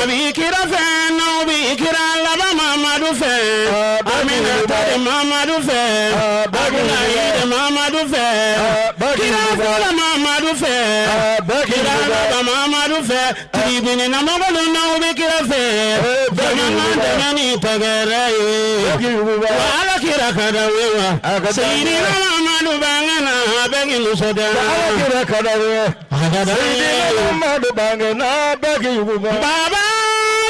Abikira fe no bikira laba Mamadu fe Amina tari Mamadu fe Abulaide Mamadu fe Kira fula Mamadu fe Kira laba Mamadu fe Tribini na mogolu na ubikira fe Jamana demeni tagare Wala kira kadawewa Sayidi na Mamadu bangana Begi nusoda Kira kadawewa Sayidi na Mamadu bangana Begi nusoda Baba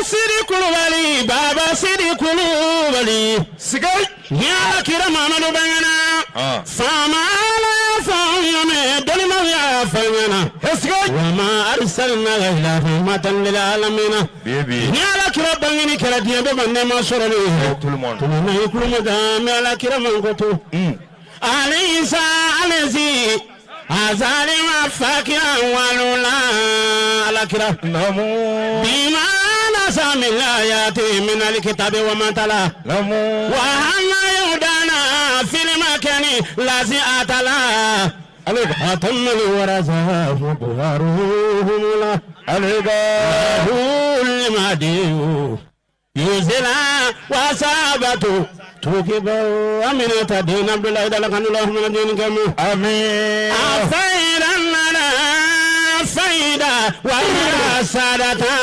Sidi Kulubali Baba Sidi Kulubali Sigay Ya kira Mamadu bangana Fama ala fanyame Dolima ya fanyana Sigay Wama arsalna ila rahmatan lil alamin Baby Ya kira bangani kira diabe bande masorali Tout le monde ala kira mangoto Alisa alezi azali mafakira walula ala kira namu bima nasamila yati min alkitabi wa matala namu wa hanna yudana fil makani lazi atala alayka atamli waraza buharuhumula alayka ulmadiu yuzila wasabatu tukiba aminata din abdullah dalakanullah min din kam amin afaidanna faida wa sadata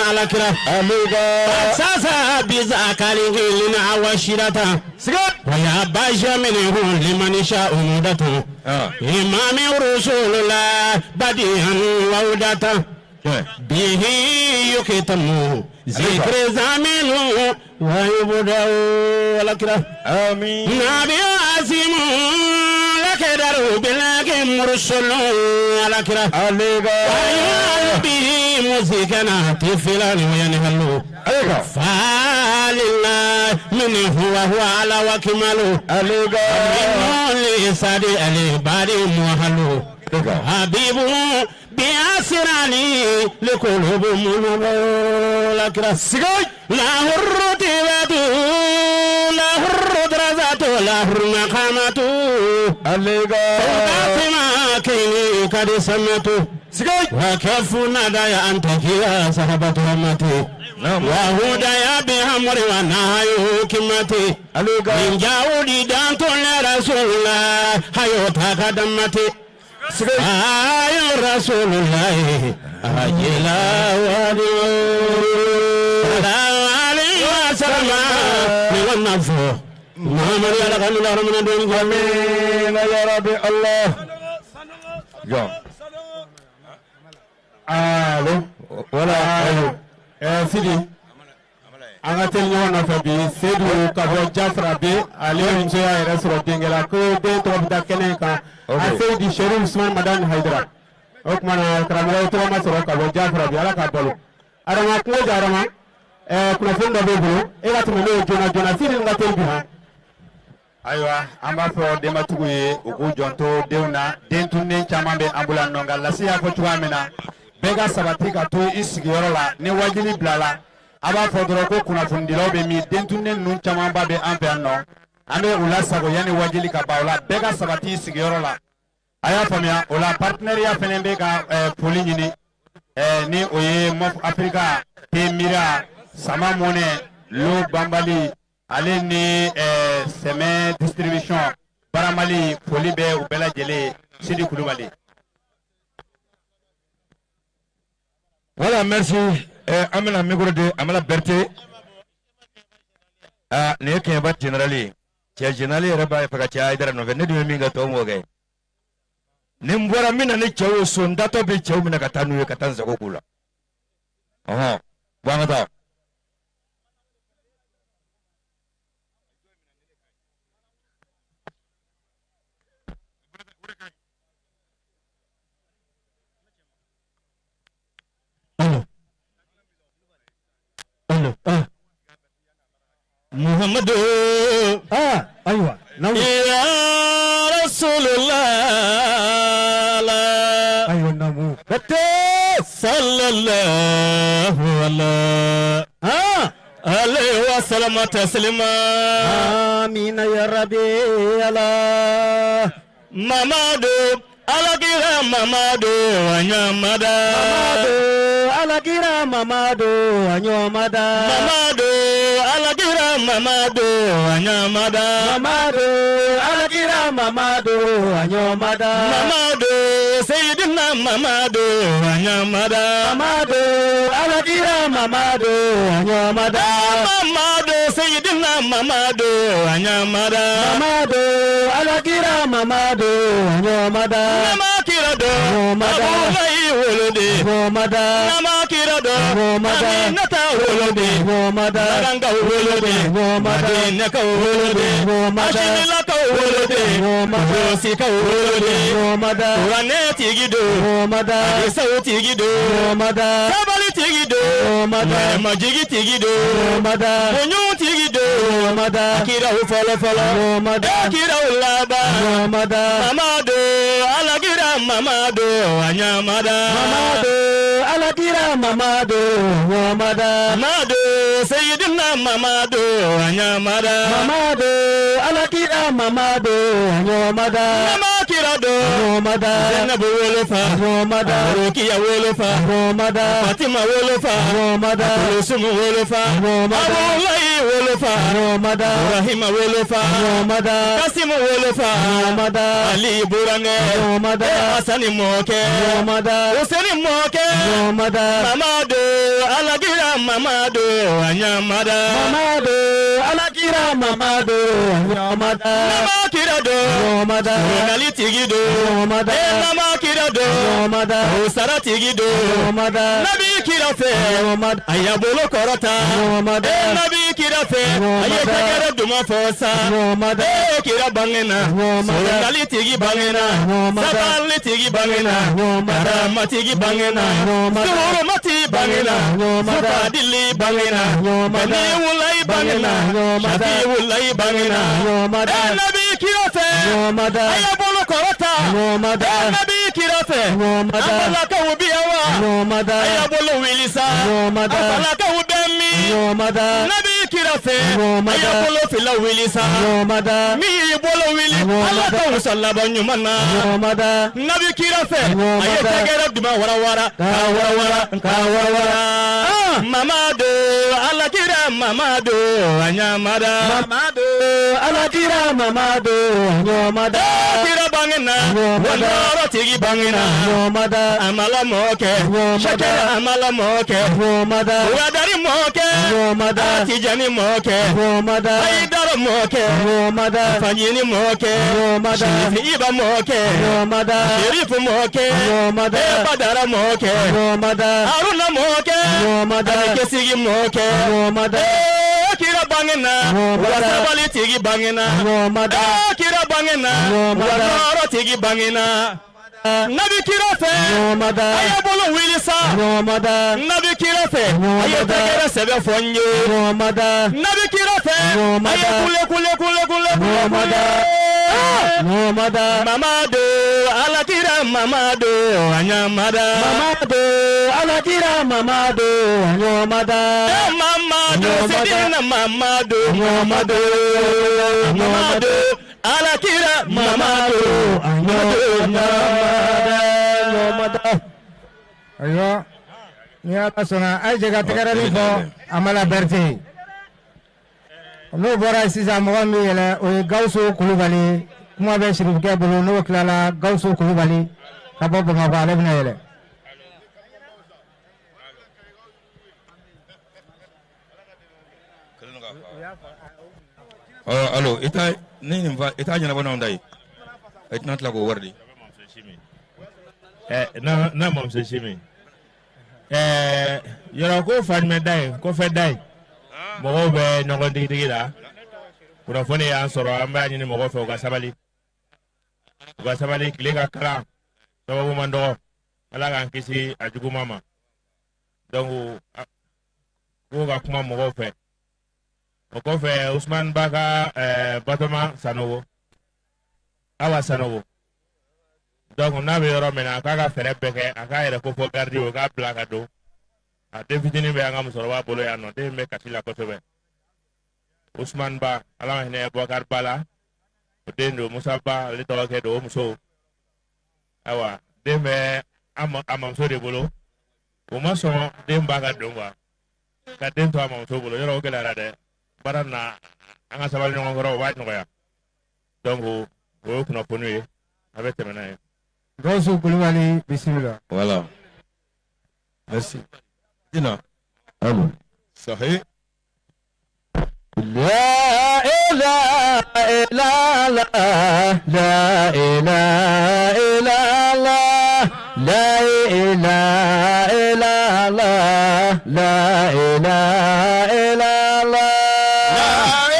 alakira amiga sasa bizakali lina washirata wa ya bajamin liman sha umudatu imam rasulullah badihan waudata bihi yukitamu ذكر زمن ويبدأ الأكرة آمين نبي عظيم لك درو بلك مرسل الأكرة ويعلم به موسيقنا تفلا وينهلو فلله منه وهو على وكماله منه لسادي العباد موهلو حبيبه بأسراني لقلوب منبولك سجاي لا الرتبة لا الردرزة لا المقامة الليغا فما كيني قد سمته سجاي وكفنا دايا أنت كيا صحبة همتي وهدايا بأمر ونهايو كمتي من جاودي دانتو لرسول الله هايو تقدمتي Ayo Rasulullah ajila wadi alaihi wasallam ni wanafu Muhammad ya rasulullah ramana don amin ya rabbi Allah ya alo wala sidi anga telni wana fabi sedu kabo jafra be ali nso ya rasul dingela ko be to dakene ka Afedi Sherif Usman Madan Haidara okmana kramala to ma soro ka Jafra bi ala ka bolo arama ko jarama kuna funda bebo e lati mo jona siri ngatel bi ha aywa amba fo de matugo ye ogo jonto deuna dentunne chamambe ambulan no ngal lasiya ko tuamena bega sabati ka to isigi yorola ni wajili blala aba fo doro ko kuna fundilo be mi dentunne nun chamamba be ampe anno ame ula sago yani wajili ka baula bega sabati sigiyoro la aya famia ula partenariat fenembe ka poli nyini ni oye mof afrika te mira sama mone lo bambali ale ni semaine distribution baramali poli be ubela jele sidi kulubali voilà merci amena micro de amala berte ne ke ba generally Tia generally reba fakacha idara no vende du minga to moge nimbora mina ni chawo sondato bi chawo mina katanu ye katanza kokula bwana ta Muhammad aywa ya Rasulullah aywa namu sallallahu alaihi wa sallam taslima amin ya rabbi ala Mamadu alakira mamado anyamada alakira mamado anyomada mamado alakira mamado anyamada mamado alakira mamado anyomada mamado sayyidina mamado anyamada mamado alakira mamado anyomada mamado sayyidina mamado anyamada mamado alakira mamado anyomada namakira do abulai wolode namakira do aminata wolode naranga wolode madinaka wolode ashimilaka wolode rosika wolode urane tigido isau tigido sabali tigido majigi tigido munyu tigido akira ufolo akira ulaba mamado alakira mamado anyamada alakira mamado anyomada mamado sayyidina mamado anyamada mamado alakira mamado anyomada namakira do Zainabu wolofa Rukiya wolofa Fatima wolofa Kulsum wolofa Abdullahi wolofa Rahima wolofa Kasim wolofa Ali Burane Hasani moke Hussein moke Mamado alakira mamado anyamada alakira mamado anyomada namakira do Ronali tigido namakira do Usara tigido nabi kira fe ayabolo korota nabi kira fe ayekagere duma fosa kira bangena Ronali tigi bangena Sabali tigi bangena Karama tigi bangena Suhuru mati bangena Fadili bangena Bani wulai bangena Shafi wulai bangena nabi kira fe ayabolo korota nabi kira fe abalaka ubiyawa ayabolo wilisa abalaka udemi nabi kira fe ayabolo fila wilisa mi bolo wili alaka usallaba nyumana nabi kira fe ayekagere duma warawara kawarawara mamado alakira mamado anyamada alakira mamado anyomada kira bangena wandoro tigi bangena amala moke shakera amala moke wadari moke tijani moke aidaro moke fanyini moke shirifi iba moke shirifu moke badara moke aruna moke kesigi moke kira bangena wasabali tigi bangena kira bangena wadoro tigi bangena nabi kira fe ayabolo wilisa nabi kira fe ayetagere sebe fonye nabi kira fe ayekule mamado alakira mamado anyamada alakira mamado anyomada mamado sidina mamado alakira mamado anyomada ayo ni ala sona ay jega tegara ni fo amala berti no bora sisa mo mi yele o Gawsu Kulubali kuma be shirif ke bolo no klala Gawsu Kulubali kabo bonga bale bna yele allo ita ni va ita nyana bona ndai etna tla ko wardi na mom se shimi yoro ko fan me dai ko fe dai mo be nyogo digi da kuna fone ya soro amba ni mo ko fe ga sabali kile ga kala sababu mando ala ga kisi ajugu mama donc ko ga kuma mo ko fe Usman Baka Batoma Sanogo awa Sanogo donc na be yoro mena kaga fere beke aka yere ko fo gardi o ga blaka do a defitini be anga musoro wa bolo ya no de me katila ko tobe Usman Ba ala ne Bokar Bala o dendo Musa Ba le to ke do muso awa den bɛ a mamuso de bolo o ma sɔn den ba ka don quoi ka den to a mamuso bolo yɔrɔ o gɛlɛyara dɛ baara na an ka sabali ɲɔgɔn kɔrɔ o b'a nɔgɔya donc o ye kunnafoni ye a bɛ tɛmɛ n'a ye. Gawusu Kulubali bisimila. Voilà. Merci. Dina. Allô. Sahih. La ilaha illallah, la ilaha illallah, la ilaha illallah, la ilaha illallah, La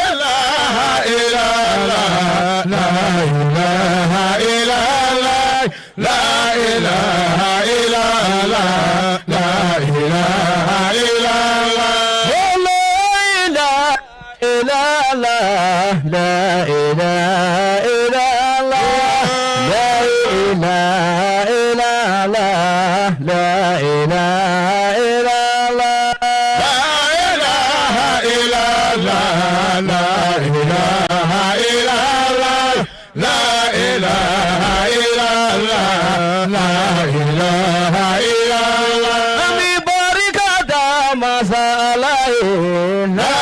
ilaha illallah. La ilaha illallah. La ilaha illallah. la ilaha illallah, la ilaha illallah, la ilaha illallah, La ilaha illallah. La ilaha illallah. La ilaha illallah. La ilaha illallah. Ami barikada masalaye, La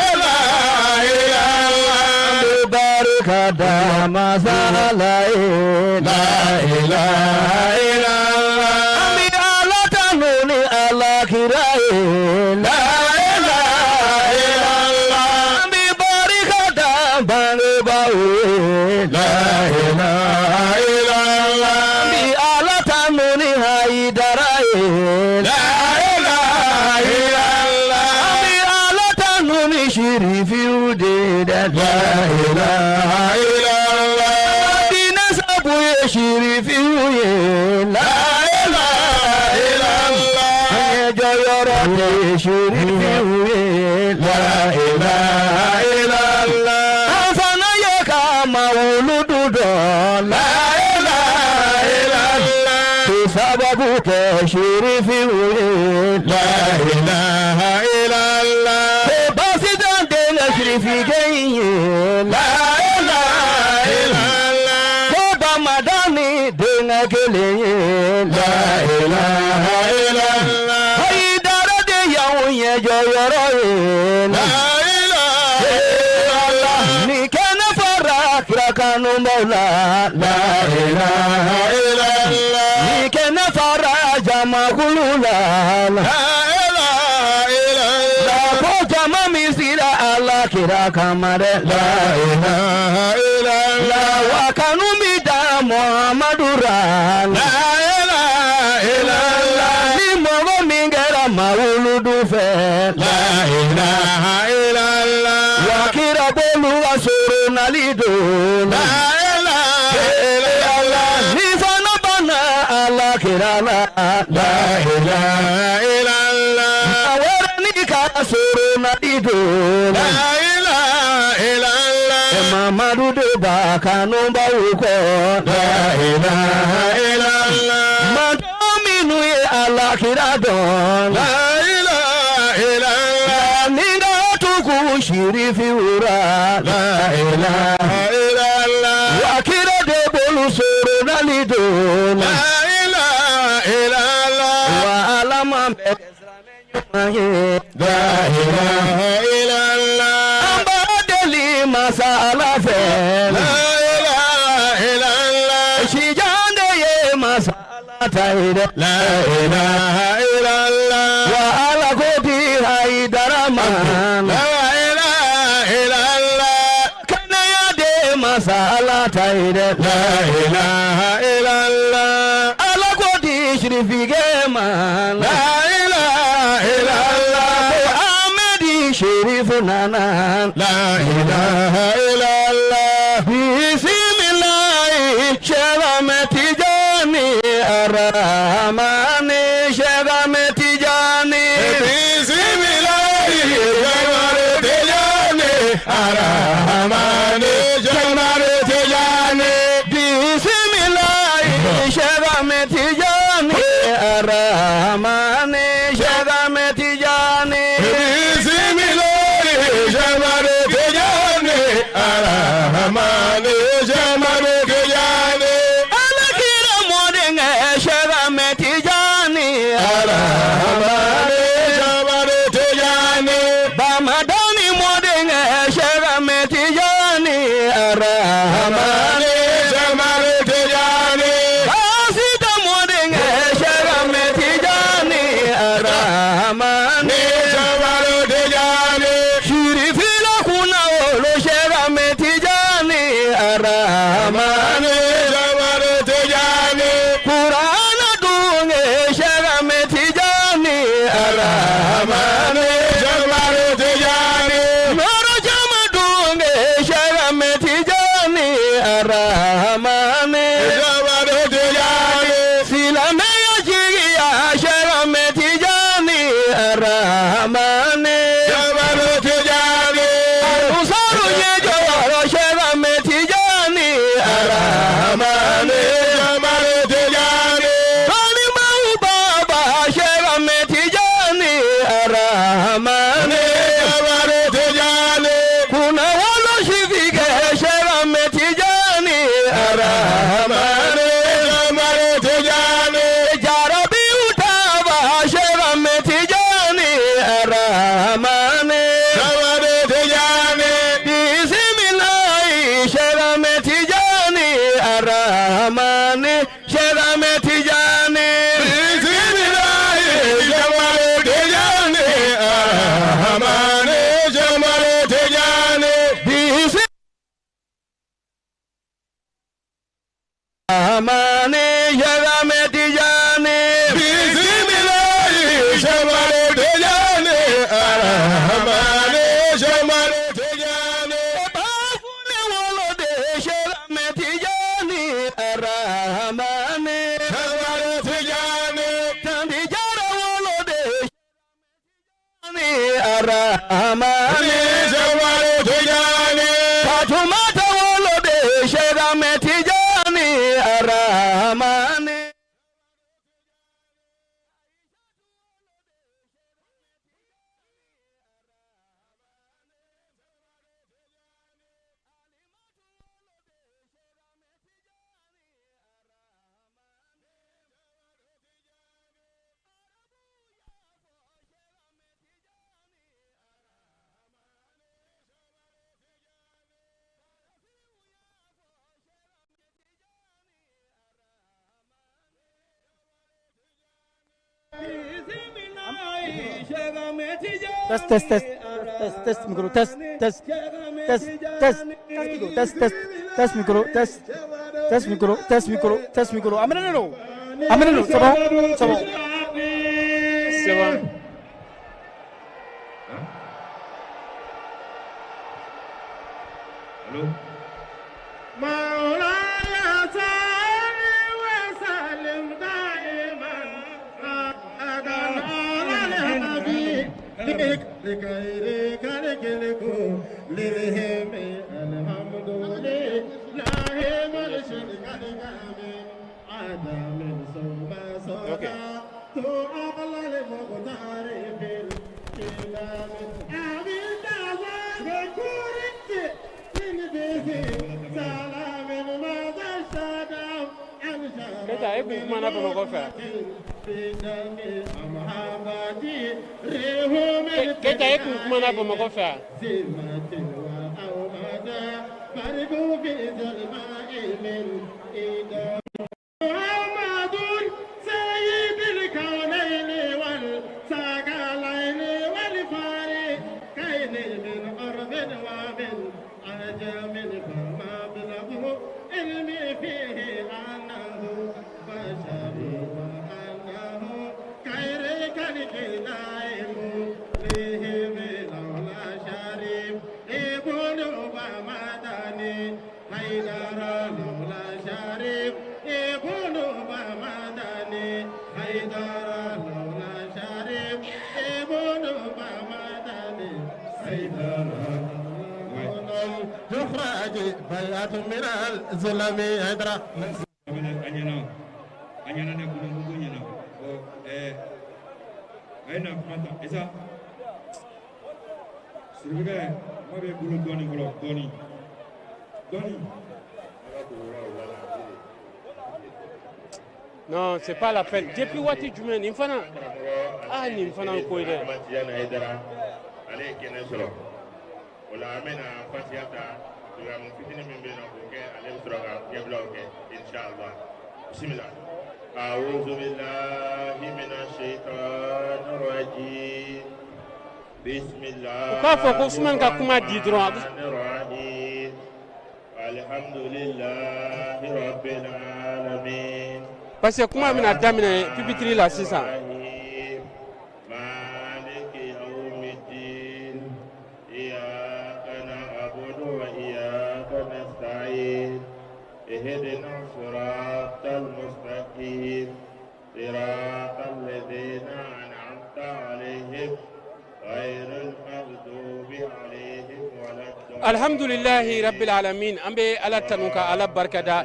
ilaha illallah. ami barikada masalaye, La ilaha illallah. ami alatanuni alakiraye, La ilaha illallah. ami barikada bangebawe, La ilaha illallah. ami alatanuni haidaraye, La ilaha illallah. ami alatanuni shirifiude, La ilaha illallah. dina sabuye shirifiuye, La ilaha illallah. joyoro de shirifiuye, La ilaha illallah. afana ye kama ulududo, La ilaha illallah. sababu ke shirifiuye, La ilaha illallah. basidan de la shirifigeye, La ilaha illallah. madani de na keleye, La ilaha illallah. haidara de yawunye joyoro ye, La ilaha illallah. ni kana fara kirakanu maula, La ilaha illallah. ni kana fara jamakulula, La ilaha illallah. ko jama misira ala kirakamare, La ilaha illallah. wakanu mida Muhammadu ran, La ilaha illallah. ni mogo mingera mauludu fe, La ilaha illallah. wakira bolu wasuru nalido, La ilaha illallah. ni fana bana ala kirala, La ilaha illallah. awara ni ka suru nalido, La ilaha illallah. Muhammadu de bakanu bawuko, La ilaha illallah. madominu ye ala kiradon, La ilaha illallah. ninga tuku shirifi ura, La ilaha illallah. wakira de bolu suru nalido, La ilaha illallah. wa alama La ilaha illallah. ambadeli masala fe, La ilaha illallah. shijande ye masala taide, La ilaha illallah. wa ala koti haidaraman, La ilaha illallah. kanaya de masala taide, La ilaha illallah. ala koti shrifige man, La ilaha illallah. Ahmedi sherifu nanan, La ilaha illallah. bismillahi shaghameti jani arrahmani shaghameti jani, Bismillahi jamare tejani. Arrahmani jamare tejani. bismillahi shaghameti jani arrahmani shaghameti jani, Bismillahi jamare tejani. Arrahmani jamare tejani. alakira mode Ramani Shamare Tijani Kuna walo shifike Sharame Tijani Ramani Shamare Tijani Jarabi Utava Sharame Tijani Ramani Shamare Tijani Bismillah Sharame Tijani Ramani Sharame Tijani Bismillah Shamare Tijani Ramani Shamare Tijani Ramani Shamare Tijani Bismillah Shamare Tijani Ramani Shamare Tijani Bafuni Wolode Shamare Tijani Ramani Shamare Tijani Tandijara Wolode Ramani Shamare Tijani Fatumata Wolode Shamare Tijani Ramani Test micro test micro test micro amenelo c'est bon Allô Okay. Keta e kun kuma na Bamakɔ fɛ. Keta e kun kuma na Bamakɔ fɛ. بيات من الظلم هدرة anyana ne kulungu nyina o aina mata isa sirbe mabe bulu doni bulu doni Non, c'est pas la peine. Depuis Wati Djoumen, il faut un coup de. Allez, qui est solo. On l'a amené à Fatiata. Tu vas me filer mes biens au bouquet. Allez, on sera bien bloqué. Inch'Allah. Bismillah. أعوذ بالله من الشيطان الرجيم بسم الله الرحمن الرحيم الحمد لله رب العالمين Parce que comment on a terminé pipitri là c'est ça. مالك يوم الدين إياك نعبد وإياك نستعين اهدنا الصراط المستقيم صراط الذين أنعمت عليهم غير المغضوب عليهم ولا الضالين. الحمد لله رب العالمين أمبي على تنوكا على بركة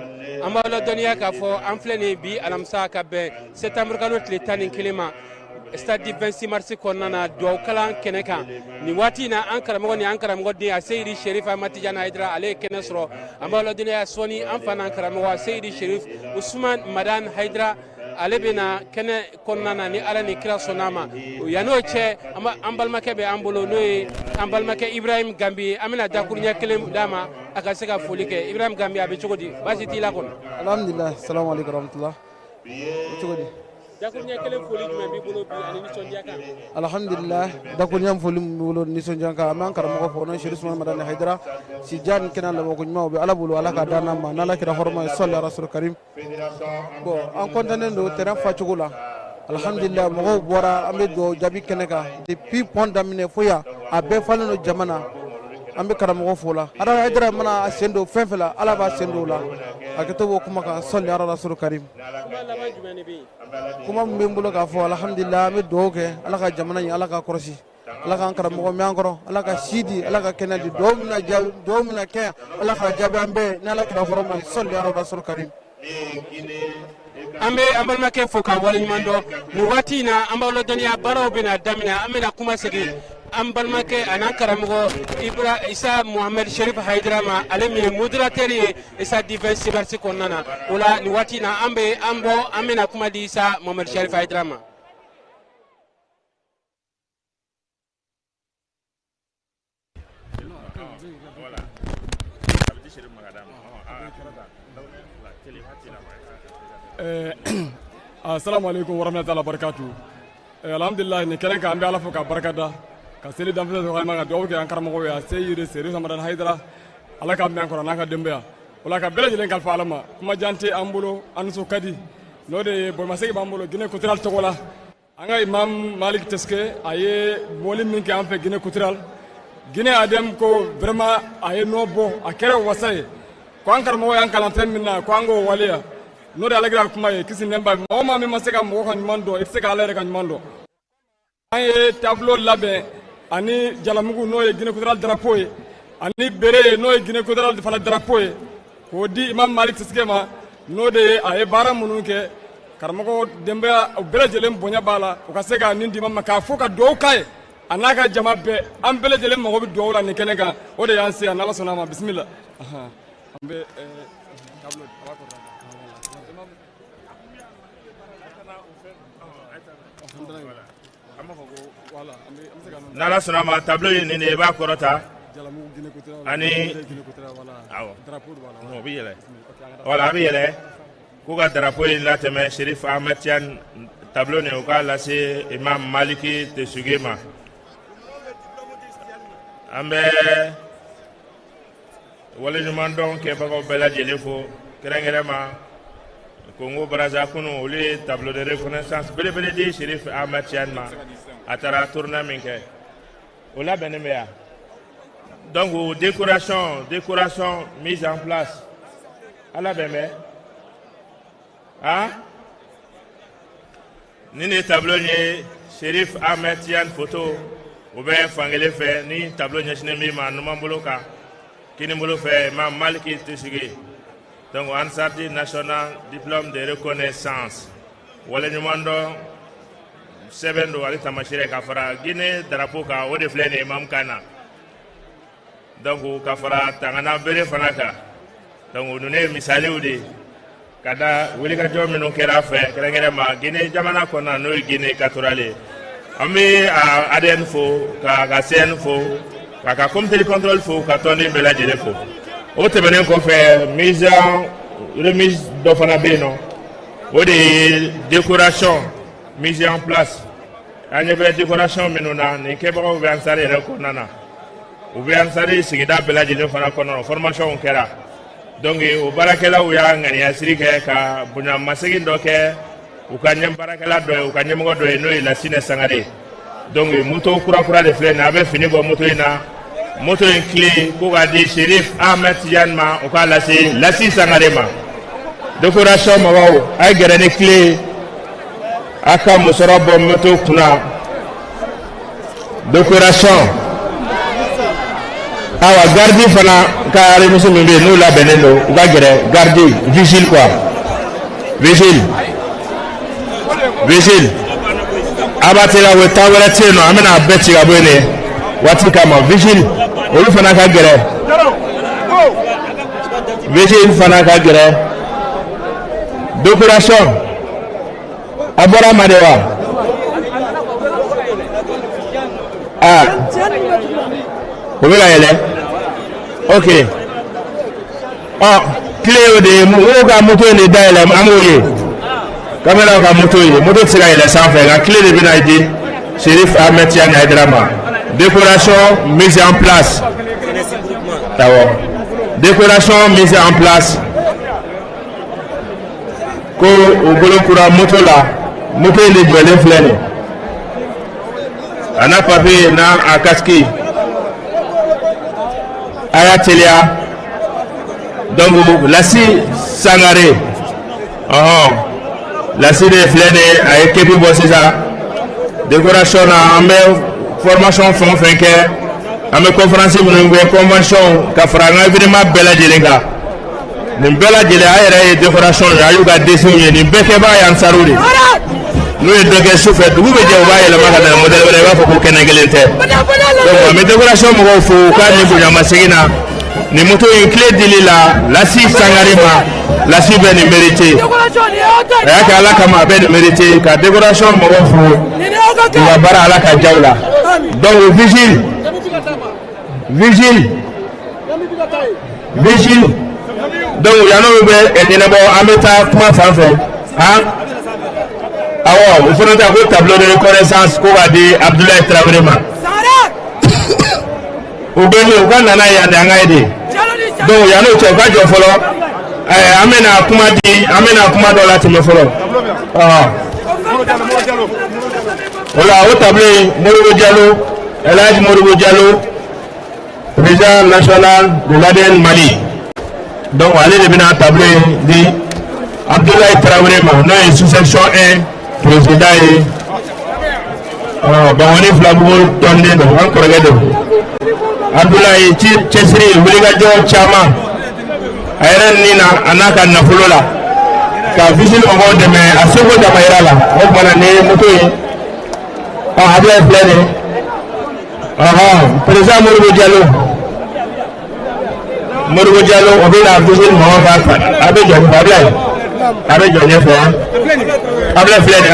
أما على الدنيا كفو أنفلني بي ألمسا كبه ستامر كانوا تلتانين كلمة stade 26 mars kɔnɔna na duwawu kalan kɛnɛ kan nin waati na an karamɔgɔ ni an karamɔgɔ den a Seyidi Sherif Ahmad Tijani Hayidara ale ye kɛnɛ sɔrɔ an b'a ladɔnniya sɔni an fana karamɔgɔ Seyidi Sherif Usman Madan Hayidara ale bɛna kɛnɛ kɔnɔna na ni Ala ni kira sɔnna ma yan'o cɛ an balimakɛ bɛ an bolo n'o ye an balimakɛ Ibrahim Gambi an bɛna dakuruɲɛ kelen d'a ma a ka se ka foli kɛ Ibrahim Gambi a bɛ cogo di baasi t'i la kɔnɔ alhamdulillah assalamu alaikum warahmatullah cogo di dakuruɲɛ kelen foli jumɛn b'i bolo bi ani nisɔndiya kan alhamdulillah dakuruɲɛ foli min b'i bolo nisɔndiya kan an b'an karamɔgɔ fɔ n'o ye Sherif Usman Madan Hayidara si jani kɛnɛ labɔ ko ɲuman o bɛ Ala bolo Ala ka d'an ma n'Ala kira hɔrɔma ye sɔli ala rasul karim bon an kɔntannen don terrain facogo la alhamdulillah mɔgɔw bɔra an bɛ dugawu jaabi kɛnɛ kan depuis pont daminɛ fo yan a bɛɛ falen don jama na an bɛ karamɔgɔ fo la Hayidara mana a sen don fɛn fɛn la Ala b'a sen don o la a kɛ to b'o kuma kan sɔli ala rasul karim kuma min bɛ n bolo k'a fɔ alhamdulillah an bɛ dugawu kɛ Ala ka jamana in Ala ka kɔrɔsi Ala k'an karamɔgɔ mɛn an kɔrɔ Ala ka si di Ala ka kɛnɛ di dugawu mina kɛ Ala ka jaabi an bɛɛ ni Ala kira hɔrɔma ye sɔli ala rasul karim an bɛ an balimakɛ fo ka waleɲuman dɔn nin waati in na an b'aw ladɔnniya baaraw bɛna daminɛ an bɛna kuma segin an balimakɛ a n'an karamɔgɔ Isa Muhammed Sherif Hayidara ma ale min ye modérateur ye stade 26 mars kɔnɔna na o la nin waati in na an bɛna kuma di Isa Muhammed Sherif Hayidara ma. Assalamu alaikum warahmatullahi wabarakatuh. Alhamdulillah ni kɛnɛ kan an bɛ Ala fo ka barika da ka seli danfɛn sɔrɔ ma ka dugawu kɛ an karamɔgɔ ye a Seyidi Sherif Ahmad Hayidara Ala ka mɛn kɔrɔ n'a ka denbaya o la ka bɛɛ lajɛlen kalifa Ala ma kuma jan tɛ an bolo an nisɔn ka di n'o de ye bolimasegin b'an bolo Guinée Equatoriale tɔgɔ la an ka imam Malik Teske a ye bɔli min kɛ an fɛ Guinée Equatoriale Guinée ADM ko vraiment a ye nɔ bɔ a kɛra wasa ye ko an karamɔgɔ y'an kalan fɛn min na ko an k'o waleya n'o de alakira kuma ye kisi nɛnba mɔgɔ maa min ma se ka mɔgɔ ka ɲuman dɔn i tɛ se ka Ala yɛrɛ ka ɲuman dɔn an ye tableau labɛn ani jalamugu n'o ye Guinée Equatoriale drapeau ye ani bere n'o ye Guinée Equatoriale fana drapeau ye k'o di imam Malik Teske ma n'o de ye a ye baara minnu kɛ karamɔgɔ denbaya u bɛɛ lajɛlen bonya b'a la u ka se ka nin di imam ma k'a fɔ ka dugawu k'a ye a n'a ka jama bɛɛ an bɛɛ lajɛlen mago bɛ dugawu la nin kɛnɛ kan o de y'an se yan n'Ala sɔnna a ma bisimila an bɛ tableau n'Ala sɔnna ma tableau in nin i b'a kɔrɔta ani awɔ o bɛ yɛlɛ voilà a bɛ yɛlɛ k'u ka drapeau in latɛmɛ Sherif Ahmad Tijani tableau nin u k'a lase imam Maliki Tesuge ma an bɛ waleɲuman dɔn kɛbagaw bɛɛ lajɛlen fo kɛrɛnkɛrɛnma Congo Brazza kunu olu ye tableau de reconnaissance belebele di Sherif Ahmad Tijani ma a taara tournoi min kɛ o labɛnnen bɛ yan donc décoration mise en place a labɛn bɛ ni nin tableau ye Sherif Ahmad Tijani photo o bɛ fankelen fɛ ni tableau ɲɛsinnen min ma numan bolo kan kini bolo fɛ imam Maliki Tesuge donc ansardi national diplôme de reconnaissance wala ɲuman dɔn sɛbɛn don ale tamasire ka fara Guinée drapeau kan o de filɛ nin imam kana donc ka fara tangana bere fana kan donc ninnu ye misaliw de ka da wulikajɔ minnu kɛra a fɛ kɛrɛnkɛrɛnma Guinée jamana kɔnɔna n'o ye Guinée équatoriale an bɛ ADN fo ka CN fo ka comité de contrôle fo ka tɔnden bɛɛ lajɛlen fo o tɛmɛnen kɔfɛ remise dɔ fana bɛ yen nɔ o de ye décoration mise en place an ɲɛ bɛ décoration minnu na nin kɛbagaw bɛ Ansari yɛrɛ kɔnɔna na u bɛ Ansari sigida bɛɛ lajɛlen fana kɔnɔ formation kɛra donc o baarakɛlaw y'a ŋaniyasiri kɛ ka bonyamasegin dɔ kɛ u ka baarakɛla dɔ ye u ka ɲɛmɔgɔ dɔ ye n'o ye Lasine Sangare donc moto kura de filɛ nin a bɛ fini bɔ moto in na moto in clé ko k'a di Sherif Ahmad Tijani ma o k'a lase Lasine Sangare ma décoration mɔgɔw a ye gɛrɛ ni clé a ka musɔrɔ bɔ moto kunna décoration awa gardi fana ka remise min bɛ yen n'u labɛnnen don u ka gɛrɛ gardi vigile quoi vigile abatela we tawala teno amena beti ga bwene wati kama vigile olu fana ka gere vigile fana ka gere décoration abora madewa obela yele okay clé de mo ga moto ni daile amoye caméra ga moto tira yele sanfé la clé de binaidi Chérif Ahmed Tidiane Aïdara décoration mise en place décoration mise en place ko ogolo kura moto la moto ni brele flene ana papier na akaski ayatelia donc Lassi Sangaré Lassi de flene ay kepi bosisa décoration na ambe formation fon fenke ambe conférence mu convention ka franga évidemment bela jelenga ni bela jele ayere décoration ya yuga désigné ni beke ba yan saruri nous est donc chauffeur du be je ba yele maka da modèle ba fa ko kenegelente donc mais décoration mo fo ka ni bu nyama sigina ni moto en clé dilila Lassi Sangarima Lassi ben mérité ya ka ala kama ben mérité ka décoration mo fo wa bara ala ka jawla donc vigile donc yano be etene bo ameta kuma fanfé awo il faut noter ko tableau de reconnaissance ko va di Abdoulaye Traoré ma o be ni o ka nana ya de ngaide donc yano che ka jo folo amena kuma do la timo folo voilà au tableau Modibo Diallo El Hadj Modibo Diallo président national de l'ADN Mali donc allez de venir tableau di Abdoulaye Traoré ma non sous-section 1 président et bawoni flambour tonde do encore regarde Abdoulaye Chesri Wuligajo Chama ayran nina anaka nafulola ka vigile mo de me asoko da mayrala o bana ne moto Abdoulaye Flene président Modibo Diallo obina vigile mo fa abejo nefa Abdoulaye Flene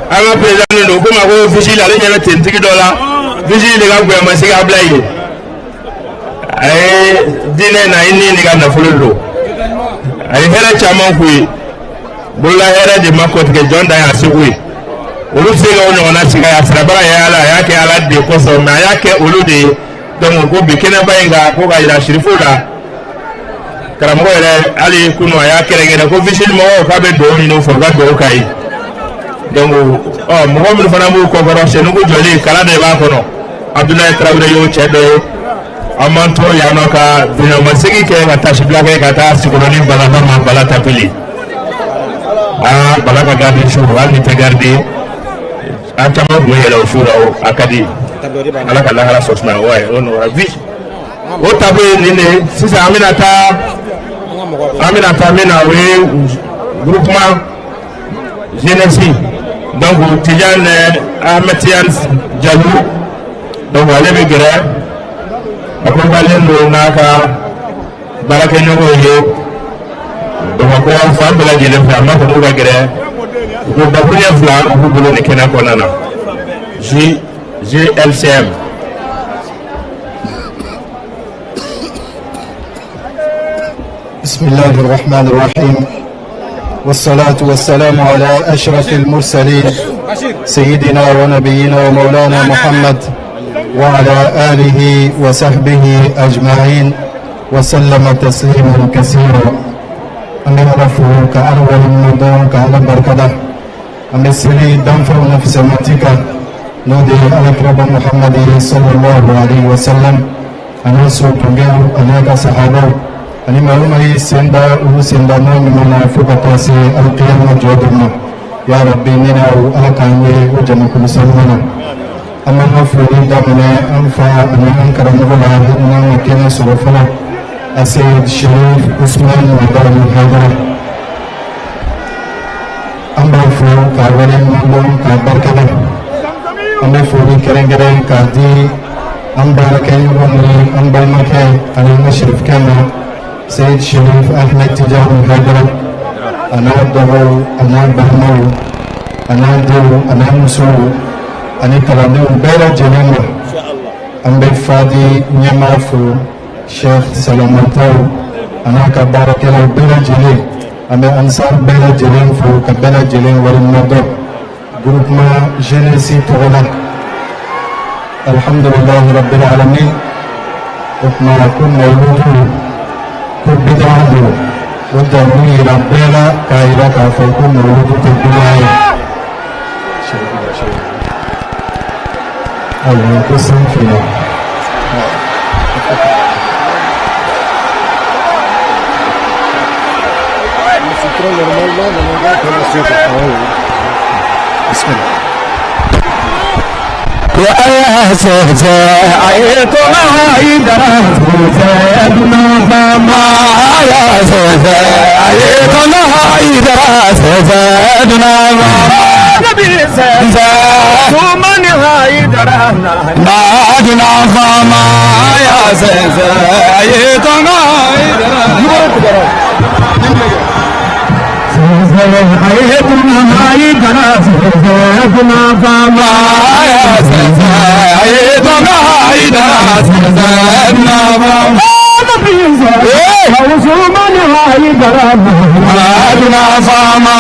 ama président no kuma ko vigile ale nyame tentiki dola vigile ga gwe masika Abdoulaye dine na ini ni ga na fululu ay hera chama kuyi bulla hera de makot ke jonda ya sigui olu sega ono na siga ya frabara ya ala yake ala de koso na yake olu de donc ko bikena bayenga ko ga ila shirifuda karamo ele ali kuno ya kerengena ko vigile mo ka be do ni no forga do kai donc mo mo fana mo ko goro se no ko joli kala de ba kono Abdoulaye Traoré yo chedo amanto ya no ka bino masigi ke ga tashibla ke ga ta sikoloni balaba ma balata pili balaka gadi shuru wali te gardi atama moyela shuru akadi alaka la hala sosna way ono ravi o tabe nene sisa aminata mena we groupement jeunesse donc Tidiane Ahmed Tidiane Diallo donc wale be gere accompagné no naka baraka nyogo yo donc ko fa bela jele fa ma ko ga gere ko ba ko ya fla ko bolo ne kena ko nana GLCM بسم الله الرحمن الرحيم والصلاة والسلام على أشرف المرسلين سيدنا ونبينا ومولانا محمد وعلى آله وصحبه أجمعين وسلم تسليما كثيرا أمي رفو كأرول النظام كألم بركده أمي سلي دنفر نفس متك نودي أكرم محمد صلى الله عليه وسلم أنا سوف أنا صحابه أنا معلومة سندا وسندا من فوق القيامة جودنا يا ربي ننا وأكاني وجمع كل سنة أما نفوري دمنا أنفع أنا أنكر نقوله أنا مكان سرفنا السيد الشريف عثمان مدار الحضرة an b'a fɔ k'a waleɲumandɔn k'a barikada an bɛ foli kɛrɛnkɛrɛn k'a di an baarakɛɲɔgɔn ni an balimakɛ ani an ka sirifkɛ ma Seyid Sherif Ahmed Tidiane Haidara a n'a dɔgɔw a n'a balimaw a n'a denw a n'a musow ani kalandenw bɛɛ lajɛlen ma an bɛ fadi ɲɛmaa fo Sheikh Salamataw a n'a ka baarakɛlaw bɛɛ lajɛlen an bɛ ansar bɛɛ lajɛlen fo ka bɛɛ lajɛlen waleɲumandɔn groupement jeunesse tɔgɔ la alhamdulillahi rabbil alamin o tuma ko mawludu ko bid'a don o dalu yira bɛɛ la k'a yira k'a fɔ ko mawludu tɛ bid'a ye ayiwa ko san finna ويا سيدكم عيدنا سيدنا فما يا سيدكم عيدنا سيدنا نبي سيدكم عيدنا نادنا فما يا سيدكم عيدنا سيدنا عيدنا سيدنا فما يا سيدنا عيدنا سيدنا فما نادنا فما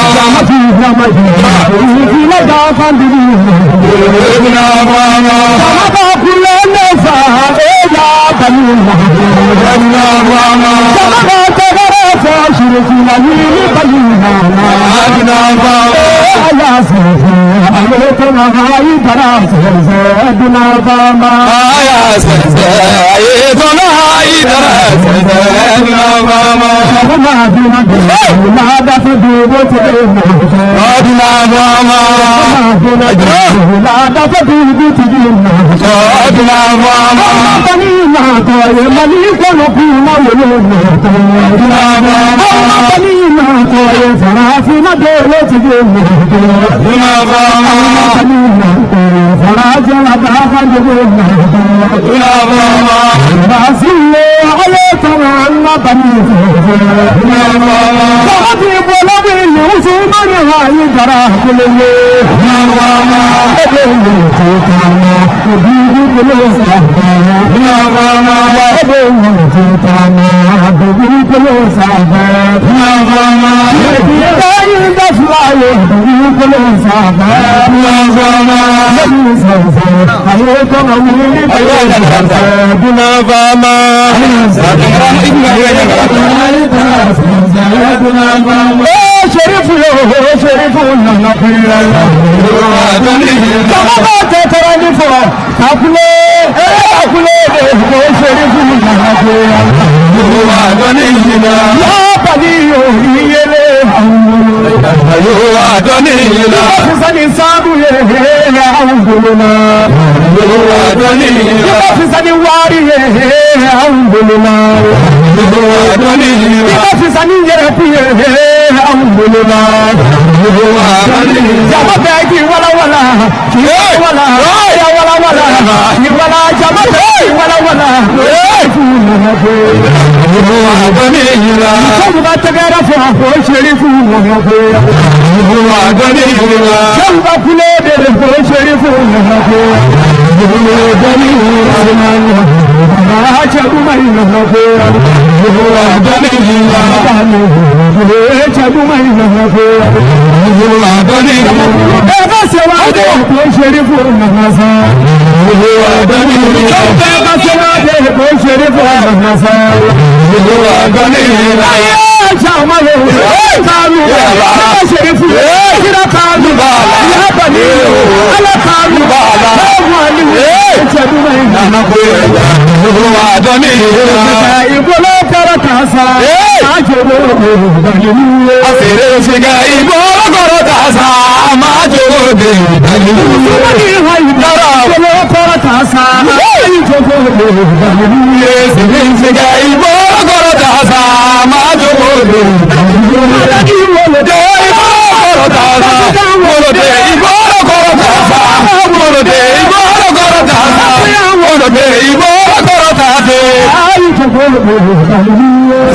be ibo korotase ai jogo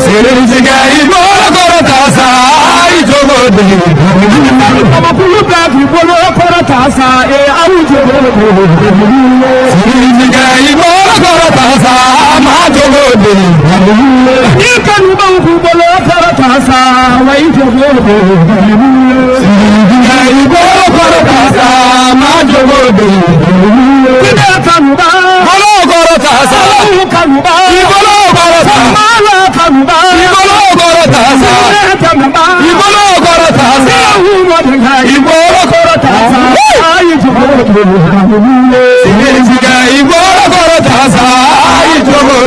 Serinziga ibo korotasa ai jogo Ama puluka ibo korotasa ai jogo Serinziga ibo korotasa ma jogo Ikanu bangu ibo korotasa wai jogo Serinziga ibo korotasa ma jogo Kida kanuba Bolo korotasa kanuba Ibolo korotasa Mala kanuba Ibolo korotasa kanuba Ibolo korotasa Ibolo korotasa Ayi jibolo Serinziga ibolo korotasa Ayi jibolo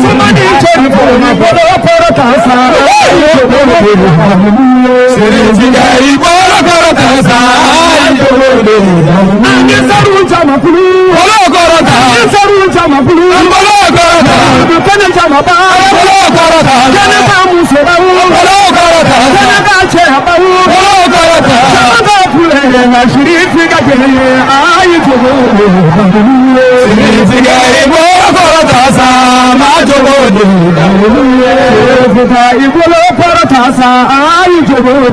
Somani chorifona Ibolo korotasa Ayi jibolo Serinziga ibolo korotasa Ayi jibolo Andi saru jamakulu Bolo korotasa Andi saru jamakulu Bolo korotasa Kene jamaba Bolo korotasa Kene kamusera Bolo korotasa Kene kacheba Bolo korotasa Jamaba kulele na shirifi kakele Ayi jibolo Serinziga ibolo korotasa Ma jibolo Serinziga ibolo korotasa Ayi jibolo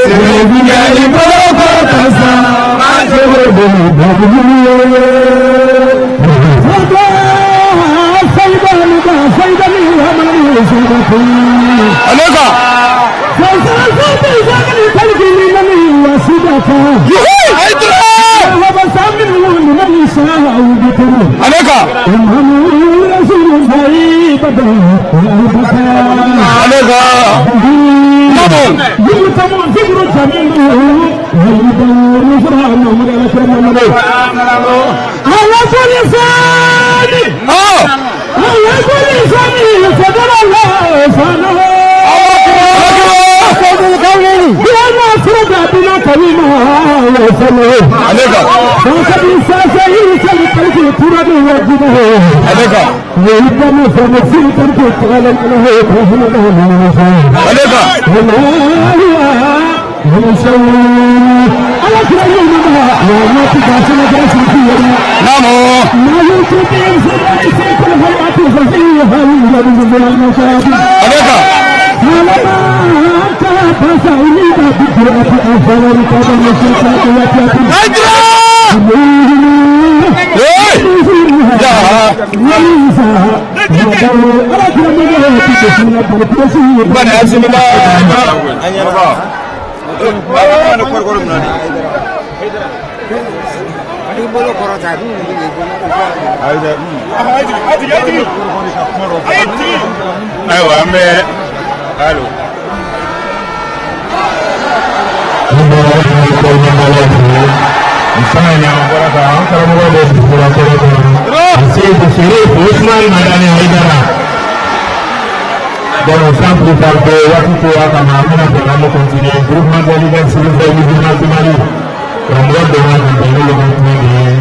Serinziga ibolo korotasa Ma jibolo Aleka Aleka Bueno, sans plus tarder, wakati waka maamuna kwa continue groupement de l'université de l'Université de Mali. On doit donner un peu de continue.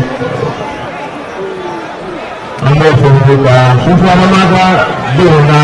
On doit faire ça. Si vous avez mal, donna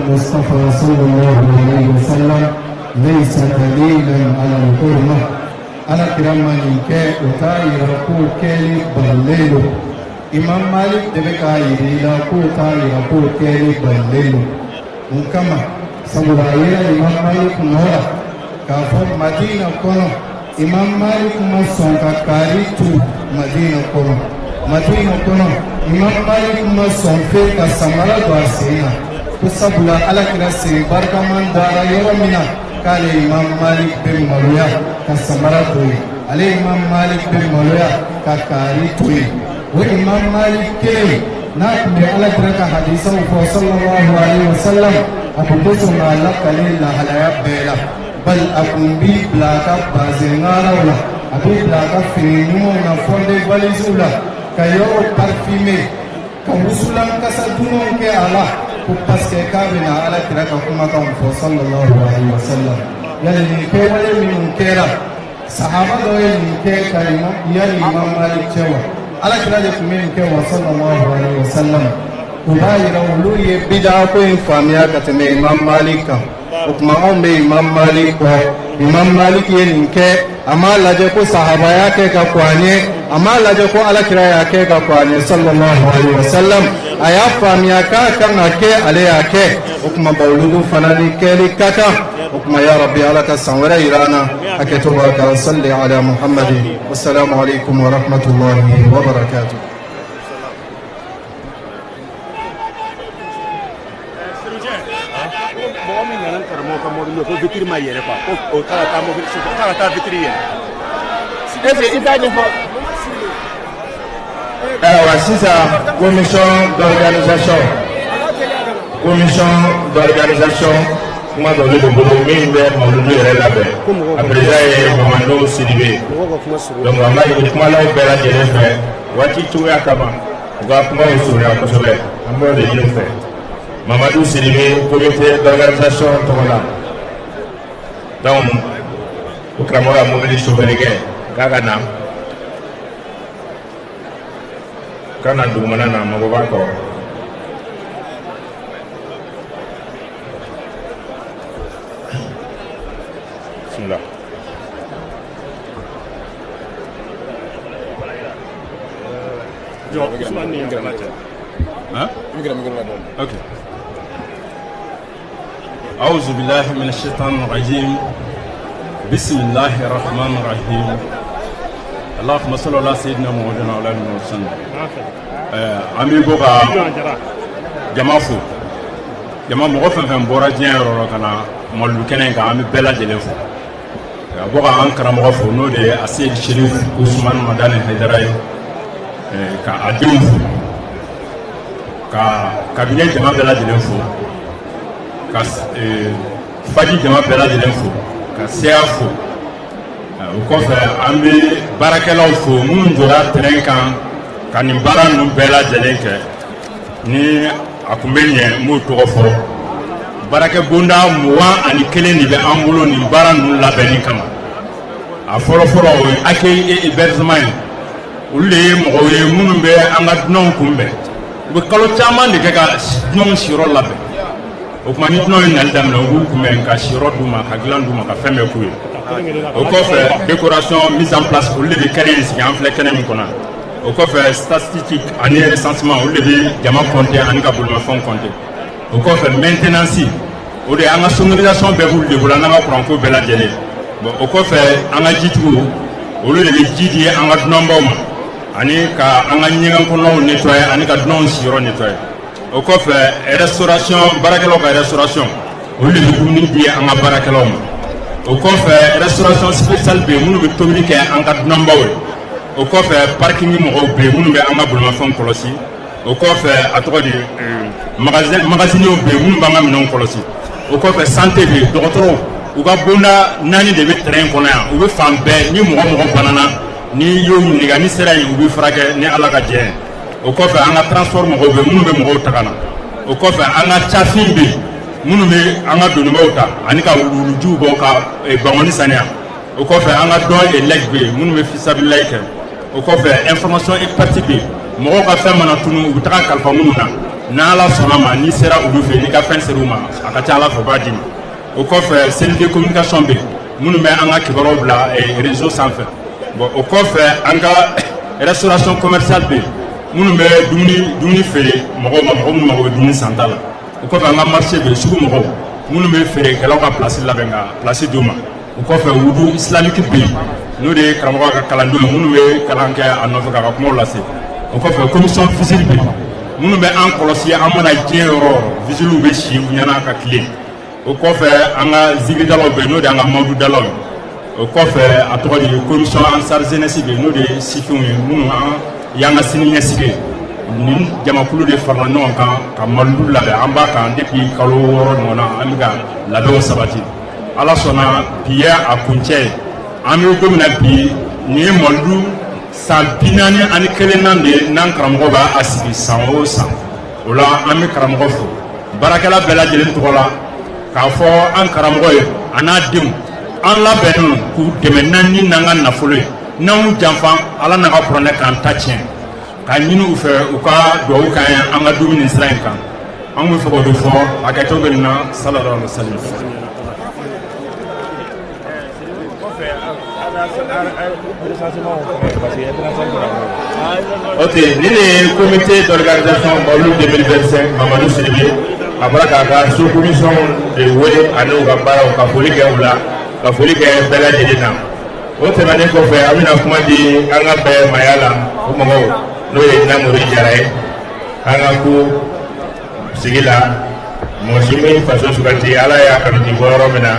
Mustafa sallallahu alaihi wasallam ليس دليلا على الحرمة على كرامة كي أتاي ركو كيلي بليلو إمام مالك دبكا يريلا كو تاي ركو كيلي بليلو مكما سبرايا إمام مالك نورا كافو مدينة كونو إمام مالك مسون كاري تو مدينة كونو مدينة كونو إمام مالك مسون في كسمرا دواسينا كسبلا على كراسي بركة من دارا يومنا قال إمام مالك بن مرويا كسمرا توي عليه إمام مالك بن مرويا كاري توي وإمام مالك كي نحن على كرك حديثه صلى الله عليه وسلم أبو ما لك لله لا يبلا بل أكون بي بلاك بازينارا ولا أبي بلاك فينو نفند باليزولا كيو parfumé كمسولا كسدونو كألا parce que kabina ala kiraka kuma kan fo sallallahu alaihi wasallam yali ke wale min kera sahaba do yali ke kalima yali imam malik cewa ala kiraka kuma min ke wa sallallahu alaihi wasallam ubayira ulu ye bida ko infamiya ka teme imam malik kan kuma on be imam malik yali ke amma laje ko sahaba ya ke ka kwanye amma laje ko ala kiraka ya ke ka kwanye sallallahu alaihi wasallam aya famiya ka kan ake ale ake ukuma bawludu fanani keli kaka ukuma ya rabbi alaka sanwara irana aketuba ka salli ala muhammadin wassalamu alaikum wa rahmatullahi wa barakatuh Alors, c'est ça, commission d'organisation, comment donner le boulot, mais il est là-bas. Après ça, il y a Mamando Sidibé. Donc, on va dire que là, il va faire. Wati tuwe akama, kwa kuma usuri ya kusobe, ambayo de ile fait. Mamadou Sidibé, comité d'organisation, tomona. Donc, ukramora mobili soberege, kagana. Kana dugumana na magoba ko bismillah jo Usman ni ngira mate ha ngira okay a'udhu billahi minash shaitanir rajim bismillahir rahmanir rahim اللهم صل على سيدنا محمد وعلى اله وسلم ami boka jama fo jama mo fa fam bora dien ro kana malu kenen ka ami bela jelen fo boka an kara mo fo no de Assid Sherif Ousmane Madani Haidara ka adim ka cabinet jama bela jelen fo ka fadi jama bela jelen fo ka CFO o kɔfɛ an bɛ baarakɛlaw fo minnu jɔra terrain kan ka nin baara ninnu bɛɛ lajɛlen kɛ ni a tun bɛ ɲɛ n b'o tɔgɔ fɔ baarakɛ bonda 21 de bɛ an bolo nin baara ninnu labɛnni kama a fɔlɔfɔlɔ o ye accueil et hébergement ye olu de ye mɔgɔw ye minnu bɛ an ka dunanw kunbɛn u bɛ kalo caman de kɛ ka dunanw siyɔrɔ labɛn o tuma ni dunanw ye nali daminɛ u b'u kunbɛn ka siyɔrɔ d'u ma ka dilan d'u ma ka fɛn bɛɛ k'u ye au kɔfɛ décoration mise en place olu de bɛ kɛnɛ in sigi an filɛ kɛnɛ min kɔnɔ au kɔfɛ statistique ani recensement olu de bɛ jama compter ani ka bolimafɛnw compter au kɔfɛ maintenance o de an ka sonorisation bɛɛ b'olu de bolo an ka kuranko bɛɛ lajɛlen bon o kɔfɛ an ka jitigiw olu de bɛ ji di an ka dunanbaw ma ani ka an ka ɲɛgɛn kɔnɔnaw nettoyer ani ka dunanw siyɔrɔ nettoyer o kɔfɛ restauration baarakɛlaw ka restauration olu de bɛ dumuni di an ka baarakɛlaw ma o kɔfɛ restauration spéciale bɛ yen minnu bɛ tobili kɛ an ka dunanbaw ye o kɔfɛ parking mɔgɔw bɛ yen minnu bɛ an ka bolimafɛnw kɔlɔsi o kɔfɛ a tɔgɔ de magasinw bɛ yen minnu b'an ka minɛnw kɔlɔsi o kɔfɛ santé bɛ yen dɔgɔtɔrɔw u ka bonda 4 de bɛ terrain kɔnɔ yan u bɛ fan bɛɛ ni mɔgɔ banana ni y'o ɲininka ni sera yen u bɛ furakɛ ni ala ka jɛ o kɔfɛ an ka transport mɔgɔw bɛ yen minnu bɛ mɔgɔw ta ka na o kɔfɛ an ka cafin bɛ yen minnu bɛ an ka donibaw ta ani ka wuluwulujiw bɔ ka bangoni saniya o kɔfɛ an ka dɔn elec bɛ yen minnu bɛ fisabililayi kɛ o kɔfɛ information expertise bɛ yen mɔgɔw ka fɛn mana tunu u bɛ taga kalifa minnu na n'ala sɔnna ma n'i sera olu fɛ n'i ka fɛn sera u ma a ka ca ala fɛ u b'a d'i ma o kɔfɛ cellule de communication bɛ minnu bɛ an ka kibaruyaw bila réseau sanfɛ bon o kɔfɛ an ka restauration commerciale bɛ minnu bɛ dumuni feere mɔgɔw ma mɔgɔ minnu mago bɛ dumuni santa la o kɔfɛ an ka marché bɛ sugu mɔgɔw minnu bɛ feerekɛlaw ka place labɛn ka place d'u ma o kɔfɛ wudu islamique bɛ yen n'o de ye karamɔgɔ ka kalandenw ye minnu bɛ kalan kɛ a nɔfɛ k'a ka kumaw lase o kɔfɛ commission visite bɛ yen minnu bɛ an kɔlɔsi an mana diɲɛ yɔrɔ visitew bɛ si u ɲɛna ka tile o kɔfɛ an ka zikridalaw bɛ yen n'o de y'an ka mawududalaw ye o kɔfɛ a tɔgɔ de ye commission ansar jeunesse bɛ yen n'o de ye sifinw ye minnu y'an ka sini ɲɛsigi nin jamakulu de farala ɲɔgɔn kan ka mawudu labɛn an b'a kan depuis kalo 6 ɲɔgɔnna an bɛ ka labɛnw sabati ala sɔnna bi ye a kuncɛ ye an bɛ don min na bi nin ye mawudu san 41 de ye n'an karamɔgɔ b'a sigi san o san o la an bɛ karamɔgɔ fo baarakɛla bɛɛ lajɛlen tɔgɔ la k'a fɔ an karamɔgɔ ye a n'a denw an labɛnnen k'u dɛmɛ n'an n'an ka nafolo ye n'anw janfa ala n'a ka kuranɛ k'an ta tiɲɛ k'a ɲini u fɛ u ka dugawu k'an ye an ka dumuni sira in kan an bɛ fɛ k'o de fɔ hakɛto bɛ nin na sallallahu alaihi wa sallam. Ok, nin de ye comité d'organisation Mawulud 2025 Mamadu Sidibe a bɔra k'a ka sous commission de wele ani u ka baaraw ka foli kɛ u la ka foli kɛ bɛɛ lajɛlen na o tɛmɛnen kɔfɛ an bɛna kuma di an ka bɛɛ maya la o mɔgɔw n'o ye Namori Jara ye an ka ko sigi la mɔgɔ si min faso suganti ala y'a kanu di bɔ yɔrɔ min na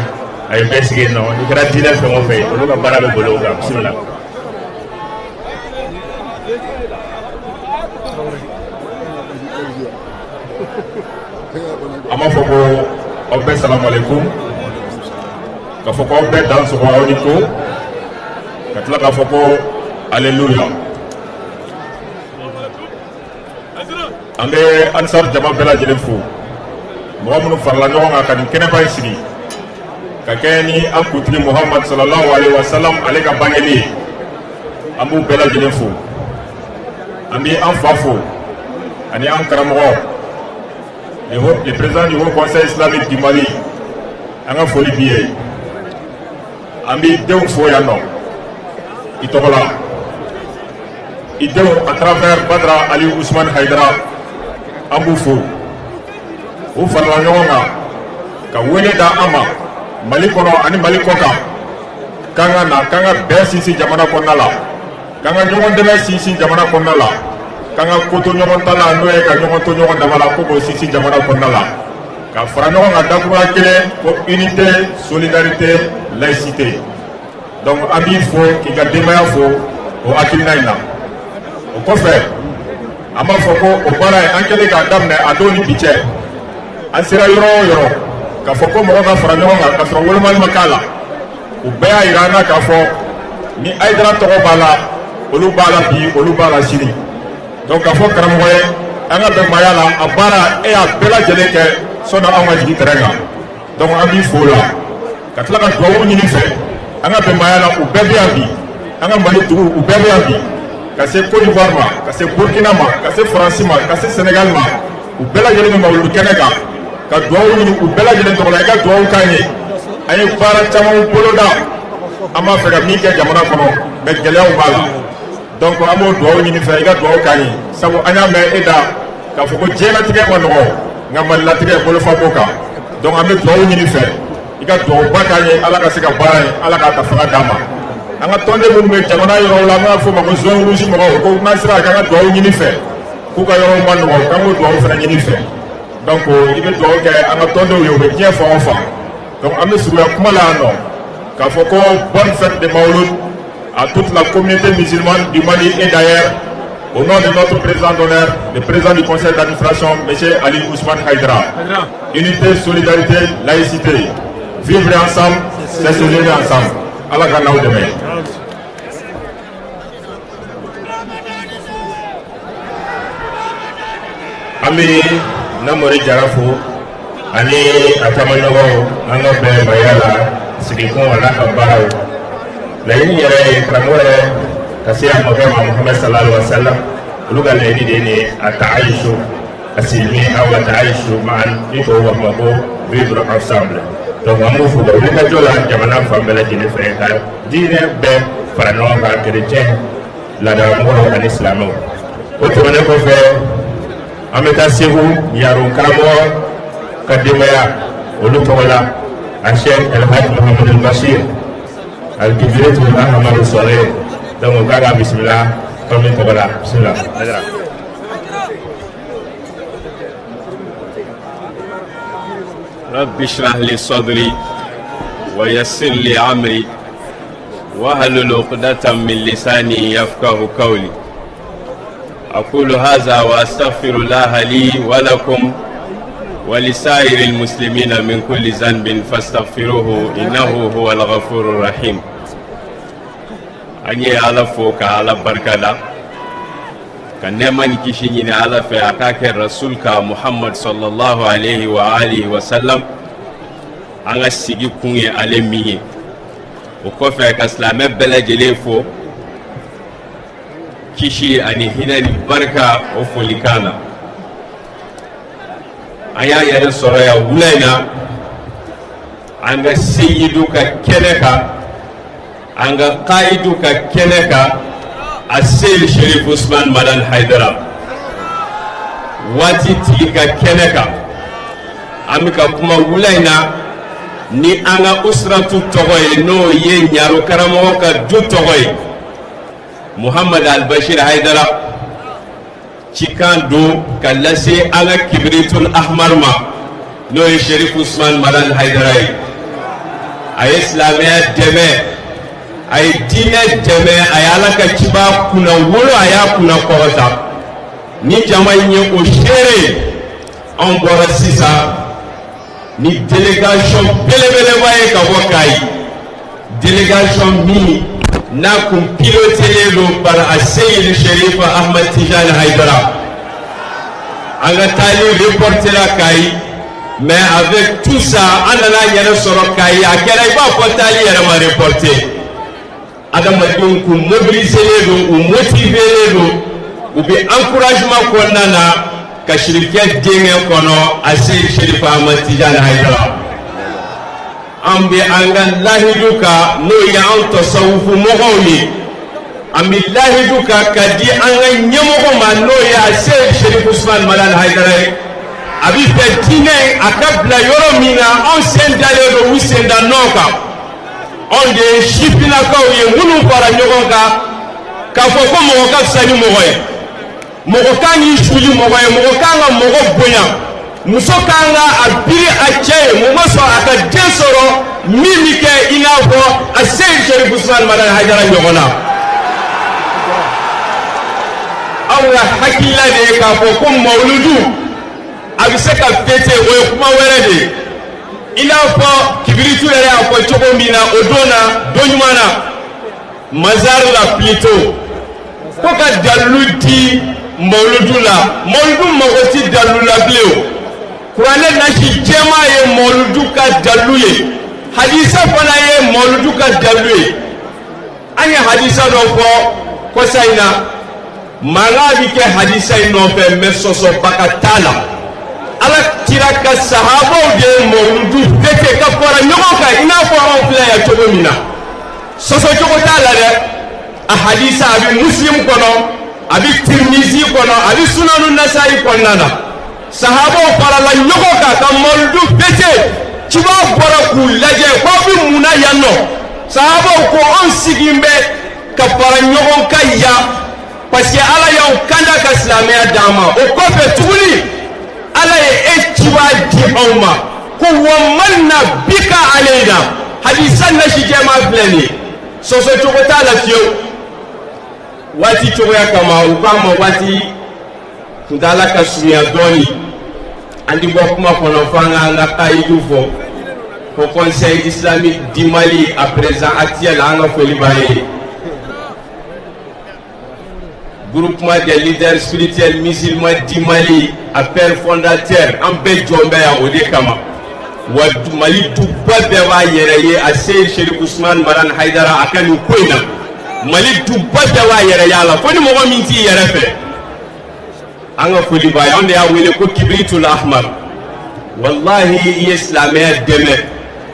a ye bɛɛ sigi yen nɔ i kɛra diinɛ fɛn o fɛn olu ka baara bɛ bolo o kan bisimila. an b'a fɔ ko aw bɛɛ salamu alaikum k'a fɔ ko aw bɛɛ dan sɔgɔ aw ni ko ka tila k'a fɔ ko aleluya an bɛ ansar jama bɛɛ lajɛlen fo mɔgɔ minnu farala ɲɔgɔn kan ka nin kɛnɛba in sigi ka kɛ ni an kuntigi Muhammad sallallahu alaihi wa sallam ale ka bangeli ye an b'u bɛɛ lajɛlen fo an bɛ an fa fo ani an karamɔgɔ le président du Haut Conseil islamique du Mali an ka foli b'i ye an b'i denw fo yan nɔ i tɔgɔ la i denw à travers Badara Ali Ousmane Haidara an b'u fo u farala ɲɔgɔn kan ka wele da an ma Mali kɔnɔ ani Mali kɔ kan k'an ka na k'an ka bɛn sinsin jamana kɔnɔna la k'an ka ɲɔgɔn dɛmɛ sinsin jamana kɔnɔna la k'an ka ko to ɲɔgɔn ta la n'o ye ka ɲɔgɔn to ɲɔgɔn dama la ko k'o sinsin jamana kɔnɔna la ka fara ɲɔgɔn kan dakuruya kelen ko unité solidarité laïcité donc an b'i fo k'i ka denbaya fo o hakilina in na o kɔfɛ an b'a fɔ ko o baara in an kɛlen k'a daminɛ a don ni bi cɛ an sera yɔrɔ o yɔrɔ k'a fɔ ko mɔgɔ ka fara ɲɔgɔn kan k'a sɔrɔ wolomali ma k'a la u bɛɛ y'a yira an na k'a fɔ ni Haidara tɔgɔ b'a la olu b'a la bi olu b'a la sini donc k'a fɔ karamɔgɔ ye an ka bɛn maaya la a baara e y'a bɛɛ lajɛlen kɛ sɔnni an ka jigin terrain kan donc an b'i fo o la ka tila ka dugawu ɲini fɛ an ka bɛn maaya la u bɛɛ bɛ yan bi an ka Mali dugu u bɛɛ bɛ yan bi ka se Côte d'Ivoire ma ka se Burkina ma ka se Faransi ma ka se Sénégal ma u bɛɛ lajɛlen bɛ Mawuludu kɛnɛ kan ka dugawu ɲini u bɛɛ lajɛlen tɔgɔ la i ka dugawu k'an ye an ye baara caman boloda an b'a fɛ ka min kɛ jamana kɔnɔ mais gɛlɛyaw b'a la donc an b'o dugawu ɲini fɛ i ka dugawu k'an ye sabu an y'a mɛn e da k'a fɔ ko diɲɛlatigɛ ma nɔgɔ nka Malilatigɛ bolofa b'o kan donc an bɛ dugawu ɲini fɛ i ka dugawu ba k'an ye ala ka se ka baara ye ala k'a ta fanga d'an ma an ka tɔnden minnu bɛ jamana yɔrɔw la an b'a fɔ o ma ko zone rouge mɔgɔw ko n'an sera k'an ka dugawu ɲini fɛ k'u ka yɔrɔw ma nɔgɔ k'an k'o dugawu fana ɲini fɛ donc i bɛ dugawu kɛ an ka tɔndenw ye u bɛ diɲɛ fan o fan donc an bɛ surunya kuma la yan nɔ k'a fɔ ko bonne fête de Mawulud à toute la communauté musulmane du Mali et d'ailleurs au nom de notre président d'honneur le président du conseil d'administration M. Ali Ousmane Haidara unité solidarité laïcité vivre ensemble c'est se lever ensemble ala ka n'aw dɛmɛ. an bɛ Namori Jara fo ani a tamaɲɔgɔnw an ka bɛn maya la sigikun a n'a ka baaraw laɲini yɛrɛ ye karamɔgɔ yɛrɛ ka se a mɔkɛ ma Muhammad sallallahu alaihi wa sallam olu ka laɲini de ye nin a ta'ayishu a silmi aw a ta'ayishu ma'an ni k'o wax ma ko vivre ensemble donc an b'o fo ka wuli ka jɔ la jamana fan bɛɛ lajɛlen fɛ ka diinɛ bɛɛ fara ɲɔgɔn kan chrétien laadalamɔgɔw ani silamɛw o tɛmɛnen kɔfɛ an bɛ taa segu yaron karamɔgɔ ka denbaya olu tɔgɔ la a Cheikh Elhadji Mohamed Bachir Al-Kibiritu Ahmadu Sɔrɛ donc k'a ka bisimila kɔmi tɔgɔ la bisimila. رب اشرح لي صدري ويسر لي أمري واحلل عقدة من لساني يفقه قولي أقول هذا وأستغفر الله لي ولكم ولسائر المسلمين من كل ذنب فاستغفروه إنه هو الغفور الرحيم. أني على فوق على بركة kan neman kishi ni ala fe akake rasul ka Muhammad sallallahu alaihi wa alihi wa sallam anga sigi kunye ale miye o ko fe ka islame bele jele fo kishi ani hinani barka o folikana aya ya soro ya wulaina anga sayyidu ka keneka anga qaidu ka keneka Asel Sherif Usman Madan Haidara wati tika keneka amika kuma wulaina ni anga usratu togoy no ye nyaro karamo ka du togoy Muhammad Al-Bashir Haidara chikando kalase anga kibritul ahmar ma no ye Sherif Usman Madan Haidara ay islamiyya deme ay dine deme ay alaka kiba kuna wolo aya kuna kota ni jamanye o shere on bora sisa ni délégation belebele waye ka wakai délégation mi na kum piloté lo par Seyid Sherif Ahmad Tijani Haidara anga tali reporter la kai mais avec tout ça anana yere soro kai akera iba ko tali yere ma reporter adamadenw ku mobiliser ou motiver ou bien encouragement konnana ka shirikiyat denge kono a Seyid Sherif Ahmad Tijani Haidara ambi anga lahiduka no ya an tasawufu mogoni ambi lahiduka kadi anga nyemogo ma no ya Seyid Sherif Usman Madan Haidara abi petine akabla yoro mina on sendale do wisenda noka on de shipina ka ye munu para nyogonga ka fo ko mo ka sani mo hoye mo ko kan yi shuli mo hoye mo ko kan mo ko bonya muso kanga abiri ache mo so aka desoro mimike inafo a Seyid Sherif Usman Madan Haidara nyogona awla hakila de ka fo ko mauludu abiseka fete o kuma werede inafo kibiritu lere akwa choko mina odona donyumana mazar la plito koka daluti mauludula mauludu magoti dalula gleo kurane nashi jema ye mauludu ka daluye hadisa fana ye mauludu ka daluye anya hadisa dofo kosaina malabi ke hadisa inofe mesoso bakatala ala tiraka sahabo de mawludu fete ka fara nyoka ina fara fla ya chobo mina soso chobo tala de a hadisa abi muslim kono abi tirmizi kono abi sunanun nasai kono sahabo fara la nyoka ka mawludu fete chiba bora ku laje ko bi muna yanno sahabo ko on sigimbe ka fara nyoka ya parce que ala ya kanda ka islamia dama o ko fe tuli ala ye echiwa di awma ko wamanna bika alayna hadisan na shi jema bleni so chokota la fiyo wati choya kama ukama wati kudala ka suya doni andi bokuma kono fanga nga kaidu fo ko conseil islamique du Mali à présent actuel anga fo libéré groupement des leaders spirituels musulmans du Mali à père fondateur en Béjombe à Odekama wa Mali tout pas de va yéré à Seyid Sherif Usman Madan Haidara akanu koina Mali tout pas de va yéré yala foni mo minti yéré fe anga foli ba yonde ya wele ko kibritul ahmar wallahi islamiyya deme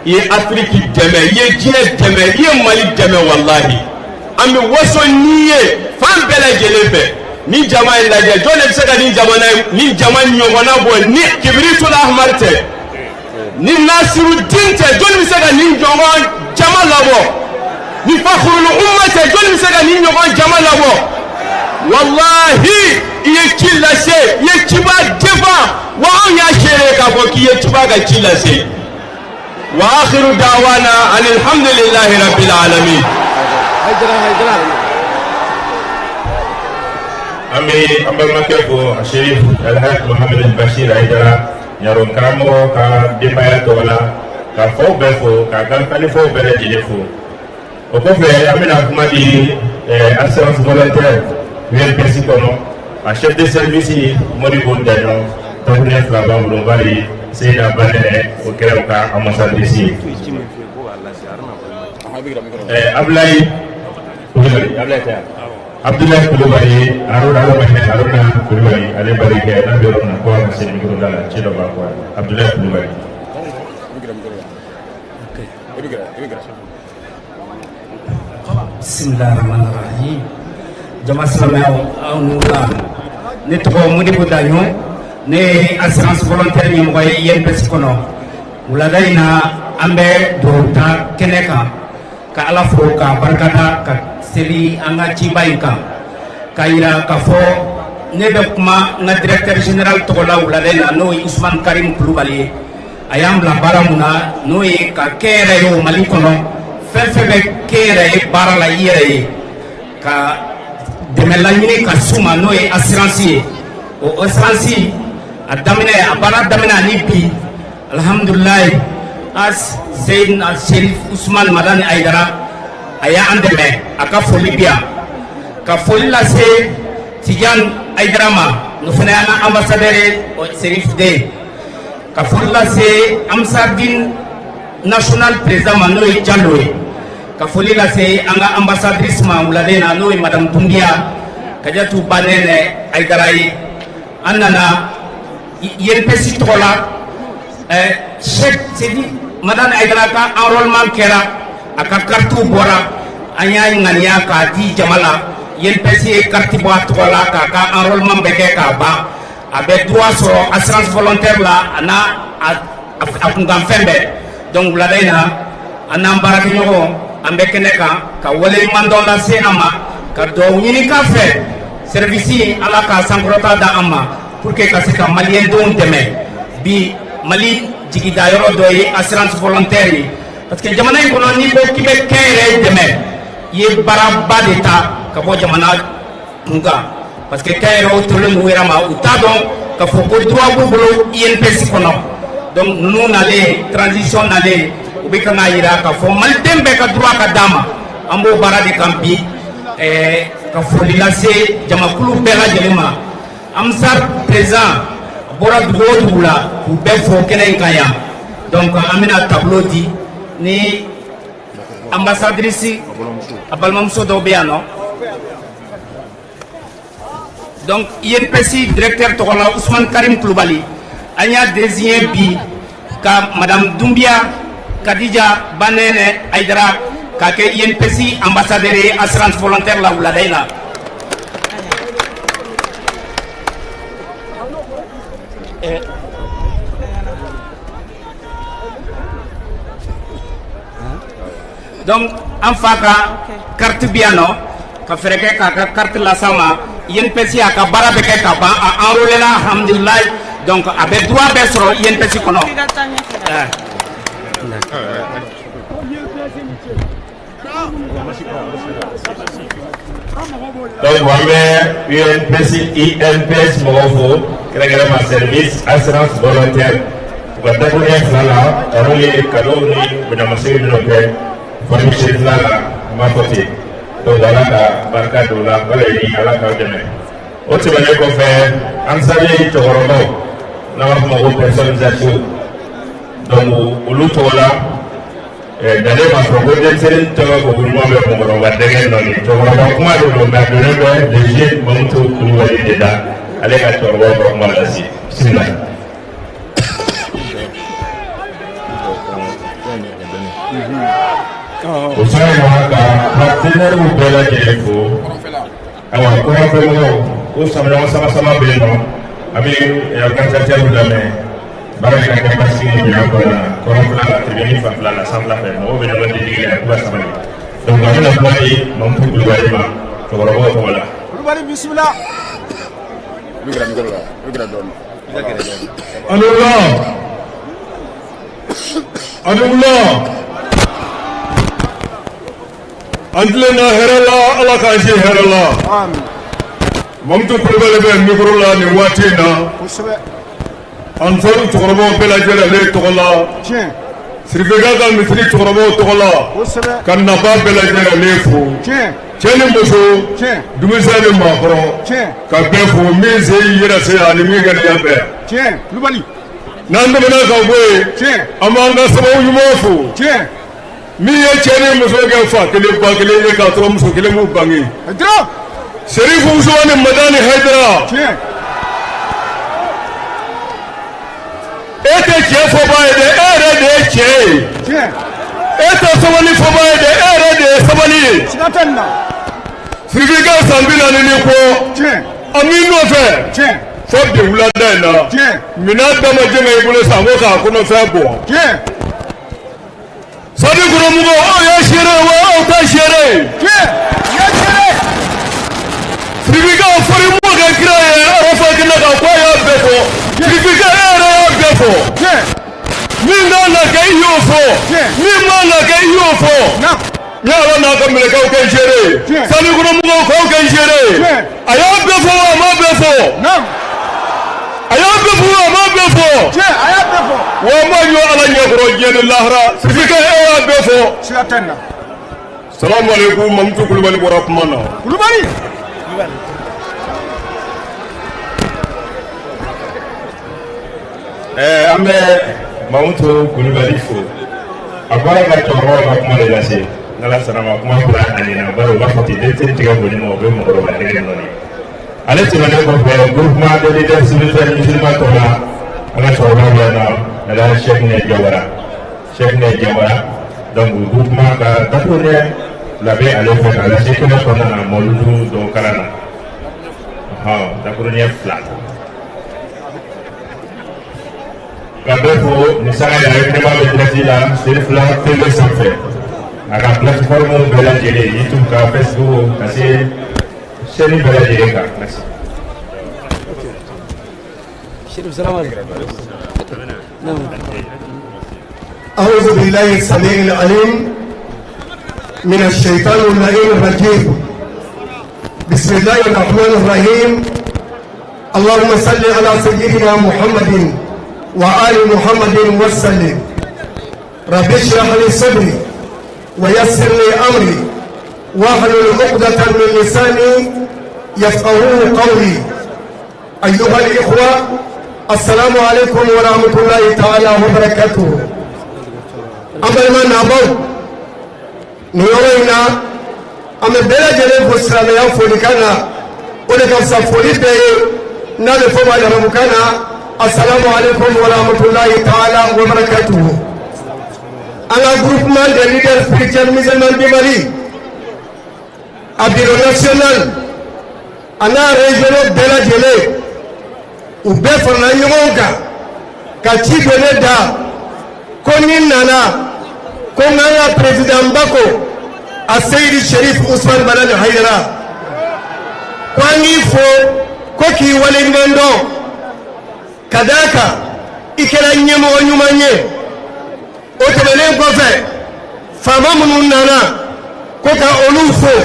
i ye afiriki dɛmɛ i ye diɲɛ dɛmɛ i ye mali dɛmɛ walahi an bɛ waso n'i ye fan bɛɛ lajɛlen fɛ ni jama in lajɛ jɔn de bɛ se ka ni jama ɲɔgɔnna bɔ ni kibiritu ahamadu tɛ ni nasirudin tɛ jɔn bɛ se ka ni ɲɔgɔn jama labɔ ni fakurul umma tɛ jɔn bɛ se ka ni ɲɔgɔn jama labɔ wallahi i ye ci lase i ye ciba defa wa anw y'a seere k'a fɔ k'i ye ciba ka ci lase wa akhiru da'wana alhamdulillahi rabbil alamin. an balimakɛ fo Sherif Alhaji Mohamed Bashir Aidara ɲaron karamɔgɔ ka denbaya tɔgɔ la ka faw bɛɛ fo ka galifalifaw bɛɛ lajɛlen fo o kɔfɛ an bɛna kuma di assurance volontaire UNPS kɔnɔ a chef de service Modibo Daɲɔn tɔnkune fila b'an bolo bari Seyida Banɛnɛ o kɛra u ka ambassadrice ye Abdoulaye Abdoulaye Kulubali Haruna Kulubali ale bari kɛ n'a bɛ yɔrɔ min na ko a ka se micro da la ci dɔ b'a kɔ Abdoulaye Kulubali Bismillahirrahmanirrahim. Jama silamɛw aw n'u la ne tɔgɔ Modibo Daɲɔn ne ye assurance volontaire ɲɛmɔgɔ ye INPS kɔnɔ wulada in na an bɛ dugawu ta kɛnɛ kan ka Ala fo ka barikada ka seli an ka ciba in kan ka yira k'a fɔ ne bɛ kuma n ka directeur général tɔgɔ la wulada in na n'o ye Usman Karim Kulubali ye a y'an bila baara mun na n'o ye ka kɛnyɛrɛye o Mali kɔnɔ fɛn fɛn bɛ kɛnyɛrɛye baara la i yɛrɛ ye ka dɛmɛ laɲini ka s'u ma n'o ye assurance ye o assurance a daminɛ a baara daminɛ ani bi alhamdulilayi as Seydina Sherif Usman Madani Aidara a y'an dɛmɛ a ka foli bi yan ka foli lase Tijan Aidara ma o fana y'an ka ambassadeur ye Sherif den ka foli lase ambasadine national président ma n'o ye Diallo ye ka foli lase an ka ambassadrice ma wulada in na n'o ye madame Dunbiya Kadiatu Banɛnɛ Aidara ye an nana INPS tɔgɔ la Cheikh Sidi Madani Aidara ka enrôlement kɛra a ka carte bɔra an y'a ŋaniya k'a di jama la INPS ye carte bɔ a tɔgɔ la k'a ka enrôlement bɛɛ kɛ k'a ban a bɛ droit sɔrɔ assurance volontaire la a n'a a kunkanfɛn bɛɛ donc wulada in na an n'an baarakɛɲɔgɔn an bɛ kɛnɛ kan ka waleɲuman dɔn lase an ma ka dugawu ɲini k'a fɛ service Ala ka sankɔrɔta da an ma pour que ka se ka maliyɛndenw dɛmɛ bi Mali jigida yɔrɔ dɔ ye assurance volontaire ye parce que jamana in kɔnɔ n'i ko k'i bɛ kɛnyɛrɛye dɛmɛ i ye baaraba de ta ka bɔ jamana kunkan parce que kɛnyɛrɛyew tolen n'u yɛrɛ ma u t'a dɔn k'a fɔ ko droit b'u bolo INPS kɔnɔ donc ninnu nalen transition nalen u bɛ ka n'a yira k'a fɔ maliden bɛɛ ka droit ka d'a ma an b'o baara de kan bi ka foli lase jamakulu bɛɛ lajɛlen ma amsar président bɔra dugu o dugu la k'u bɛɛ fo kɛnɛ in kan yan donc an bɛna tableau di ni ambassadrice a balimamuso dɔw bɛ yan nɔ donc INPS directeur tɔgɔ la Usman Karim Kulubali an y'a désigné bi ka madame Dunbiya Kadija Banɛnɛ Aidara k'a kɛ INPS ambassadeur ye assurance volontaire la wulada in na donc an fa ka carte bi yan nɔ ka fɛrɛ kɛ k'a ka carte las'a ma INPS a ka baara bɛ kɛ ka ban a enrôlé la alhamdulilayi donc a bɛ droit bɛɛ sɔrɔ INPS kɔnɔ. donc an bɛ INPS mɔgɔw fo kɛrɛnkɛrɛnma service assurance volontaire u ka dakuruɲɛ fila la olu ye cadeau ni bonyamasegin minnu kɛ famille fila la an b'a fɔ ten donc Ala ka barika don o la Ala ye Ala k'aw dɛmɛ o tɛmɛnen kɔfɛ an salen cɛkɔrɔbaw n'an b'a fɔ ma ko personnes âgées donc olu tɔgɔ la dale b'a fɔ ko denmisɛnnin tɔgɔ ko ɲuman bɛ mɔgɔkɔrɔba dɛgɛ nɔ ye cɛkɔrɔba kuma de don mais a donnen bɛ le jeune Mamutu Kulubali de la ale ka cɛkɔrɔbaw ka kuma lase bisimila. o sɔrɔ yen wa ka partenaires bɛɛ lajɛlen fo ayiwa kɔrɔnfɛmɔgɔw o samaɲɔgɔn sama bɛ yen nɔ a bɛ organisateurs lamɛn baara bɛ ka kɛ basigi ni bonya kɔnɔna na kɔrɔnfɛla tribune fanfɛla la sanfɛla fɛ mɔgɔw bɛ ɲɔgɔn digi la k'u ka sabali donc a bɛna kuma di Mamutu Kulubali ma cɛkɔrɔbaw tɔgɔ la. Kulubali bisimila. Alhamdulillah. Antilena herala ala ka ji herala. Amin. Mamutu Kulubali bɛ micro la nin waati in na. Kosɛbɛ. An fɔra cɛkɔrɔbaw bɛɛ lajɛlen ale tɔgɔ la. Tiɲɛ. Sirifeka ka misiri cɛkɔrɔbaw tɔgɔ la. Kosɛbɛ. Ka nafa bɛɛ lajɛlen ale fo. Tiɲɛ. Cɛ ni muso. Tiɲɛ. Denmisɛn ni maakɔrɔ. Tiɲɛ. Ka bɛɛ fo min se yɛrɛ se ani min ŋaniya bɛɛ. Tiɲɛ. Kulubali. N'an tɛmɛna ka bɔ yen. Tiɲɛ. An b'an ka sababu ɲuman fo. Tiɲɛ. Min ye cɛ ni muso kɛ fa kelen ba kelen ye k'a sɔrɔ muso kelen m'u bange. Hayidara. Serifu Usumani Madani Hayidara. Tiɲɛ. E tɛ cɛ fɔba ye dɛ, e yɛrɛ de ye cɛ ye. Tiɲɛ. E tɛ sabali fɔba ye dɛ, e yɛrɛ de ye sabali ye. Siga tɛ nin na. Sirifika san 40 ni kɔ. Tiɲɛ. A min nɔfɛ. Tiɲɛ. Fɔ bi wulada in na. Tiɲɛ. Minɛn damajɛ ka i bolo san ko k'a kɔnɔfɛn bɔ. Tiɲɛ. Sadi Kuromɔgɔw aw ye seere ye wa aw tɛ seere ye. Tiɲɛ. Ye seere. Sirifika fɔli mɔ kɛ kira ye Arafa kɛnɛ kan ko a y'a bɛɛ fɔ. Sirifika e yɛrɛ y'a bɛɛ fɔ. Tiɲɛ. Min kan ka kɛ i y'o fɔ. Min man ka kɛ i y'o fɔ. Ni Ala n'a ka mɛlɛkɛw kɛ seere ye. Sadi Kuromɔgɔw k'aw kɛ seere ye. A y'a bɛɛ fɔ wa a m'a bɛɛ fɔ. A y'a bɛɛ fɔ wa a m'a bɛɛ fɔ. A y'a bɛɛ fɔ. Wa ma ɲɔ Ala ɲɛkɔrɔ diɲɛ ni lahara. Sirifika e y'a bɛɛ fɔ. Siga tɛ nin na. Salamu alaikum Mamutu Kulubali bɔra kuma na. Kulubali. An bɛ Mamutu Kulubali fo a bɔra ka cɛkɔrɔbaw ka kuma de lase n'Ala sɔnna ma kuma bila a ɲɛna bari u b'a fɔ ten den tɛ tigɛ boli ma o bɛ mɔgɔkɔrɔba nɛgɛ nɔɔni ale tɛmɛnen kɔfɛ groupement de leaders militaires musulmans tɔ la an ka cɛkɔrɔba bɛ yan nɔ n'ala Cheikh Nɛ Jawara donc groupement ka dakurujɛ labɛn ale fɛ k'a lase kɛnɛ kɔnɔna na mɔludu dɔw kalan na dakurujɛ 2. Ka bɛɛ fo nin sanga yɛrɛ kɛnɛma bɛ direct la Serifula TV sanfɛ a ka plateforme bɛɛ lajɛlen YouTube ka Facebook ka se chaîne bɛɛ lajɛlen kan. Merci. أعوذ بالله السميع العليم من الشيطان اللعين الرجيم. بسم الله الرحمن الرحيم. اللهم صل على سيدنا محمد وآل محمد وسلم. رب اشرح لي صدري ويسر لي أمري واحلل عقدة من لساني يفقهوا قولي. أيها الإخوة السلام عليكم ورحمة الله تعالى وبركاته. أمر ما نابو نيوينا أمر بلا جلب بسرنا يا فولكانا ولكن سفولي بي نادي فما لربكانا. السلام عليكم ورحمة الله تعالى وبركاته. أنا groupement des leaders spirituels musulmans du Mali à bureau national ana régional bela jele u bɛɛ farala ɲɔgɔn kan ka ci don ne da ko ni nana ko n ka ka président bako a Seydi Sherif Usman Madani Hayidara ko an k'i fo ko k'i waleɲuman dɔn ka d'a kan i kɛra ɲɛmɔgɔ ɲuman ye. O tɛmɛnen kɔfɛ faama minnu nana ko ka olu fo.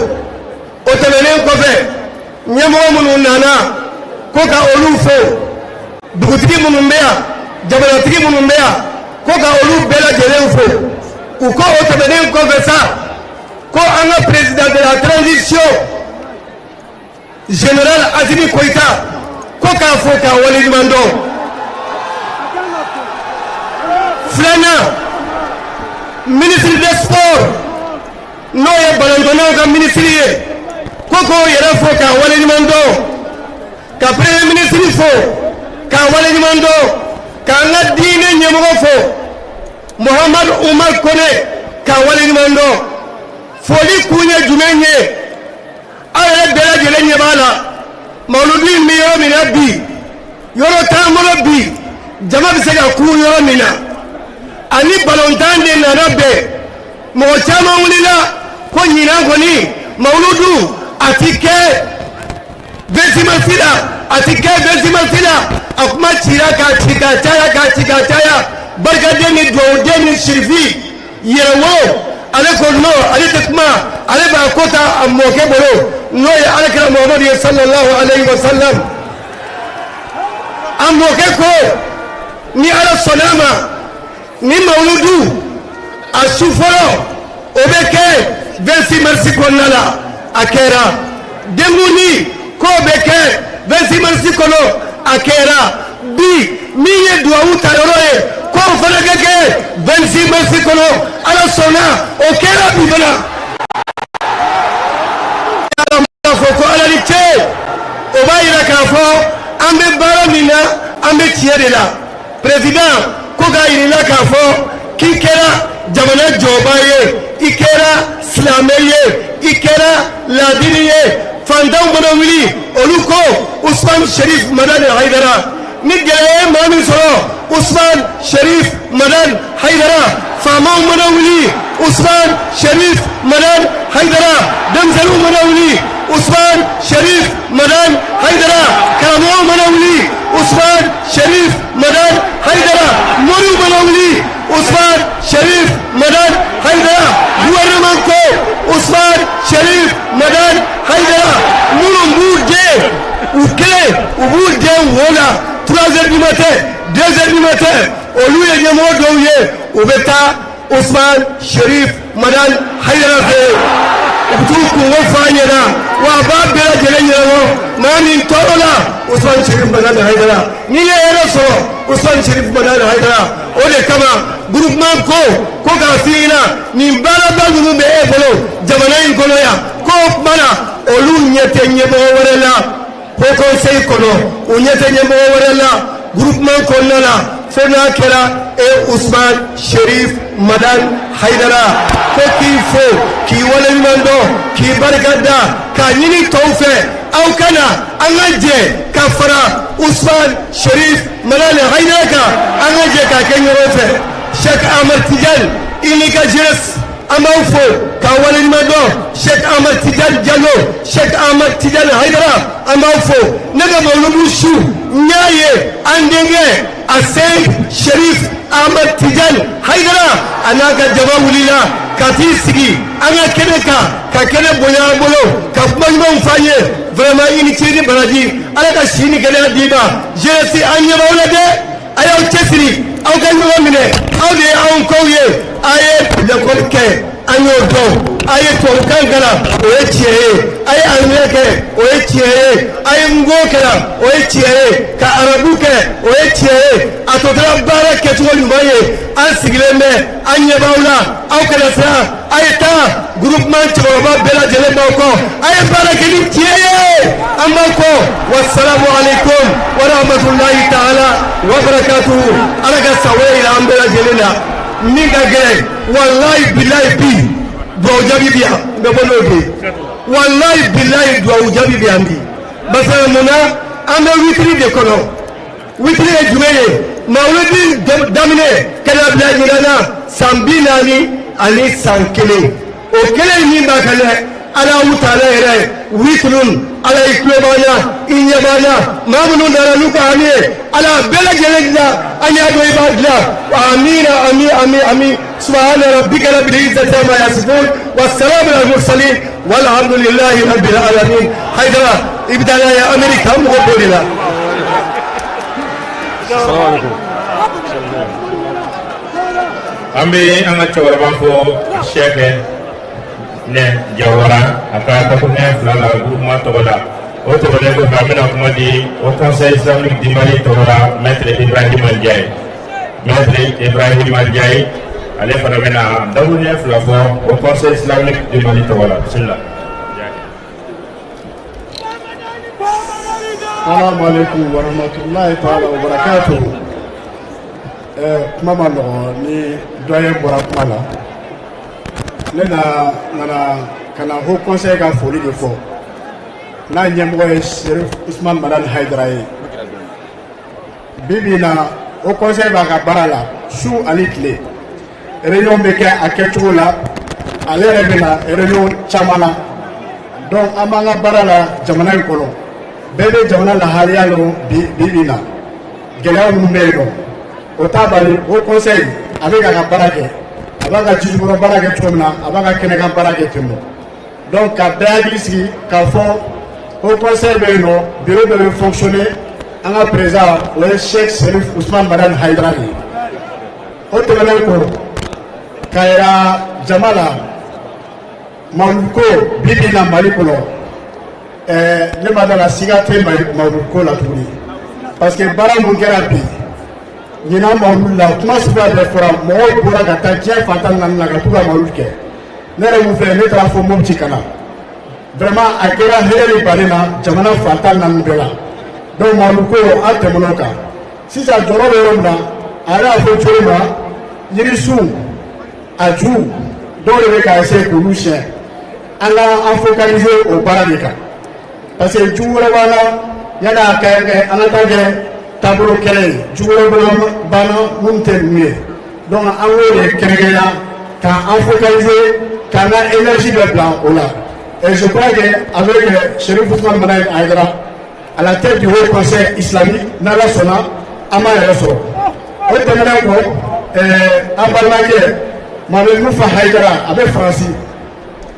O tɛmɛnen kɔfɛ ɲɛmɔgɔ minnu nana ko ka olu fo. Dugutigi minnu bɛ yan jamanatigi minnu bɛ yan ko ka olu bɛɛ lajɛlen fo. U ko o tɛmɛnen kɔfɛ sa ko an ka président de la transition général Asimi Koyita ko k'a fo k'a waleɲuman dɔn. Filanan ministre des sports n'o ye balontannaw ka ministre ye ko k'o yɛrɛ fo k'a waleɲuman dɔn ka premier ministre fo k'a waleɲuman dɔn k'an ka diinɛ ɲɛmɔgɔ fo Muhamadu Umar Kone k'a waleɲuman dɔn foli kun ye jumɛn ye aw yɛrɛ bɛɛ lajɛlen ɲɛ b'a la mawuludi in bɛ yɔrɔ min na bi yɔrɔ t'an bolo bi jama bɛ se ka kun yɔrɔ min na ani balontan de nana bɛn mɔgɔ caman wulila ko ɲinan kɔni mawuludu a ti kɛ vesimasi la a ti kɛ vesimasi la a kuma cira k'a ci ka caya barikaden ni dugawuden ni sirifi yɛrɛwo ale ko no ale tɛ kuma ale b'a ko ta a mɔkɛ bolo n'o ye alakira muhamadu ye sallallahu alayhi wa sallam a mɔkɛ ko ni ala sɔnna a ma ni mawuludu a su fɔlɔ o bɛ kɛ 26 marisi kɔnɔna la a kɛra denkuli k'o bɛ kɛ 26 marisi kɔnɔ a kɛra bi min ye duwawu ta yɔrɔ ye k'o fana ka kɛ 26 marisi kɔnɔ ala sɔnna o kɛra bi fana ala fɔ ko ala ni ce o b'a yira k'a fɔ an bɛ baara min na an bɛ tiɲɛ de la président ko k'a yirila k'a fɔ k'i kɛra jamana jɔba ye i kɛra silamɛ ye i kɛra laadiri ye fantanw mana wuli olu ko usman sherif madan haidara ni gɛlɛya ye maa min sɔrɔ usman sherif madan haidara faamaw mana wuli usman sherif madan haidara denmisɛnninw mana wuli usman sherif madan haidara karamɔgɔw mana wuli usman sherif madan haidara moriw mana wuli usman sherif madan haidara gouvernement ko usman sherif madan haidara minnu b'u den u kelen u b'u den wo la 3 heures du matin 2 heures du matin olu ye ɲɛmɔgɔ dɔw ye u bɛ taa usman sherif madan haidara fɛ u bɛ t'u kungo f'a ɲɛna wa a b'a bɛɛ lajɛlen ɲɛnabɔ maa min tɔɔrɔ la usman sherif madan haidara n'i ye hɛrɛ sɔrɔ usman sherif madan haidara o de kama groupement ko k'a f'i ɲɛna nin baaraba ninnu bɛ e bolo jamana in kɔnɔ yan ko o kumana olu ɲɛ tɛ ɲɛmɔgɔ wɛrɛ la ko conseil kɔnɔ u ɲɛ tɛ ɲɛmɔgɔ wɛrɛ la groupement kɔnɔna la fo n'a kɛra usman sherif madan haidara ko k'i fo k'i waleɲuman dɔn k'i barika da k'a ɲini tɔw fɛ aw kana an ka jɛ ka fara usman sherif madan haidara kan an ka jɛ k'a kɛ ɲɔgɔn fɛ Cheikh Ahmad Tidiane i n'i ka jeunesse an b'aw fo k'a waleɲuman dɔn Cheikh Ahmad Tidiane Diallo Cheikh Ahmad Tidiane Haidara an b'aw fo ne ka mawuludu su n y'a ye an denkɛ a Seyid Sherif Ahmad Tidiane Haidara a n'a ka jama wulila ka t'i sigi an ka kɛnɛ kan ka kɛnɛ bonya an bolo ka kuma ɲumanw f'an ye vraiment i ni ce ni baraji ala ka si ni kɛnɛya d'i ma jeunesse an ɲɛ b'aw la dɛ a y'aw cɛsiri aw ka ɲɔgɔn minɛ aw de ye anw kow ye a ye l'école kɛ an y'o dɔn a ye tubabukan kalan o ye tiɲɛ ye a ye anglais kɛ o ye tiɲɛ ye a ye ngo kalan o ye tiɲɛ ye ka arabu kɛ o ye tiɲɛ ye a tɔ tora baara kɛcogo ɲuman ye an sigilen bɛ an ɲɛ b'aw la aw kana siran a ye taa groupement cɛkɔrɔba bɛɛ lajɛlen b'aw kɔ a ye baara kɛ ni tiɲɛ ye an b'aw kɔ wasalamu alaikum wa rahmatulahi ta'ala wa barakatuhu ala ka sago yira an bɛɛ lajɛlen na min ka gɛlɛn walayi bilayi bi duwawu jaabi bi yan n bɛ bɔ n'o de ye walayi bilayi duwawu jaabi bi yan bi barisa munna an bɛ witiri de kɔnɔ witiri ye jumɛn ye mawuludi daminɛ kɛnɛ bila ɲinan na san 40 ani san 1 o kelen min b'a kan dɛ Allahu Taala yɛrɛ witirun ala y'i tulo b'an na i ɲɛ b'an na maa minnu nana n'u ka hami ye ala bɛɛ lajɛlen dilan an y'a dɔn i b'a dilan amina ami ami ami subhana rabbika rabbil izzati amma yasifun wa salamun alal mursalin walhamdulillahi rabbil alamin Haidara i bɛ taa n'a ye Amérique an mɔgɔ b'o de la. an bɛ an ka cɛkɔrɔba fɔ sɛkɛ ne Jawara a ka takunɛ fila la groupement tɔgɔ la o tɛmɛnen kɔfɛ an bɛna kuma di au conseil islamique du Mali tɔgɔ la maître Ibrahima Ndiaye maître Ibrahima Ndiaye ale fana bɛna dakuruɲɛ fila fɔ au conseil islamique du Mali tɔgɔ la bisimilah. Assalamu alaikum wa rahmatullahi ta'ala wa barakatuh. Kuma ma nɔgɔn ni dɔ ye bɔra kuma la ne nana ka na Haut Conseil ka foli de fɔ n'a ɲɛmɔgɔ ye Cherif Ousmane Madani Haidara ye bi bi in na Haut Conseil b'a ka baara la su ani tile réunion bɛ kɛ a kɛcogo la ale yɛrɛ bɛ na réunion caman na donc an b'an ka baara la jamana in kɔnɔ bɛɛ bɛ jamana lahaliya dɔn bi bi in na gɛlɛya minnu bɛ yen nɔ o t'a bali Haut Conseil a bɛ k'a ka baara kɛ a b'a ka jijukɔrɔ baara kɛ cogo min na a b'a ka kɛnɛkan baara kɛ ten donc ka bɛɛ hakili sigi k'a fɔ Haut Conseil bɛ yen nɔ bureau dɔ bɛ fonctionner an ka président o ye Cheikh Cherif Ousmane Madani Haidara de ye o tɛmɛnen kɔ k'a yira jama la mawuludu ko bi bi in na Mali kɔnɔ ne ma d'a la siga tɛ mawuludu ko la tuguni parce que baara mun kɛra bi ɲinan mawuludu la kuma suguya bɛɛ fɔra mɔgɔw bɔra ka taa diɲɛ fan tan ni naani na ka t'u ka mawuludu kɛ ne yɛrɛ mun filɛ ne taara fɔ Mopti ka na vraiment a kɛra hɛrɛ ni baden na jamana fan tan ni naani bɛɛ la donc mawuludu ko an tɛmɛn'o kan sisan jɔyɔrɔ bɛ yɔrɔ min na a yɛrɛ y'a fɔ cogo min na yirisun a ju dɔw de bɛ k'a essayer k'olu siɲɛ an ka an focaliser o baara de kan parce que ju wɛrɛ b'an na yanni a ka kɛ an ka taa kɛ taabolo kɛlɛ ye ju wɛrɛ banna minnu tɛ ninnu ye donc an k'o de kɛrɛnkɛrɛnya k'an focaliser k'an ka énergie bɛɛ bila o la et je crois que avec Cherif Ousmane Madani Haidara à la tête du Haut Conseil islamique n'ala sɔnna an b'a yɛrɛ sɔrɔ o tɛmɛnen kɔ an balimakɛ Mamadu Nufa Haidara a bɛ Faransi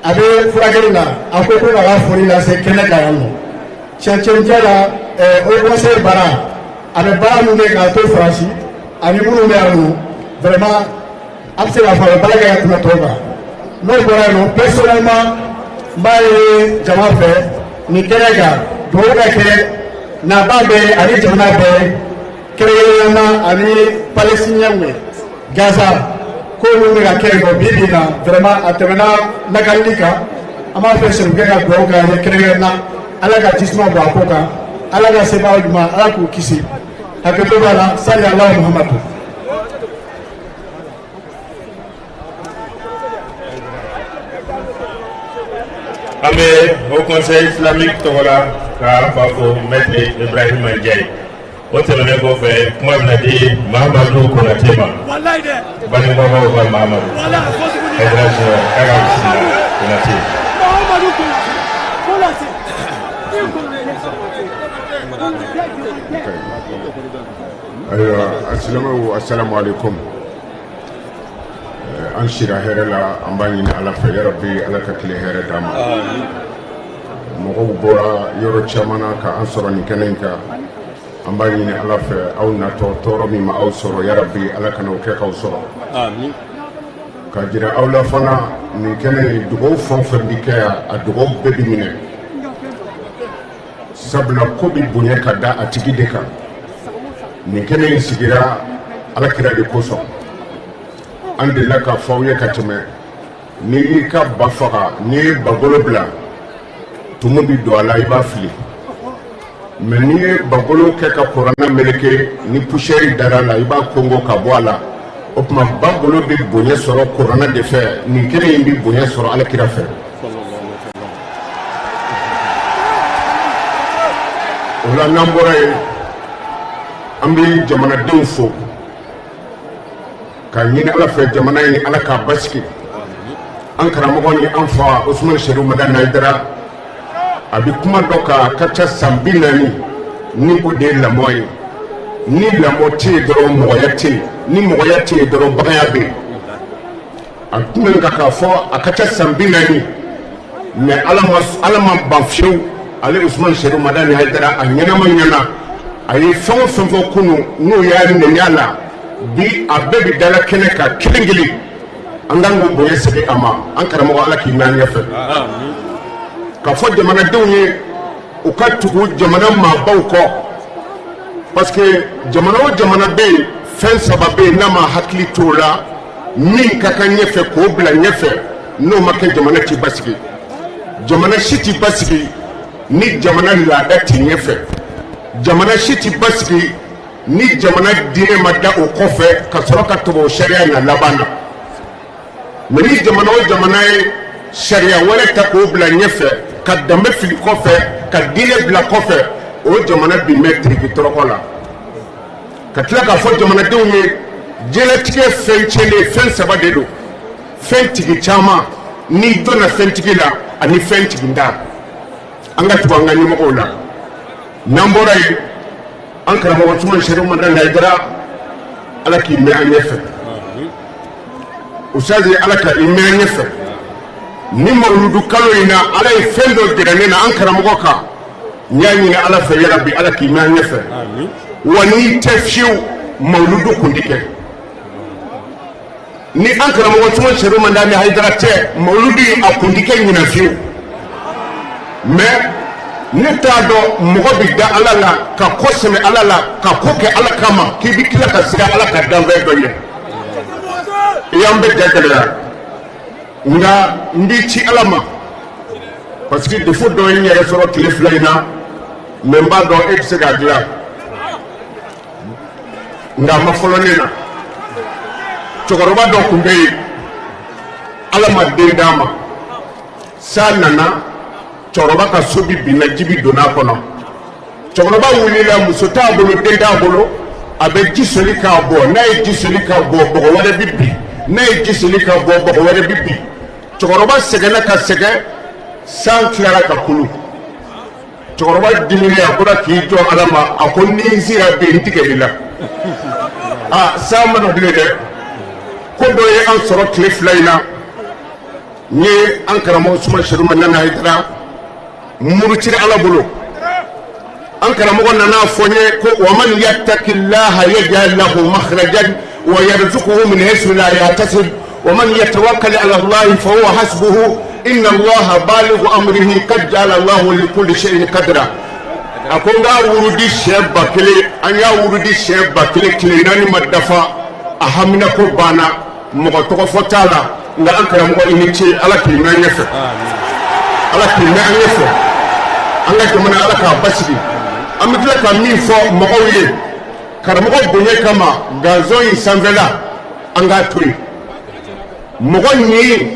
a bɛ furakɛli la a ko k'a ka foli lase kɛnɛ kan yan nɔ cɛncɛnjɛ la Haut Conseil baara a bɛ baara min kɛ k'a to Faransi ani minnu bɛ yan nɔ vraiment an bɛ se k'a fɔ a bɛ baara kɛ ka tɛmɛ tɔw kan n'o bɔra yen nɔ personnellement n b'a ye jama fɛ nin kɛnɛ kan dugawu ka kɛ naba bɛɛ ani jamana bɛɛ kɛrɛnkɛrɛnnenya na ani palestiniens ye Gaza ko minnu bɛ ka kɛ yen nɔ bi bi in na vraiment a tɛmɛna lakalili kan an b'a fɛ Serifukɛ ka dugawu kɛ an ye kɛrɛnkɛrɛnna Ala ka jisuma bɔ a ko kan Ala ka sebaaya ɲuman Ala k'u kisi hakɛto b'a la sali Alahu Muhamadu. An bɛ Haut Conseil islamique tɔgɔ la ka fa fo Maître Ibrahima Ndiaye o tɛmɛnen kɔfɛ kuma bɛna di Mahamadu Konate ma bangebagaw ka Mahamadu Haidara k'a ka bisimila Konate. ayiwa asilamɛw assalamu alaikum an sira hɛrɛ la an b'a ɲini Ala fɛ yarabi Ala ka tile hɛrɛ d'an ma mɔgɔw bɔra yɔrɔ caman na ka an sɔrɔ nin kɛnɛ in kan an b'a ɲini Ala fɛ aw natɔ tɔɔrɔ min ma aw sɔrɔ yarabi Ala kana o kɛ k'aw sɔrɔ ka jira aw la fana nin kɛnɛ in dugawu fɛn o fɛn bi kɛ yan a dugawu bɛɛ bi minɛ sabula ko bi bonya ka da a tigi de kan nin kɛnɛ in sigira Alakira de kosɔn an delila k'a fɔ aw ye ka tɛmɛ n'i y'i ka ba faga n'i ye bagolo bila tumu bi don a la i b'a fili mais n'i ye bagolo kɛ ka kuranɛ meleke ni poussière dara la i b'a kongo ka bɔ a la o tuma bagolo bɛ bonya sɔrɔ kuranɛ de fɛ nin kɛnɛ in bɛ bonya sɔrɔ Alakira fɛ o la n'an bɔra yen an bɛ jamanadenw fo ka ɲini Ala fɛ jamana in Ala k'a basigi an karamɔgɔ ni an fa Ousmane Cherif Madani Haidara a bɛ kuma dɔ kan a ka ca san 40 ni o de ye lamɔ ye ni lamɔ tɛ yen dɔrɔn mɔgɔya tɛ yen ni mɔgɔya tɛ yen dɔrɔn baganya bɛ yen a tun bɛ k'a fɔ a ka ca san 40 mais Ala ma ban fiyewu ale Ousmane Cherif Madani Haidara a ɲɛnama ɲɛna a ye fɛn o fɛn fɔ kunun n'o y'a nɛni a la bi a bɛɛ bɛ dala kɛnɛ kan kelen kelen an kan k'o bonya segin a ma an karamɔgɔ Ala k'i mɛn an ɲɛfɛ ka fɔ jamanadenw ye u ka tugu jamana maabaw kɔ parce que jamana o jamana bɛ yen fɛn saba bɛ yen n'a ma hakili to o la min ka kan ɲɛfɛ k'o bila ɲɛfɛ n'o ma kɛ jamana t'i basigi jamana si t'i basigi ni jamana laada t'i ɲɛfɛ jamana si t'i basigi ni jamana diinɛ ma da o kɔfɛ ka sɔrɔ ka tugu o sariya in na laban na mais ni jamana o jamana ye sariya wɛrɛ ta k'o bila ɲɛfɛ ka danbe fili kɔfɛ ka diinɛ bila kɔfɛ o jamana bi mɛn tiriki tɔrɔkɔ la ka tila k'a fɔ jamanadenw ye diɲɛlatigɛ fɛn tiɲɛlen fɛn saba de don fɛn tigi caman n'i donna fɛn tigi la ani fɛn tigi da an ka tugu an ka ɲɛmɔgɔw la n'an bɔra yen an karamɔgɔ Usumani Sɛrifu Madani Hayidara ala k'i mɛn an ɲɛfɛ Usazi ala ka i mɛn an ɲɛfɛ ni mawuludu kalo in na ala ye fɛn dɔ jira ne na an karamɔgɔ kan n y'a ɲini ala fɛ yarabi ala k'i mɛn an ɲɛfɛ wa n'i tɛ fiyewu mawuludu kundi kɛ ni an karamɔgɔ Usumani Sɛrifu Madani Hayidara tɛ mawuludu a kundi kɛ ɲina fiyewu mais ne t'a dɔn mɔgɔ bi da ala la ka ko sɛmɛ ala la ka ko kɛ ala kama k'i bi tila ka siga ala ka danfɛn dɔ ɲɛ i y'an bɛ gɛlɛya nka n b'i ci ala ma parce que défaut dɔ ye n yɛrɛ sɔrɔ tile fila in na mais n b'a dɔn e bɛ se k'a dilan nka a ma fɔlɔ ne na cɛkɔrɔba dɔ tun bɛ yen ala ma den d'a ma san nana cɛkɔrɔba ka so bi binna ji bi donna a kɔnɔ cɛkɔrɔba wulila muso t'a bolo den t'a bolo a bɛ ji soli k'a bɔ n'a ye ji soli k'a bɔ bɔgɔ wɛrɛ bi bin n'a ye ji soli k'a bɔ bɔgɔ wɛrɛ bi bin cɛkɔrɔba sɛgɛnna ka sɛgɛn san tilara ka kulu cɛkɔrɔba diminen a bɔra k'i jɔ ala ma a ko ni n sera bi n tigɛli la san mana bilen dɛ ko dɔ ye an sɔrɔ tile fila in na n ye an karamɔgɔ Usumani Sɛrifu Madani Hayidara muruciri ala bolo an karamɔgɔ nana fɔ n ye ko wa man yattaqillaha yaj'al lahu makhrajan wa yarzuquhu min haythu la yahtasib wa man yatawakkal ala allahi fa huwa hasbuhu inna allaha balighu amrihi qad ja'ala allahu li kulli shay'in qadra a ko n k'a wurudi siɲɛ 1000 an y'a wurudi siɲɛ 1000 tile naani ma dafa a hamina ko banna mɔgɔ tɔgɔ fɔ t'a la nka an karamɔgɔ i ni ce ala k'i mɛn an ɲɛfɛ ala k'i mɛn an ɲɛfɛ an ka jamana ala k'a basigi an bɛ tila ka min fɔ mɔgɔw ye karamɔgɔ bonya kama gazon in sanfɛla an k'a to yen mɔgɔ ɲɛ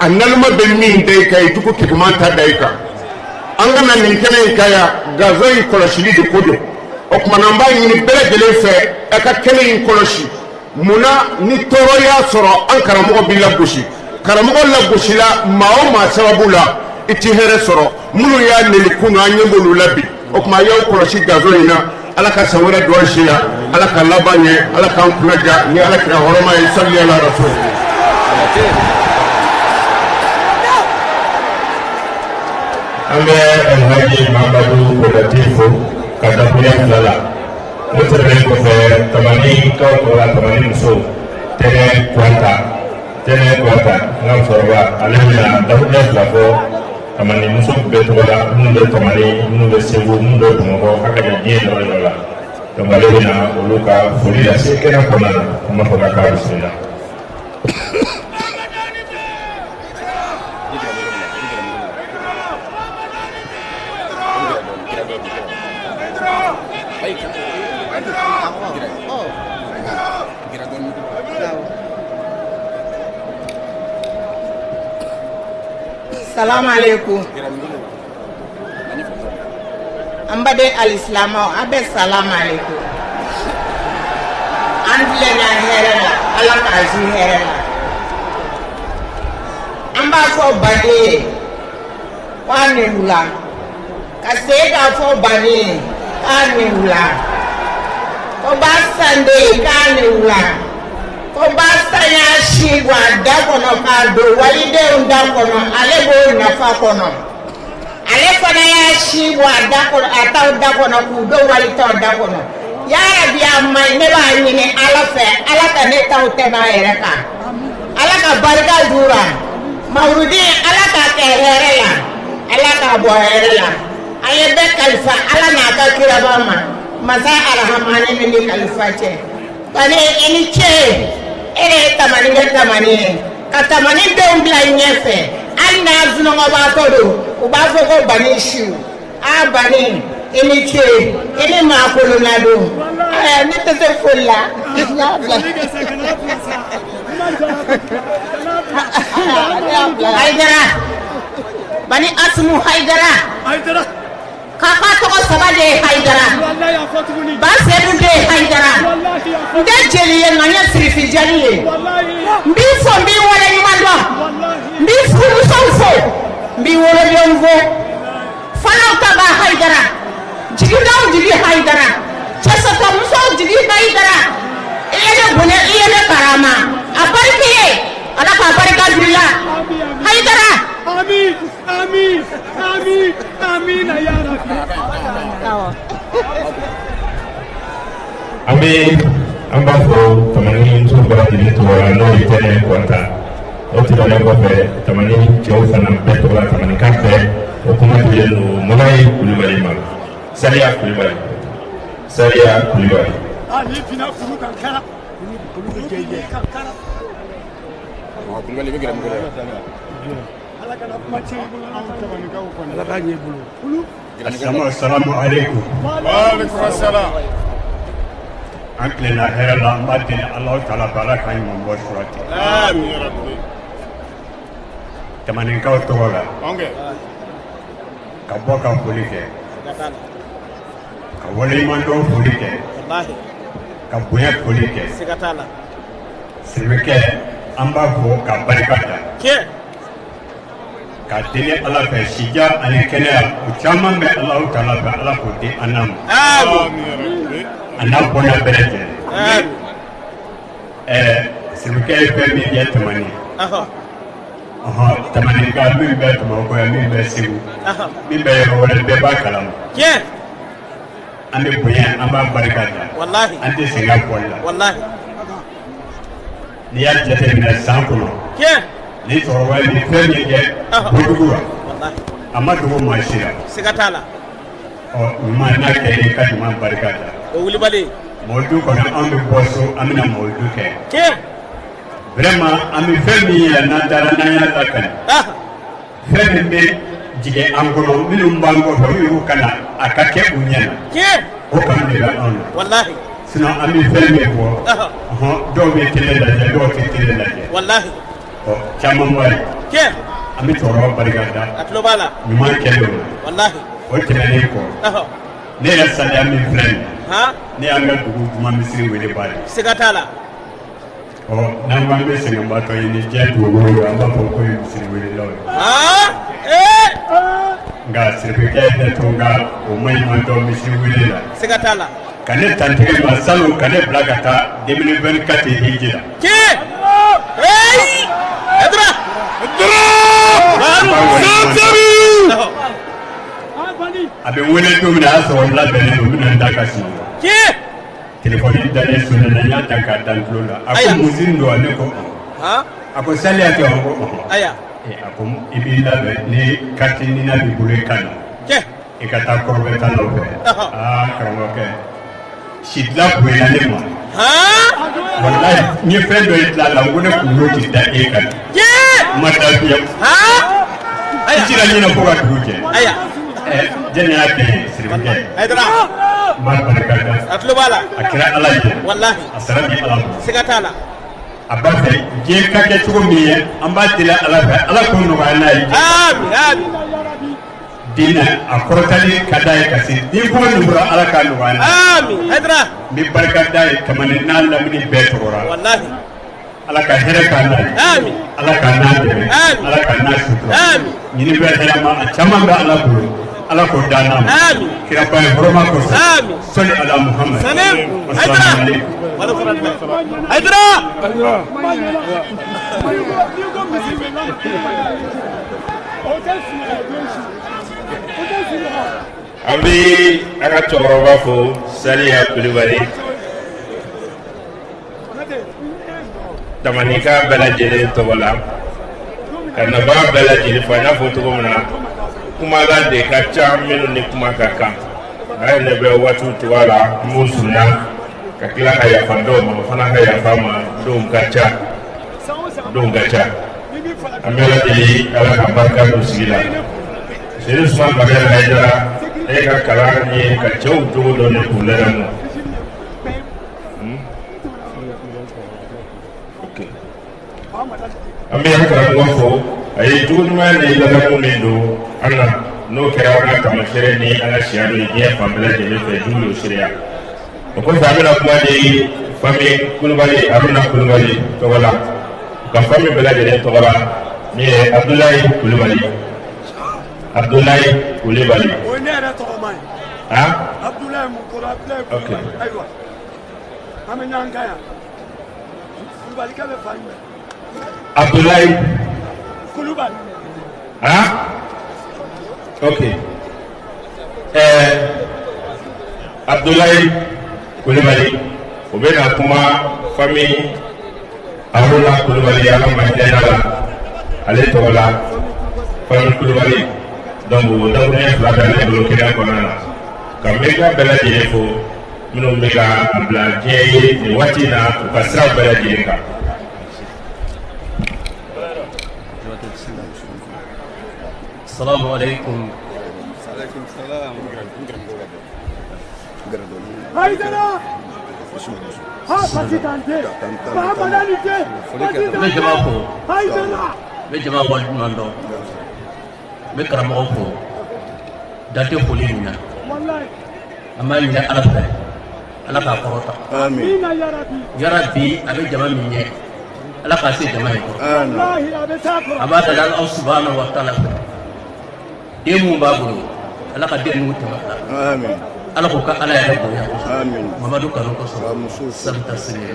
a nalima bɛ min da i kan i jugu kɛkɛman ta da i kan an kana nin kɛnɛ in ka yan gazon in kɔlɔsili de ko don o tuma na an b'a ɲini bɛɛ lajɛlen fɛ ɛ ka kɛnɛ in kɔlɔsi munna ni tɔɔrɔ y'a sɔrɔ an karamɔgɔ b'i lagosi karamɔgɔ lagosila maa o maa sababu la i ti hɛrɛ sɔrɔ minnu y'a neli kunu an ɲɛ b'olu la bi o tuma a y'aw kɔlɔsi gazon in na ala ka san wɛrɛ don an si la ala ka laban ɲɛ ala k'an kunnaja ni ala kira hɔrɔma ye salli ala rasul an bɛ alhaji mamadu kodate fo ka dakuya fila la o tɛmɛnen kɔfɛ tamani kaw kɔrɔla tamani muso tɛnɛ kuwanta n ka musokɔrɔba ale bɛna dakuya fila fɔ tamani muso bɛɛ tɔgɔ la minnu bɛ tamani minnu bɛ segu minnu bɛ bamakɔ a ka jan diɲɛ yɔrɔ yɔrɔ la donc ale bɛna olu ka foli lase kɛnɛ kɔnɔna na an b'a fɔ ka k'a bisimila. Salam alaikum. Ambade al-Islamo abe salam alaikum. Andle na herela ala kazi herela. Amba fo bani wane ula. Kasega fo bani ane ula. Oba sande kane ula. Oba sanya shigwa dakono kado walide undakono alebo nafakono ale fana ya shigwa dakono ataw dakono kudo walito dakono ya rabbi amma ne ba nyine ala fe ala ka ne taw tema ereka ala ka barka dura mawrudi ala ka ke herela ala ka bo herela aye be kalfa ala na ka kirabama masa arhamane ni kalfa che bani eni che ere tamani ka tamani don bla nyefe anna zuno ba todo o ba fo ko bani shu a bani eni che eni ma ko na do ni te se folla Haidara bani Asmu Haidara kaka tɔgɔ saba de ye Haidara ba sedu de ye Haidara n tɛ jeli ye nka n ye sirifi jeli ye n b'i fo n b'i waleɲuman dɔn n b'i furumusow fo n b'i wolodenw fo fanaw ta b'a Haidara jigilaw jigi Haidara cɛsɔtɔmusow jigi Haidara i ye ne bonya i ye ne karama a barika ye Ala k'a barika d'u la Haidara Amin, amin, amin, amin, ya Rabbi. Amin, an b'a fɔ tamani muso bɛɛ lajɛlen tɔgɔ la n'o ye Tɛnɛ Kɔnta. O tɛmɛnen kɔfɛ tamani cɛw fana bɛɛ tɔgɔ la tamanikan bɛɛ o kuma dilen don Moulaye Kulibali ma. Saliya Kulibali. Saliya Kulibali. Ali fina furu kan kara. Kulibali bɛ gɛrɛ mɔgɔ la. Assalamu alaikum. Wa alaikum assalam. An tilenna hɛrɛ la an b'a deli Alahu Taala fɛ Ala k'an ɲuman bɔ surati. Amin ya Rabbi. Tamaninkaw tɔgɔ la. Ka bɔ ka foli kɛ. Ka waleɲumandɔn foli kɛ. Ka bonya foli kɛ. Siribikɛ an b'a fɔ ka barika da. Ka deli Ala fɛ sija ani kɛnɛya o caman bɛ Alahu Taala fɛ Ala k'o di an n'a ma. A n'a bonya bɛɛ lajɛlen. Siribikɛ ye fɛn min ye tamani. Tamanika min bɛ Bamakɔ yan min bɛ Segu min bɛ yɔrɔ wɛrɛ bɛɛ b'a kalama. An bɛ bonya an b'a barika da. An tɛ sɛgɛn fɔli la. N'i y'a jateminɛ san kɔnɔ. Ni cɛkɔrɔba ye nin fɛn min kɛ Kojugu la a ma dogo maa si la. Siga t'a la. Ɲuman n'a kɛ i ka ɲuman barika da. O wulibali. Mɔlɔdu kɔnɔ an bɛ bɔ so an bɛna mɔlɔdu kɛ. Vraiment an bɛ fɛn min ye n'an taara n'an y'a lakali. Fɛn min bɛ jigin an kɔnɔ minnu b'an kɔfɛ olu y'u ka na a ka kɛ u ɲɛna. O kanu de bɛ anw na. Sinon an bɛ fɛn min fɔ dɔw bɛ télé lajɛ dɔw tɛ télé lajɛ. Caman ba ye an bɛ cɛkɔrɔba barika da ɲuman kɛlen o tɛmɛnen kɔ ne yɛrɛ saliya min filɛ nin ne y'an ka dugu juma misiri wele ba ye. Siga t'a la. N'an ko an bɛ sɛgɛnbaatɔ ɲini diɲɛ dugukolo la an b'a fɔ ko ye misiri welelaw ye. Nka siribikɛ ne to n ka o maɲumantɔ misiri wele la. Siga t'a la. Ka ne tantigɛ ma salon ka ne bila ka taa 2024 hiji la. A bɛ wele don min na a y'a sɔrɔ labɛnnen don min na n da ka sunɔgɔ. Telefɔni dalen sonné na n y'a ta k'a da n tulo la. A ko mun sini don ne ko a ko saliya kɛ o ko a ko i b'i labɛn ni carte nina b'i bolo i ka na i ka taa kɔrɔbɛta nɔfɛ. Karamɔgɔkɛ si dilan bonyana ne ma. Walayi n ye fɛn dɔ ye dilan la n ko ne kunkolo ti da e kan. N ma da fiyewu. N sera ɲinɛ fo ka dugu jɛ. Jɛnɛ y'a kɛ siribikɛ. N b'a barika da. A kɛra Ala ye. A sara di Ala ma. Siga t'a la. A b'a fɛ diɲɛ ka kɛ cogo min ye an b'a deli Ala fɛ Ala k'o nɔgɔya n'a ye. Dinɛ a kɔrɔtali ka d'a ye ka se ni ko nin bɔra Ala k'a nɔgɔya n'a ye. N bɛ barika da ye kamani n'a lamini bɛɛ tɔgɔra. Ala ka hɛrɛ k'a n'a ye. Ala k'a n'a dɛmɛ. Ala k'a n'a sutura. Ɲini bɛ hɛrɛ ma a caman bɛ Ala bolo. Ala k'o da n'a ma. Kira ba ye hɔrɔma kosɔn. Sɔli ala Muhammad. Assalamu alaikum. An bɛ an ka cɛkɔrɔba fo Saliya Kulibali. Tamanika bɛɛ lajɛlen tɔgɔ la ka nafa bɛɛ lajɛlen fɔ n y'a fɔ cogo min na kumakan de ka ca minnu ni kuma ka kan a ye ne bɛ waatiw cogoya la n b'u surunya ka tila ka yafa dɔw ma o fana ka yafa ma dɔw ka ca an bɛ lajɛlen Ala ka barika don sigi la Seydi Usumani Bakari Hayidara e ka kalan ye ka cɛw jogo dɔ de k'u ladamu. an bɛ an karamɔgɔ fɔ a ye jogo ɲuman ni ladamu min don an na n'o kɛra an ka taamasiyɛn ni an ka siya dɔ ye diɲɛ fan bɛɛ lajɛlen fɛ jugu y'o seereya o kɔfɛ an bɛna kuma di Fami Kulubali Haruna Kulubali tɔgɔ la ka Fami bɛɛ lajɛlen tɔgɔ la min ye Abdulayi Kulubali Abdulayi Kulubali. O ye ne yɛrɛ tɔgɔ ma ye. Abdulayi Mukoro Abdulayi Kulubali ayiwa an bɛ ɲɔgɔn kan yan Kulubali kɛ bɛ fa ɲɛ. Abdulayi Kulubali. Ok. Abdulayi Kulubali o bɛ na kuma Fami Haruna Kulubali an ka majɛya la ale tɔgɔ la Fami Kulubali donc dakuruɲɛ fila bɛ ale bolo kɛnɛya kɔnɔna na ka média bɛɛ lajɛlen fo minnu bɛ ka bila diɲɛ ye nin waati in na u ka siraw bɛɛ lajɛlen kan. Assalamu alaikum. Haydara! Ha Pakistante! Bahamanalite! Me jama fo. Haydara! Me jama waliɲuman dɔn. Me karamɔgɔ fo. Dante foli min na. Wallahi. An b'a ɲini Ala fɛ. Ala k'a kɔrɔta. Amin. Yarabi. Yarabi a bɛ jama min ɲɛ. Ala k'a se jama in kɔrɔ. Wallahi a bɛ taa kɔrɔ. An b'a deli Alahu subahanahu wa taala fɛ. Den mun b'a bolo Ala ka den ninnu tɛmɛ ala. Amin. Ala k'o ka Ala yɛrɛ bonya. Amin. Mamadu kanu kosɔn. Sabita sini.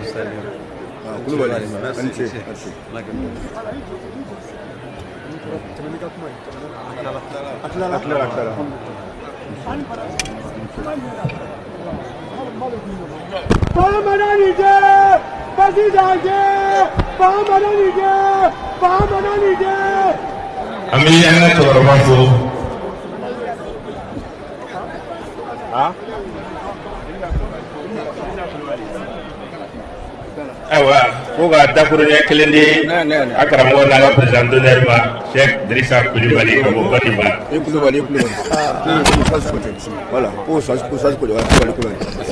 Kulubali. Bahamanalite! Pakistante! Bahamanalite! Bahamanalite! An bɛ an ka cɛkɔrɔba fo. Ayiwa ko ka dakuruɲɛ kelen di a karamɔgɔ n'a ka président d'honneur ma Cheikh Dirisa Kulubali ka bɔ Côte d'Ivoire. Kulubali. Voilà.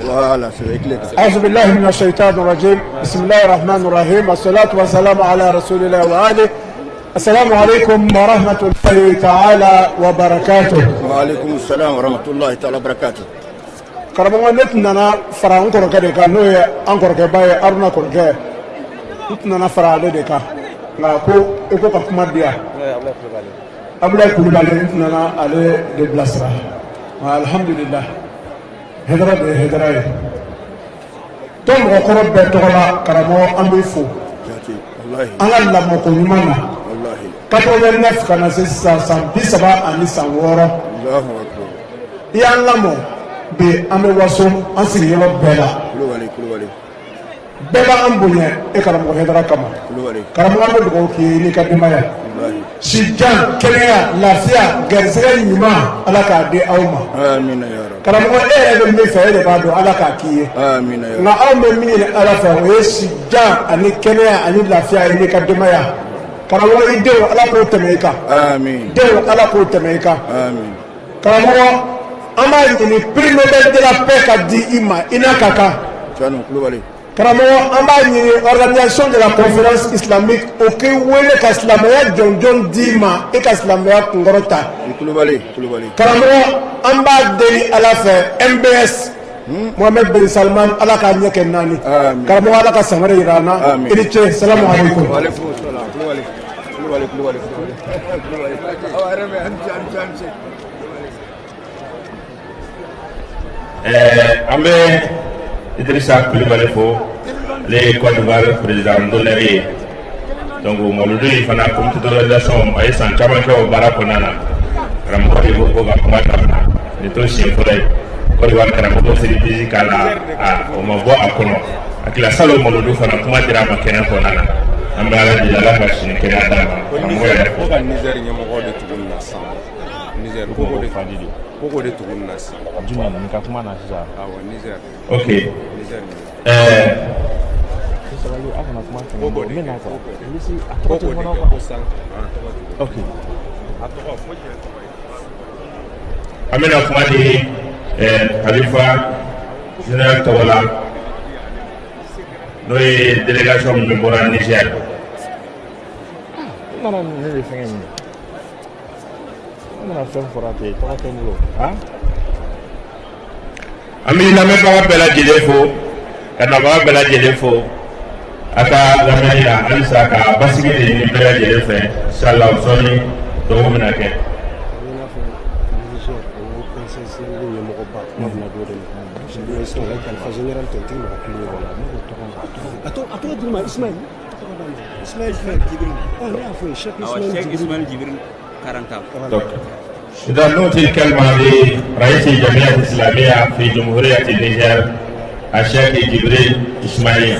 Voilà, c'est clair. أعوذ بالله من الشيطان الرجيم. بسم الله الرحمن الرحيم. الصلاة والسلام على رسول الله وآله. السلام عليكم ورحمة الله تعالى وبركاته. وعليكم السلام ورحمة الله تعالى وبركاته. karamɔgɔ ne tun nana fara n kɔrɔkɛ de kan n'o ye an kɔrɔkɛba ye Haruna kɔrɔkɛ n tun nana fara ale de kan nka ko i ko ka kuma di yan Abdulayi Kulubali n tun nana ale de bilasira nka alhamdulillah hɛdɛrɛ de ye hɛdɛrɛ ye tɔn mɔgɔkɔrɔ bɛɛ tɔgɔ la karamɔgɔ an b'i fo an ka lamɔko ɲuman na 89 ka na se sisan san 36 san 6 i y'an lamɔ bi an bɛ waso an sigiyɔrɔ bɛɛ la bɛɛ b'an bonya e karamɔgɔ hɛdɛrɛ kama karamɔgɔ an bɛ dugawu k'i ye n'i ka denbaya sijan kɛnɛya lafiya garisɛgɛ ɲuman ala k'a di aw ma karamɔgɔ e yɛrɛ bɛ min fɛ e de b'a dɔn ala k'a k'i ye nka anw bɛ min ɲini ala fɛ o ye sijan ani kɛnɛya ani lafiya ye n'i ka denbaya karamɔgɔ i denw ala k'o tɛmɛ i kan denw ala k'o tɛmɛ i kan karamɔgɔ an b'a ɲini prix Nobel de la paix ka di i ma i n'a ka kan karamɔgɔ an b'a ɲini organisation de la conférence islamique o k'i wele ka silamɛya jɔnjɔn d'i ma i ka silamɛya kunkɔrɔ ta karamɔgɔ an b'a deli ala fɛ MBS Mohamed bin Salman ala k'a ɲɛ kɛ 4 karamɔgɔ ala ka samara jira an na i ni ce salamu alaikum. An bɛ Idrissa Kulubali fo ale ye Côte d'Ivoire président d'honneur ye donc Mawludu in fana comité d'organisation a ye san caman kɛ o baara kɔnɔna na karamɔgɔ de ko ka kuma daminɛ nin to siɲɛ fɔlɔ ye Côte d'Ivoire karamɔgɔ Sidi Bisi k'a la o ma bɔ a kɔnɔ hakili salon Mawludu fana kuma dira a ma kɛnɛ kɔnɔna na an bɛ ala deli ala ka sini kɛnɛya d'a ma karamɔgɔ yɛrɛ fo. Niger ɲɛmɔgɔ de tuguni na sisan Niger koko de tuguni na sisan jumɛn na ni ka kuma na sisan awɔ Niger ok Niger ok an bɛna kuma di Khalifa général tɔgɔ la n'o ye délégation min bɔra Niger mana ne bɛ fɛngɛ min mana fɛn fɔra ten tɔgɔ tɛ n bolo an bɛ lamɛnbaga bɛɛ lajɛlen fo ka nabaga bɛɛ lajɛlen fo a ka lamɛnni na halisa ka basigi de ɲini bɛɛ lajɛlen fɛ inshallah sɔɔni dɔgɔ bɛna kɛ. إذا نؤتي الكلمة لرئيس الجمعية الإسلامية في جمهورية النيجر الشيخ جبريل إسماعيل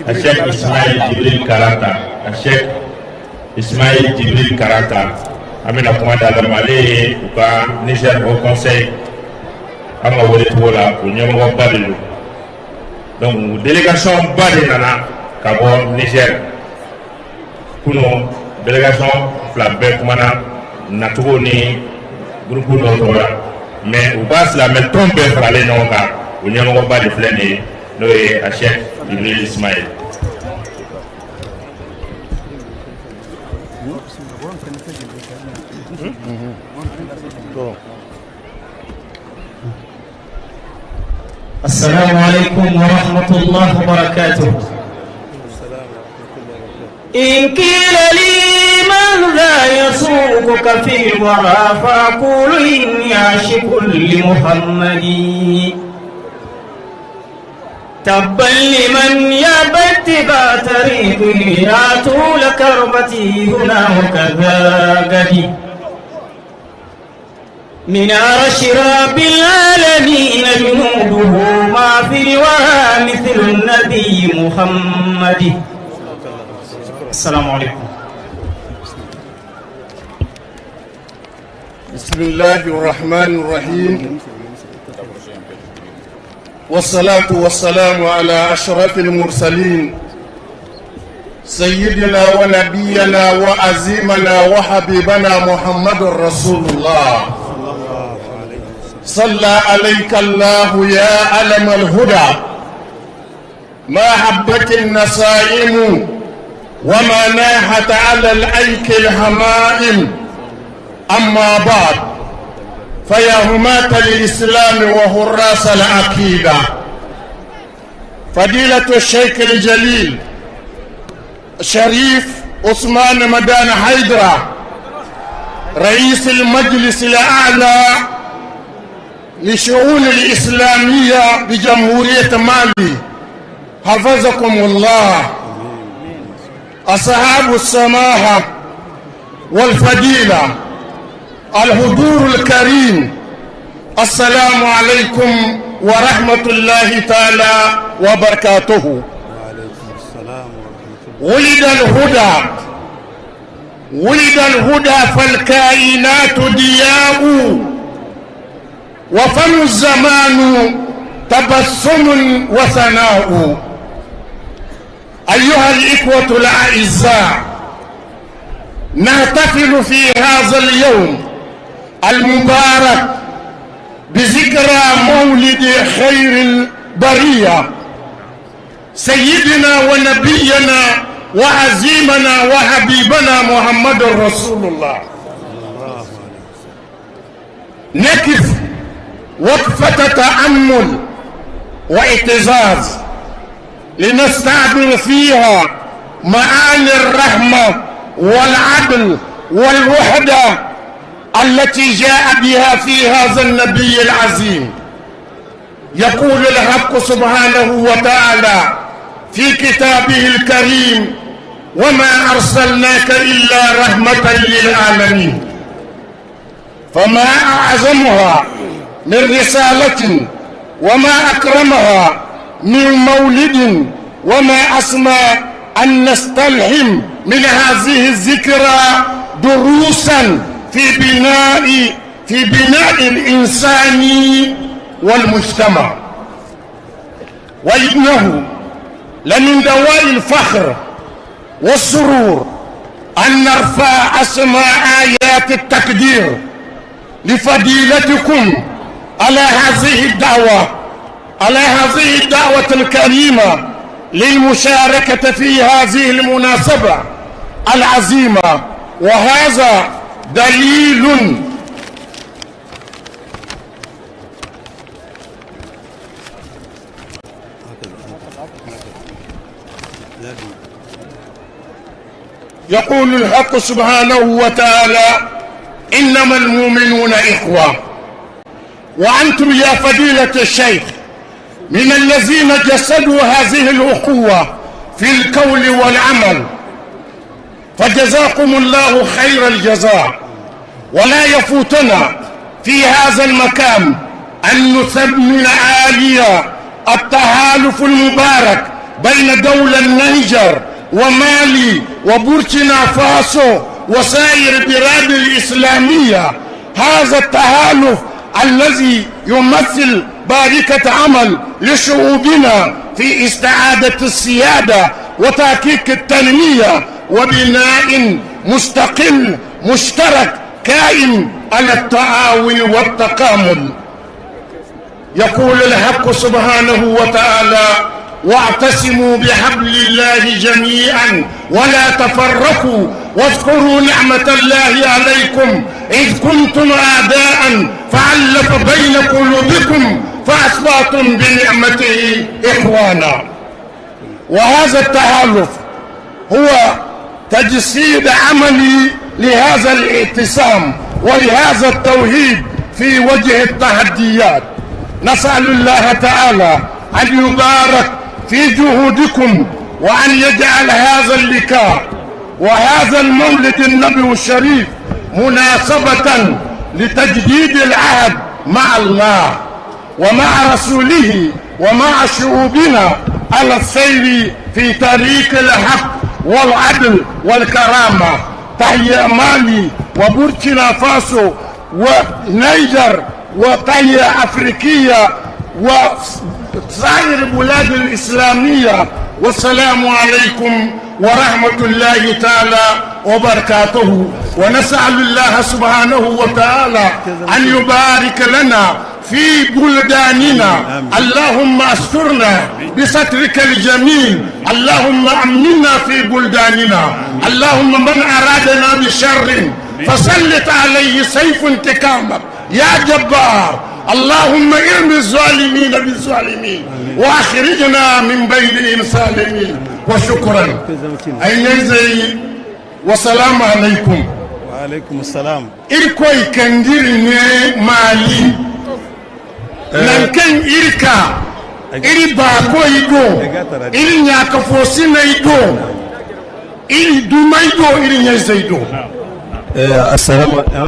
الشيخ إسماعيل جبريل كاراتا الشيخ إسماعيل جبريل كاراتا أمين أقوم على عليه وكا نيجر au conseil أما ولد ولا ونيوم وبالو donc délégation bade nana ka bɔ Niger kunu délégation fila bɛɛ kumana nacogo ni groupe dɔw tɔgɔ mais u ka silamɛ tɔn bɛɛ faralen ɲɔgɔn kan o ɲɛmɔgɔba de filɛ nin ye n'o ye a Cheikh Ibrahim Ismail. السلام عليكم ورحمة الله وبركاته. إن قيل لي من ذا يسوقك في الورى فأقول إني عاشق لمحمد تبا لمن يابى اتباع طريقه يا طول كربتي هنا وكذا غدي من أشراب العالمين جنوده ما في الورى مثل النبي محمد. السلام عليكم. بسم الله الرحمن الرحيم والصلاة والسلام على أشرف المرسلين سيدنا ونبينا وعزيمنا وحبيبنا محمد رسول الله صلى عليك الله يا علم الهدى ما حبت النسائم وما ناحت على الأيك الهمائم أما بعد فيا هماة الإسلام وهراس العقيدة فضيلة الشيخ الجليل شريف عثمان مدان حيدرة رئيس المجلس الأعلى للشؤون الإسلامية بجمهورية مالي حفظكم الله أصحاب السماحة والفضيلة الحضور الكريم السلام عليكم ورحمة الله تعالى وبركاته. ولد الهدى فالكائنات ضياء وفم الزمان تبسم وثناء. أيها الإخوة الأعزاء نحتفل في هذا اليوم المبارك بذكرى مولد خير البرية سيدنا ونبينا وعزيمنا وحبيبنا محمد رسول الله. نقف وقفة تأمل واعتزاز لنستعبر فيها معاني الرحمة والعدل والوحدة التي جاء بها في هذا النبي العظيم. يقول الحق سبحانه وتعالى في كتابه الكريم وما أرسلناك إلا رحمة للعالمين. فما أعظمها من رسالة وما أكرمها من مولد وما أسمى أن نستلهم من هذه الذكرى دروسا في بناء الإنسان والمجتمع. وإنه لمن دواء الفخر والسرور أن نرفع أسماء آيات التقدير لفضيلتكم على هذه الدعوة الكريمة للمشاركة في هذه المناسبة العزيمة، وهذا دليل يقول الحق سبحانه وتعالى: إنما المؤمنون إخوة. وأنتم يا فضيلة الشيخ من الذين جسدوا هذه الأخوة في القول والعمل، فجزاكم الله خير الجزاء. ولا يفوتنا في هذا المكان أن نثمن عاليا التحالف المبارك بين دولة النيجر ومالي وبوركينا فاسو وسائر البلاد الإسلامية. هذا التحالف الذي يمثل باركة عمل لشعوبنا في استعادة السيادة وتحقيق التنمية وبناء مستقل مشترك قائم على التعاون والتكامل. يقول الحق سبحانه وتعالى: واعتصموا بحبل الله جميعا ولا تفرقوا واذكروا نعمة الله عليكم إذ كنتم أعداء فألف بين قلوبكم فأصبحتم بنعمته إخوانا. وهذا التحالف هو تجسيد عملي لهذا الاعتصام ولهذا التوحيد في وجه التحديات. نسأل الله تعالى أن يبارك في جهودكم وأن يجعل هذا اللقاء وهذا المولد النبوي الشريف مناسبة لتجديد العهد مع الله ومع رسوله ومع شعوبنا على السير في طريق الحق والعدل والكرامة. تحية مالي وبوركينا فاسو ونيجر وتحية أفريقية وسائر البلاد الإسلامية. والسلام عليكم ورحمة الله تعالى وبركاته. ونسأل الله سبحانه وتعالى أن يبارك لنا في بلداننا. اللهم استرنا بسترك الجميل. اللهم أمننا في بلداننا. اللهم من أرادنا بشر فسلط عليه سيف انتقامك يا جبار. اللهم ارمي الظالمين بالظالمين واخرجنا من بينهم سالمين. وشكرا. أين زي والسلام عليكم. وعليكم السلام. إركوي كنديرني مالي نانكن إركا إري باكو يدو إري نياكا فوسينا يدو إري دوما يدو إري نيزا يدو. السلام عليكم.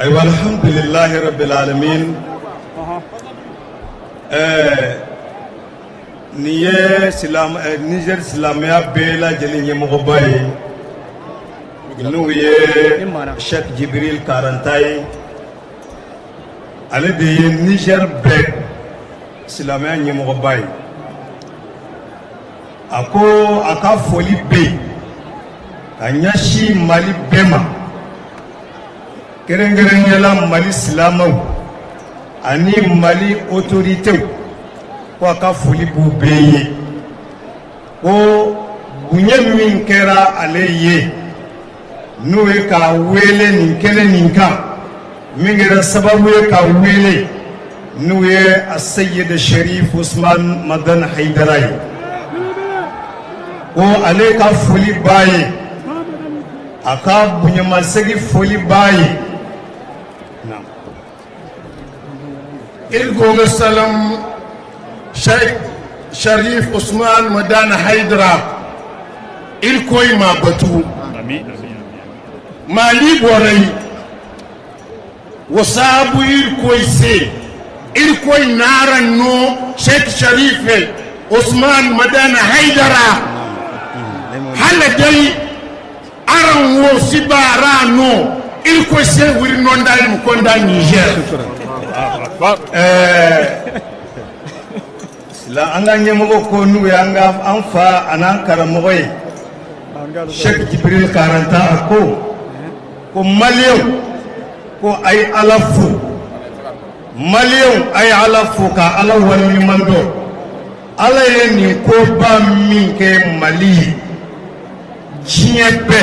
أيوة الحمد لله رب العالمين. نية سلام نيجر سلامية بيلا جليني مغباي نوية شيخ جبريل كارنتاي على دي نيجر بيت سلامية نمغباي أكو أكافولي بي كنياشي مالي بيما kereng-kerengnya Mali Silamau ani Mali otorite ko ka foli bu beye ko bunye min kera aleye nuwe ka wele nin kele nin ka min gara sababu ka wele nuwe as-sayyid Sharif Usman Madan Haidarai ko ale ka foli baye aka bunye masegi foli baye. إلقوا بالسلام شيخ شريف عثمان مدان حيدرا إلكوي ما بتو مالي بوري وصابو إلكوي سي إلكوي نارا نو شيخ شريف عثمان مدان حيدرا هل دي أران وسبارا نو إلكوي سي ورنون داي مكوندا نيجر. La anga nyemo ko nu yanga anfa anan karamoy Sheikh Jibril Karanta ko Malion ko ay alafu Malion ay alafu ka ala wali mando ala ye nin koba min kɛ Mali ye diɲɛ bɛɛ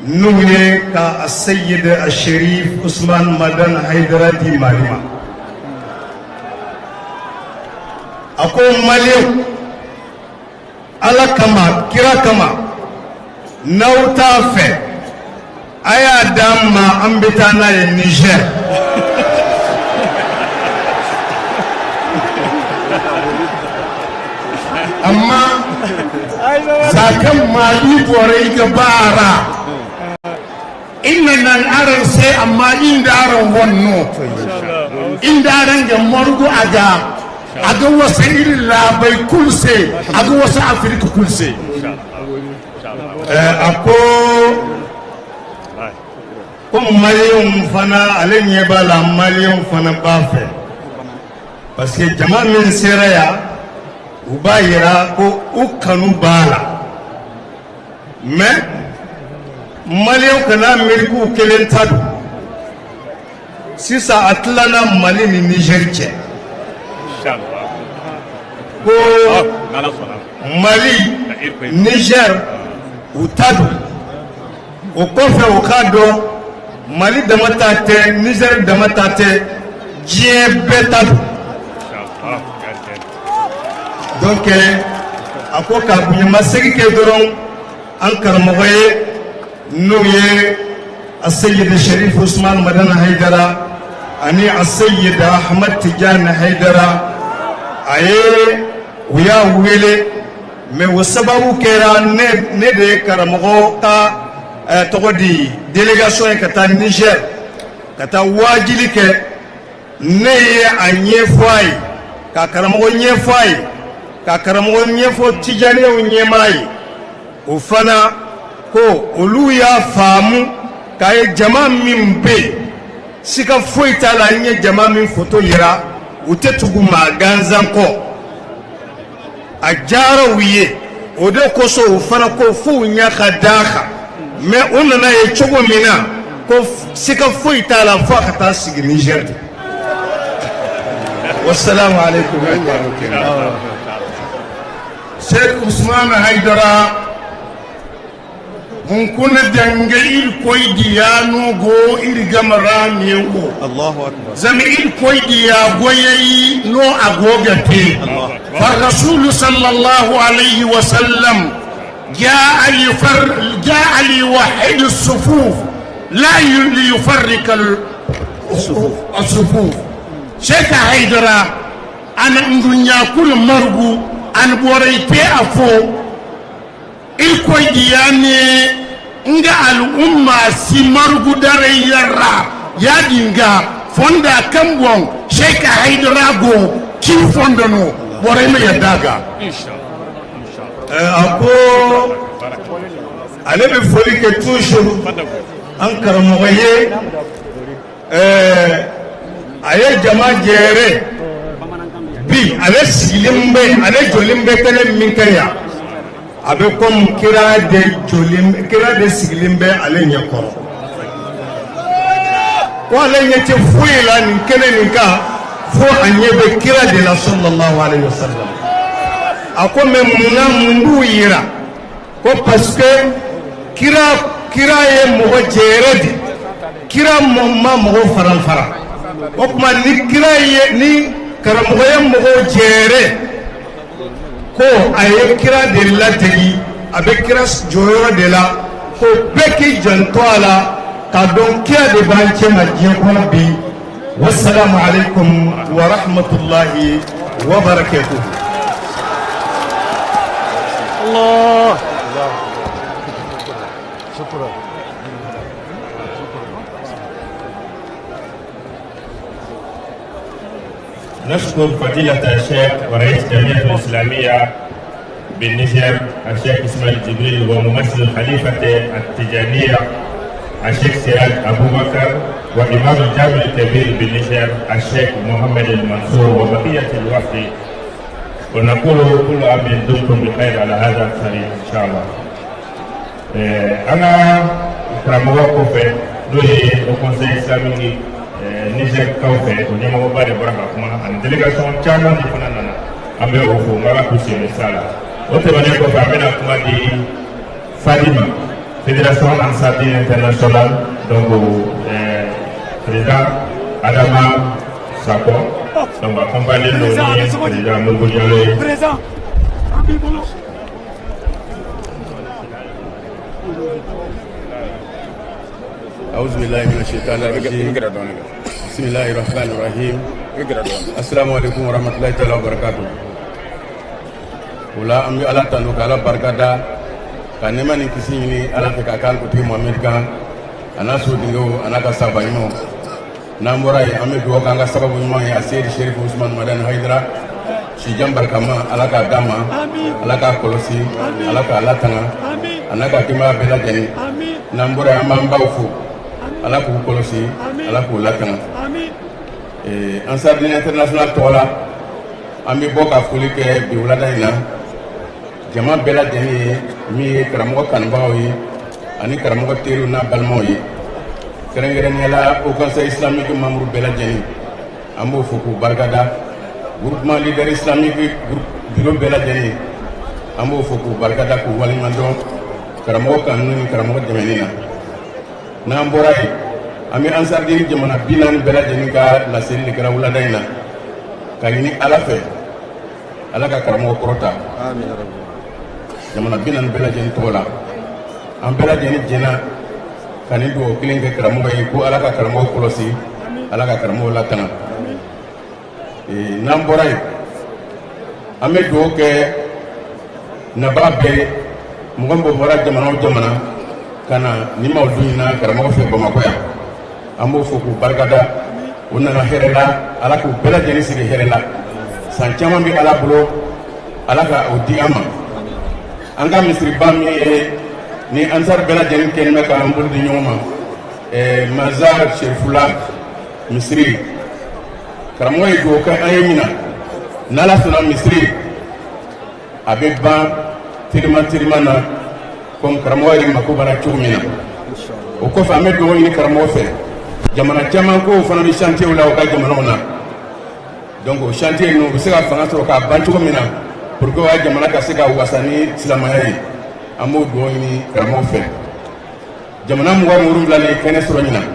n'u ye ka Seyid Sherif Ousmane Madane Haidara di Mali ma. A ko Maliyɛnw, ala kama kira kama n'aw t'a fɛ a y'a d'an ma an bɛ taa n'a ye Niger. Amma zakan Mali bɔra i ka baara ina nan aran sai amma inda aran wannan inda aran ga morgu aga wasu irin labai kulse aga wasu Afirka kulse ako ko Maliyɛnw fana ale ɲɛ b'a la Maliyɛnw fana b'a fɛ parce que jama min sera yan u b'a yira ko u kanu b'a la mais Maliyɛnw kana miiri k'u kelen ta don sisan a tilala Mali ni Niger cɛ ko Mali Niger u ta don o kɔfɛ u k'a dɔn Mali dama ta tɛ Niger dama ta tɛ diɲɛ bɛɛ ta don donc a ko ka bonyamasegin kɛ dɔrɔn an karamɔgɔ ye n'o ye Seyid Sherif Ousmane Madane Haidara ani Seyid Ahmad Tidiane Haidara a ye u y'a wele mais o sababu kɛra ne de ye karamɔgɔ ka tɔgɔ di délégation ye ka taa Niger ka taa waajili kɛ ne ye a ɲɛfɔ a ye ka karamɔgɔ ɲɛfɔ a ye ka karamɔgɔ ɲɛfɔ Tijaniyaw ɲɛmaa ye o fana ko olu y'a faamu k'a ye jama min bɛ yen siga foyi t'a la n ye jama min foto yira u tɛ tugu maa gansan kɔ a diyara u ye o de kosɔn u fana ko fo u ɲɛ ka d'a kan mais u nana ye cogo min na ko siga foyi t'a la fo a ka taa sigi Niger de. Wassalamu alaikum. Sheikh Ousmane Haidara hunkuna dange il koydi ya nogo il gamara miyo Allahu akbar zami il koydi ya goyeyi no agogate fa rasul sallallahu alayhi wa sallam جاء ليوحد الصفوف لا ليفرق الصفوف شيخ حيدرا انا الدنيا كل مرغو ان بوريتي افو ilkoydiyane nga al'umma si margu dare yarra yadinga fonda kambon Sheikh Haidara go ki fonda no bore me yadaga ako ale be foli ke toujours an karamoye aye jama jere bi ale silimbe ale jolimbe kele min kaya abe comme kira de sigilen bɛ ale ɲɛkɔrɔ ko ale ɲɛ tɛ foyi la nin kɛnɛ nin kan fo a ɲɛ bɛ kira de la sallallahu alaihi wa sallam a ko mais munna mun b'u yira ko parce que kira ye mɔgɔ jɛyɛrɛ de kira ma mɔgɔ faranfara o tuma ni kira ye ni karamɔgɔ ye mɔgɔ jɛyɛrɛ ko a ye kira de lategi a bɛ kira jɔyɔrɔ de la ko bɛɛ k'i janto a la k'a dɔn kira de b'an cɛ ma diɲɛ kɔnɔ bi wasalaamu aleykum wa rahmatulahi wa barakatuh. Allah. نشكر فضيلة الشيخ ورئيس الجمعية الإسلامية بالنيجر الشيخ إسماعيل جبريل وممثل الخليفة التجانية الشيخ سراج أبو بكر وإمام الجامع الكبير بالنيجر الشيخ محمد المنصور وبقية الوفد ونقول كل عام دمتم بخير على هذا الطريق إن شاء الله. أنا كرامو كوفي دوي الكونسيل الإسلامي Niger kaw fɛ o ɲɛmɔgɔba de bɔra ka kuma ani délégation caman de fana nana an bɛ o fo n b'a ku sen sa la o tɛmɛnen kɔfɛ an bɛna kuma di Fadima Fédération Ansar Dine International donc président Adama Sako donc accompagné de président Modibo Diallo. أعوذ بالله من الشيطان الرجيم بسم الله الرحمن الرحيم السلام عليكم ورحمة الله تعالى وبركاته ولا أمي على تنوك على بركاته كان نماني كسيني على تكاكال كتير محمد كان أنا سودينغو أنا كسابينو ناموراي أمي دو كان كسابو يماني أسير شريف عثمان مدن هيدرا شجام بركما على كداما على كولوسي على كالاتنا أنا كتيما بلا جني ناموراي أمام باوفو ala k'u kɔlɔsi ala k'u lakana Ansar Dine International tɔgɔ la an bɛ bɔ ka foli kɛ bi wulada in na jama bɛɛ lajɛlen ye min ye karamɔgɔ kanubagaw ye ani karamɔgɔ teriw n'a balimaw ye kɛrɛnkɛrɛnnenya la au conseil islamique membre bɛɛ lajɛlen an b'o fɔ k'u barikada groupement leader islamique bureau bɛɛ lajɛlen an b'o fɔ k'u barikada k'u waleɲumandɔn karamɔgɔ kanu ni karamɔgɔ dɛmɛni na n'an bɔra yen an bɛ Ansar Dine jamana 40 bɛɛ lajɛlen ka laseli de kɛra wulada in na ka ɲini ala fɛ ala ka karamɔgɔ kɔrɔta jamana 40 bɛɛ lajɛlen tɔgɔ la an bɛɛ lajɛlen jɛna ka nin dugawu kelen kɛ karamɔgɔ ye ko ala ka karamɔgɔ kɔlɔsi ala ka karamɔgɔ latanga n'an bɔra yen an bɛ dugawu kɛ nabaga bɛɛ mɔgɔ min bɔra jamana o jamana kana ni ma du ina karamɔgɔ fɛ Bamakɔ yan an b'o fɔ k'u barikada u nana hɛrɛ la ala k'u bɛɛ lajɛlen sigi hɛrɛ la san caman bɛ ala bolo ala ka o di an ma an ka misiriba min ye ni Ansar bɛɛ lajɛlen kɛlen bɛ k'an bolo di ɲɔgɔn ma Mazar Sherifula misiri karamɔgɔ ye dugawu kɛ an ye min na n'ala sɔnna misiri a bɛ ban teliman na comme karamɔgɔ yɛrɛ mako b'ala cogo min na o kɔfɛ an bɛ dugawu ɲini karamɔgɔ fɛ jamana caman ko fana bɛ chantier la u ka jamanaw na donc o chantier ninnu u bɛ se ka fanga sɔrɔ k'a ban cogo min na pour que o ka jamana ka se ka wasa ni silamɛya ye an b'o dugawu ɲini karamɔgɔ fɛ jamana 27 ye kɛnɛ sɔrɔ ɲinan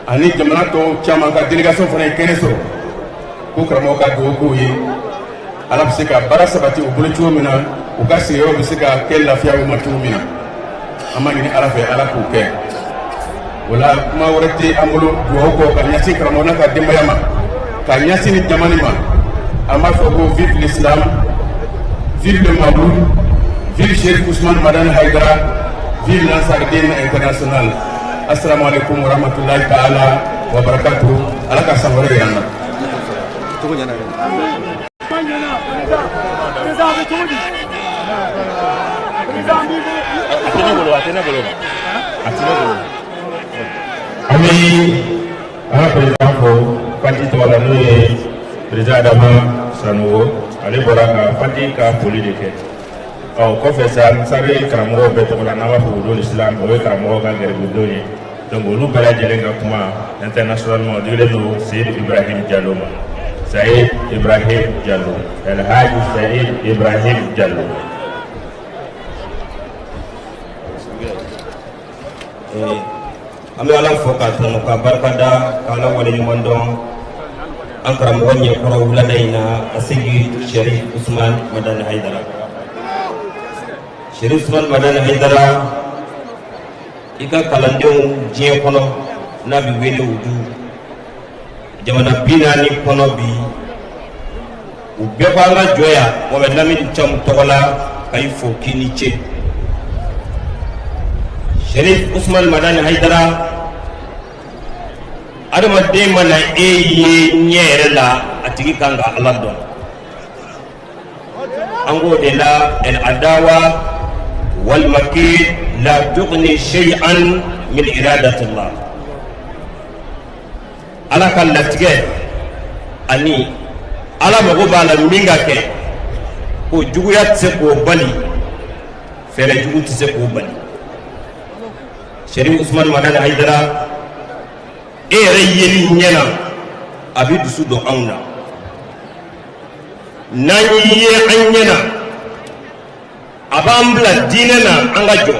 ani jamana tɔw caman ka délégation fana ye kɛnɛ sɔrɔ ko karamɔgɔ ka dugawu k'o ye ala bɛ se ka baara sabati u bolo cogo min na u ka sigiyɔrɔ bɛ se ka kɛ lafiya u ma cogo min na an b'a ɲini ala fɛ ala k'u kɛ o la kuma wɛrɛ tɛ an bolo dugawu kɔ ka ɲɛsin karamɔgɔ n'a ka denbaya ma ka ɲɛsin ni jamana ma an b'a fɔ ko vive l'islam vive le Mawlud vive Cherif Ousmane Madani Haidara vive l'Ansar Dine International assalamu alaikum wa rahmatullahi ta'ala wa barakatuh ala ka san wɛrɛ yir'an na Ami an ka président fo Fati tɔgɔ la n'o ye président Adama Sanogo ale bɔra ka Fati ka foli de kɛ o kɔfɛ sa Ansari karamɔgɔw bɛɛ tɔgɔ la n'an b'a fɔ o l'islam o ye karamɔgɔw ka gɛrɛgɛdon ye donc olu bɛɛ lajɛlen ka kuma internationalement o digilen don Seyid Ibrahim Diallo ma Seyid Ibrahim Diallo El Hadji Seyid Ibrahim Diallo. An bɛ ala fɔ k'a tɔnɔ ka barikada k'ala waleɲuman dɔn an karamɔgɔ ɲɛkɔrɔ wulada in na Asegi Cherif Ousmane Madani Haidara. Cherif Ousmane Madani Haidara i ka kalandenw diɲɛ kɔnɔ n'a bɛ wele o du jamana 40 kɔnɔ bi u bɛɛ ko an ka jɔ yan Mohamed Lamine Thiam tɔgɔ la ka i fo k'i ni ce. Cherif Ousmane Madani Haidara adamaden mana e ye ɲɛ yɛrɛ la a tigi kan ka ala dɔn an k'o de la el adawa walmakid la tughni shay'an min iradatillah ala ka latigɛ ani ala mago b'a la min ka kɛ ko juguya tɛ se k'o bali fɛɛrɛ jugu tɛ se k'o bali. Cherif Ousmane Madani Haidara e yɛrɛ yeli ɲɛna a bɛ dusu don anw na n'an y'i ye an ɲɛna a b'an bila diinɛ na an ka jɔ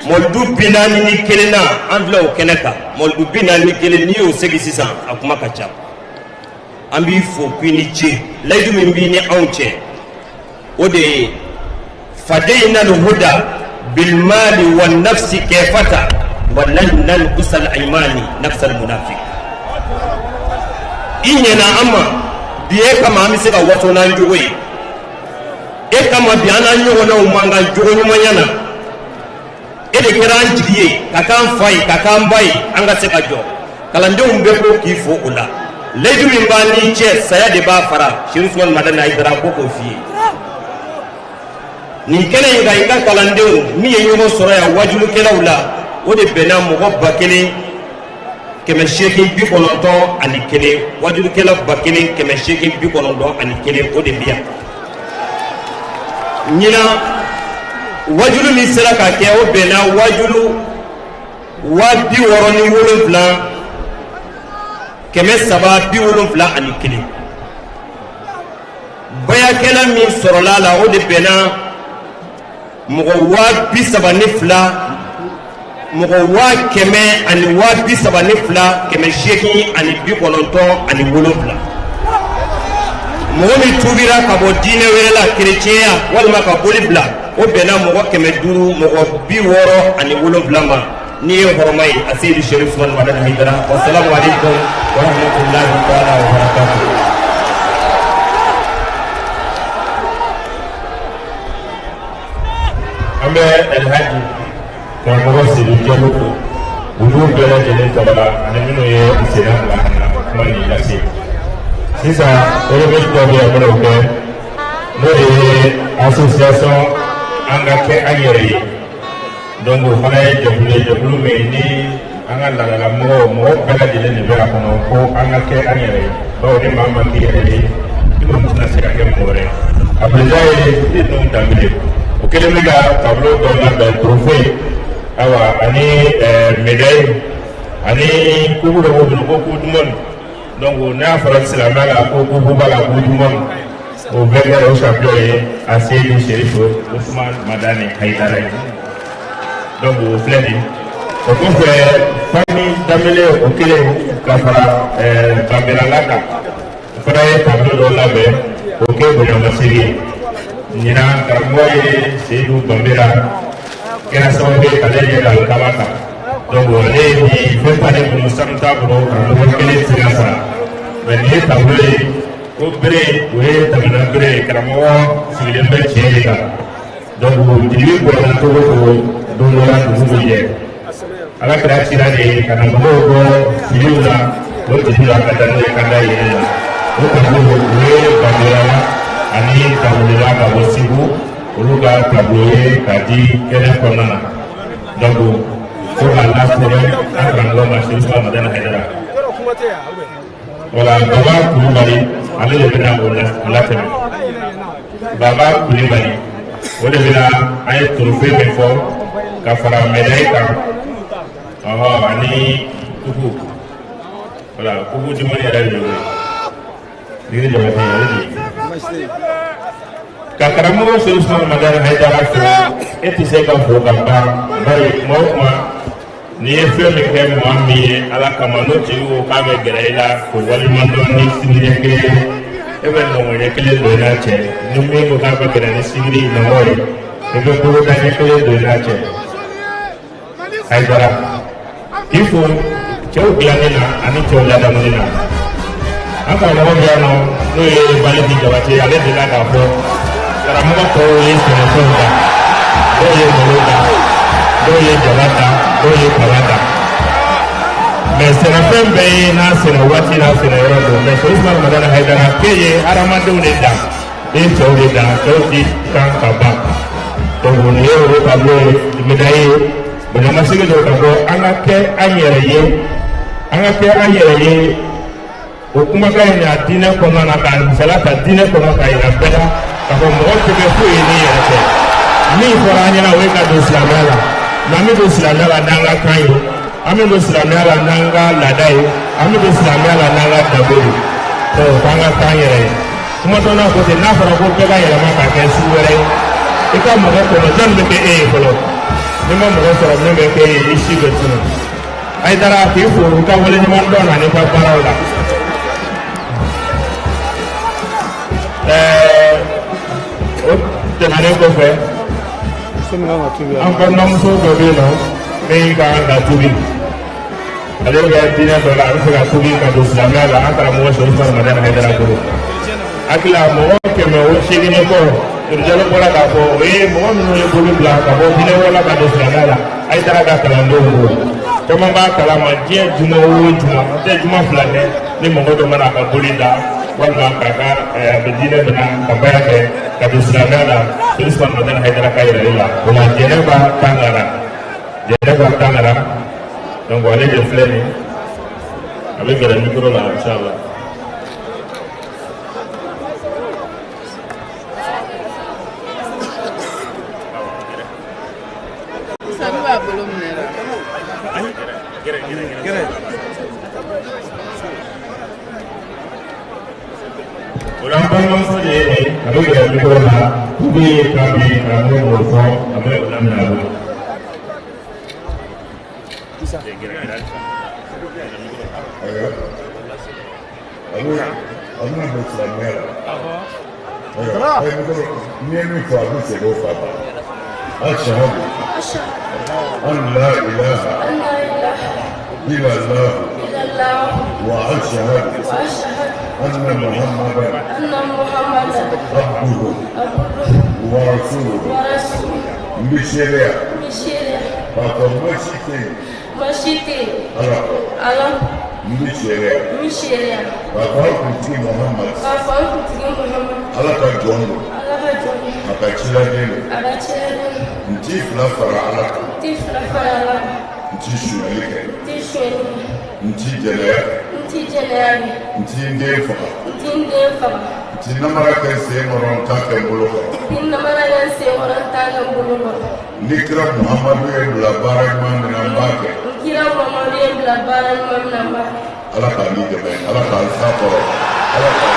mɔlidu 41 na an filɛ o kɛnɛ kan mɔlidu 41 n'i y'o segi sisan a kuma ka ca an b'i fo k'i ni ce layidu min b'i ni anw cɛ o de ye fadayna al-huda bil mali wan nafsi kayfata wa lan nanqusal aymani nafsal munafiq i ɲɛna an ma bi e kama an bɛ se ka waso n'an jogo ye e kama bi an n'an ɲɔgɔnnaw man kan jogo ɲumanya na e de kɛra an jigi ye ka k'an fa ye ka k'an ba ye an ka se ka jɔ kalandenw bɛɛ ko k'i fo o la layidu min b'an n'i cɛ saya de b'a fara Seydou Ousmane Madani Haidara ko k'o f'i ye nin kɛnɛ in kan i ka kalandenw min ye ɲɔgɔn sɔrɔ yan wajulukɛlaw la o de bɛnna mɔgɔ 1,891 wajulukɛla 1,891 o de bi yan ɲina wajulu min sera ka kɛ o bɛnna wajulu 67,371 bayakɛla min sɔrɔla la o de bɛnna mɔgɔ 32,000 mɔgɔ 132,897 mɔgɔ min tubira ka bɔ diinɛ wɛrɛ la kerecɛnya walima ka boli bila o bɛnna mɔgɔ 500 mɔgɔ 67 ma ni ye hɔrɔma ye a Seydi Cherif Ousmane Madani Haidara wassalamu alaikum wa rahmatullahi ta'ala wa barakatuh. an bɛ Elhaji karamɔgɔ Seydou Diallo fo olu bɛɛ lajɛlen tɔgɔ la ani minnu ye senna bila ka na kuma nin lase sisan éléments dɔ bɛ yan minnu kɛ n'o ye association an ka kɛ an yɛrɛ ye donc o fana ye jɛkulu min ni an ka laadalamɔgɔw mɔgɔ bɛɛ lajɛlen de bɛ a kɔnɔ ko an ka kɛ an yɛrɛ ye bawo ni maa ma k'i yɛrɛ ye i kɔni tɛna se ka kɛ mɔgɔ wɛrɛ a président ye ninnu danbele o kelen bɛ ka tableau dɔ labɛn trophée awa ani médaille ani kuku dɔ b'o bolo ko coupe du monde donc n'a fɔra silamɛya la ko kuku b'a la coupe du monde o bɛɛ kɛra o champion ye a Seydi Cherif Ousmane Madani Haidara ye donc o filɛ nin o kɔfɛ fani danbele o kelen ka fara banbɛrɛla kan o fana ye tableau dɔ labɛn o kɛ bonyamasegin ye ɲina karamɔgɔ ye Seydou Banbera kɛra sababu ye k'ale yɛlɛ alikaba kan donc ale ye nin fɛn t'ale bolo sanu t'a bolo karamɔgɔ kelen tɛ se ka sara mais nin ye tableau ye ko bere o ye tɛmɛna bere ye karamɔgɔ sigilen bɛ tiɲɛ de kan donc dibi bɔra cogo o cogo don dɔ la dugu bɛ jɛ ala kɛra cira de ye ka na mɔgɔw bɔ filiw la o dibi la ka taa n'o ye ka da yɛlɛ la o tableau o ye Banbera ani tableau ka bɔ Segu olu ka tableau ye k'a di kɛnɛ kɔnɔna na donc fo k'a lasɛbɛn an karamɔgɔ ma Seydou Ousmane Madani Haidara voilà Baba Kulibali ale de bɛna o latɛmɛ Baba Kulibali o de bɛna an ye trophée min fɔ ka fara médaille kan ani kuku voilà kuku dumuni yɛrɛ de y'o ye ni jabate ale de ye ka karamɔgɔ Seydou Ousmane Madani Haidara fo e tɛ se ka fo ka ban bari kuma o kuma n'i ye fɛn min kɛ maa min ye ala kama n'o tigi ko k'a bɛ gɛrɛ i la k'o walimadɔn ni sibiri kelen e bɛ nɔgɔɲɛ kelen don i n'a cɛ ni min ko k'a bɛ gɛrɛ ni sibiri nɔgɔ ye i bɛ bolodaɲɛ kelen don i n'a cɛ Haidara k'i fo cɛw dilanni na ani cɛw ladamuni na an karamɔgɔ bɛ yan nɔ n'o ye Balidi Jabate ale delila k'a fɔ karamɔgɔ tɔw ye sɛnɛfɛnw ta dɔw ye malo ta dɔw ye jaba ta dɔw ye kaba ta mais sɛnɛfɛn bɛɛ ye n'a sɛnɛ waati n'a sɛnɛ yɔrɔ don mais Seydou Ousmane Madani Haidara k'e ye hadamadenw de dan e cɛw de dan cɛw ti kan ka ban donc nin ye o tableau ye médaille ye bonyamasegin dɔw ka fɔ an ka kɛ an yɛrɛ ye an ka kɛ an yɛrɛ ye o kumakan in a diinɛ kɔnɔna na k'a misaliya ta diinɛ kɔnɔ k'a yira bɛɛ la k'a fɔ mɔgɔ tɛ kɛ foyi ye ni yɛrɛ tɛ min fɔra an ɲɛna o ye ka don silamɛya la mais an bɛ don silamɛya la n'an ka kan ye an bɛ don silamɛya la n'an ka laada ye an bɛ don silamɛya la n'an ka danbe ye k'an ka k'an yɛrɛ ye kuma dɔ n'a ko ten n'a fɔra ko bɛɛ ka yɛlɛma ka kɛ sugu wɛrɛ ye i ka mɔgɔ kɔnɔ jɔn bɛ kɛ e ye fɔlɔ n'i ma mɔgɔ sɔrɔ min bɛ kɛ e ye i si bɛ tunun a ye taara k'i fo u ka wale ɲuman dɔn na n'i ka baaraw la o tɛmɛnen kɔfɛ an balimamuso dɔ bɛ yen nɔ min ka kan ka tubi ale bɛ kɛ diinɛ dɔ la a bɛ fɛ ka tubi ka don silamɛya la an karamɔgɔ Seku Usumani Madani Hayidara bolo hakili la mɔgɔ 180 kɔ Jalo bɔra k'a fɔ o ye mɔgɔ minnu ye bolo bila ka bɔ diinɛ wɛrɛ ka don silamɛya la Hayidara ka kalandenw bolo caman b'a kalama diɲɛ juma o juma a tɛ juma fila kɛ ni mɔgɔ dɔ mana a ka boli da walima k'a ka a bɛ diinɛ minɛ ka baara kɛ ka don silamɛya la Seku Usumani Madani Hayidara ka yɛrɛ la o la Jɛnɛba Tangara donc ale de filɛ nin a bɛ gɛrɛ micro la inchallah Orang bangsa ni, kalau kita berdoa, tubi kami kamu berdoa, kami ulam nabu. Bisa. Ayo. Aku nak berselamanya. Terah. Ni tu aku sebut apa? Asyhadu. An la ilaha illallah. Wa asyhadu. أن محمدا عبده ورسوله بشريعة فقد مشيتي على بشريعة فقد كنت محمد على كجون أكتشلا دين نتي فلافرا على نتي شوالك نتي جلال nti ndé faga nti namara kan se moron ta kan bolo ko ni kira Muhammadu ye bila baara ɲuman min na n b'a kɛ ala k'a ni dɛmɛ ala k'a sa kɔrɔ ala k'a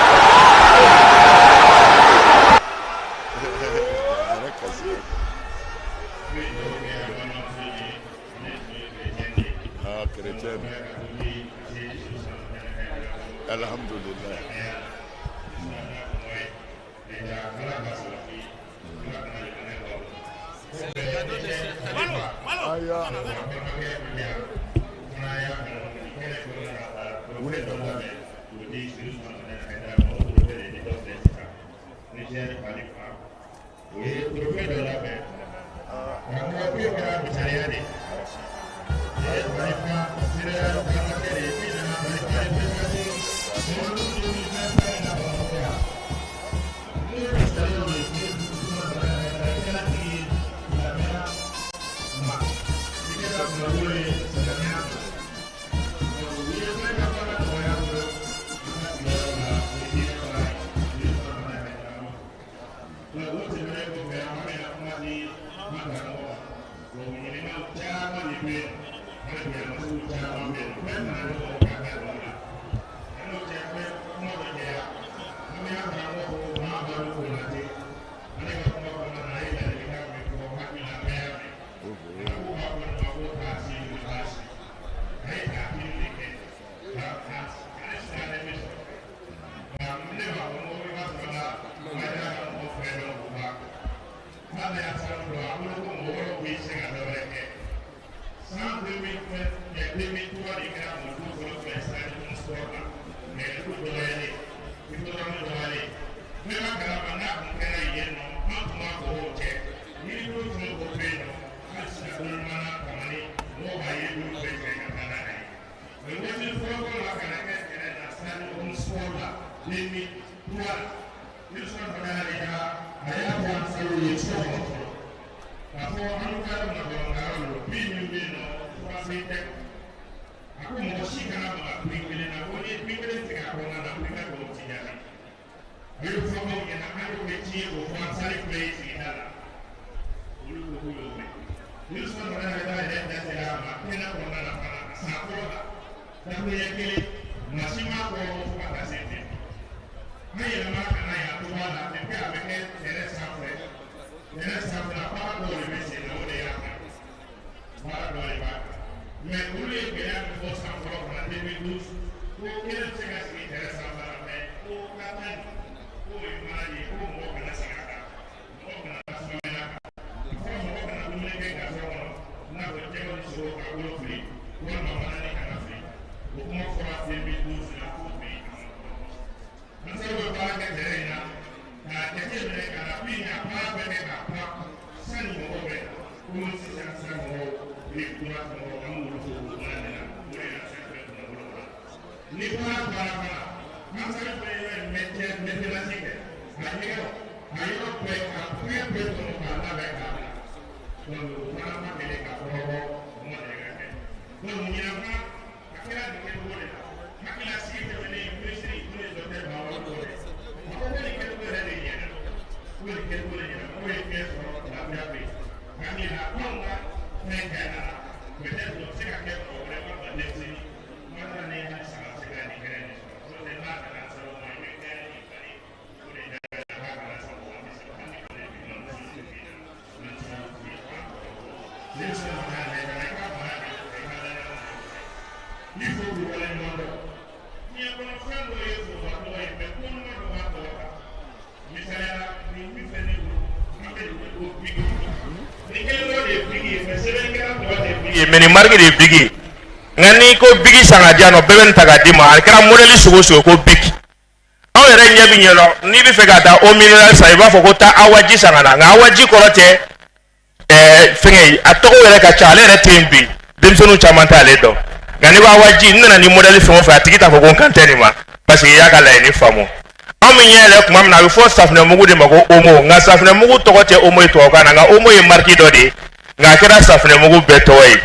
alhamdulillah meni marque de bigi ngani ko bigi sanga diano beben taga dima akra modeli sugo sugo ko bigi aw yere nyabi nyelo ni bi fega da o mineral sa iba fo ko ta awaji sanga na awaji ko rote fenge atoko yere ka chale re tembi demsonu chamanta le do ngani ba awaji nana ni modeli fo fa tikita fo ko kanteni ma parce que ya kala ni famo aw mi nyele kuma na bi fo safne mugu de mako omo nga safne mugu to ko te omo to kana nga omo e marki do de nga kira safne mugu betoy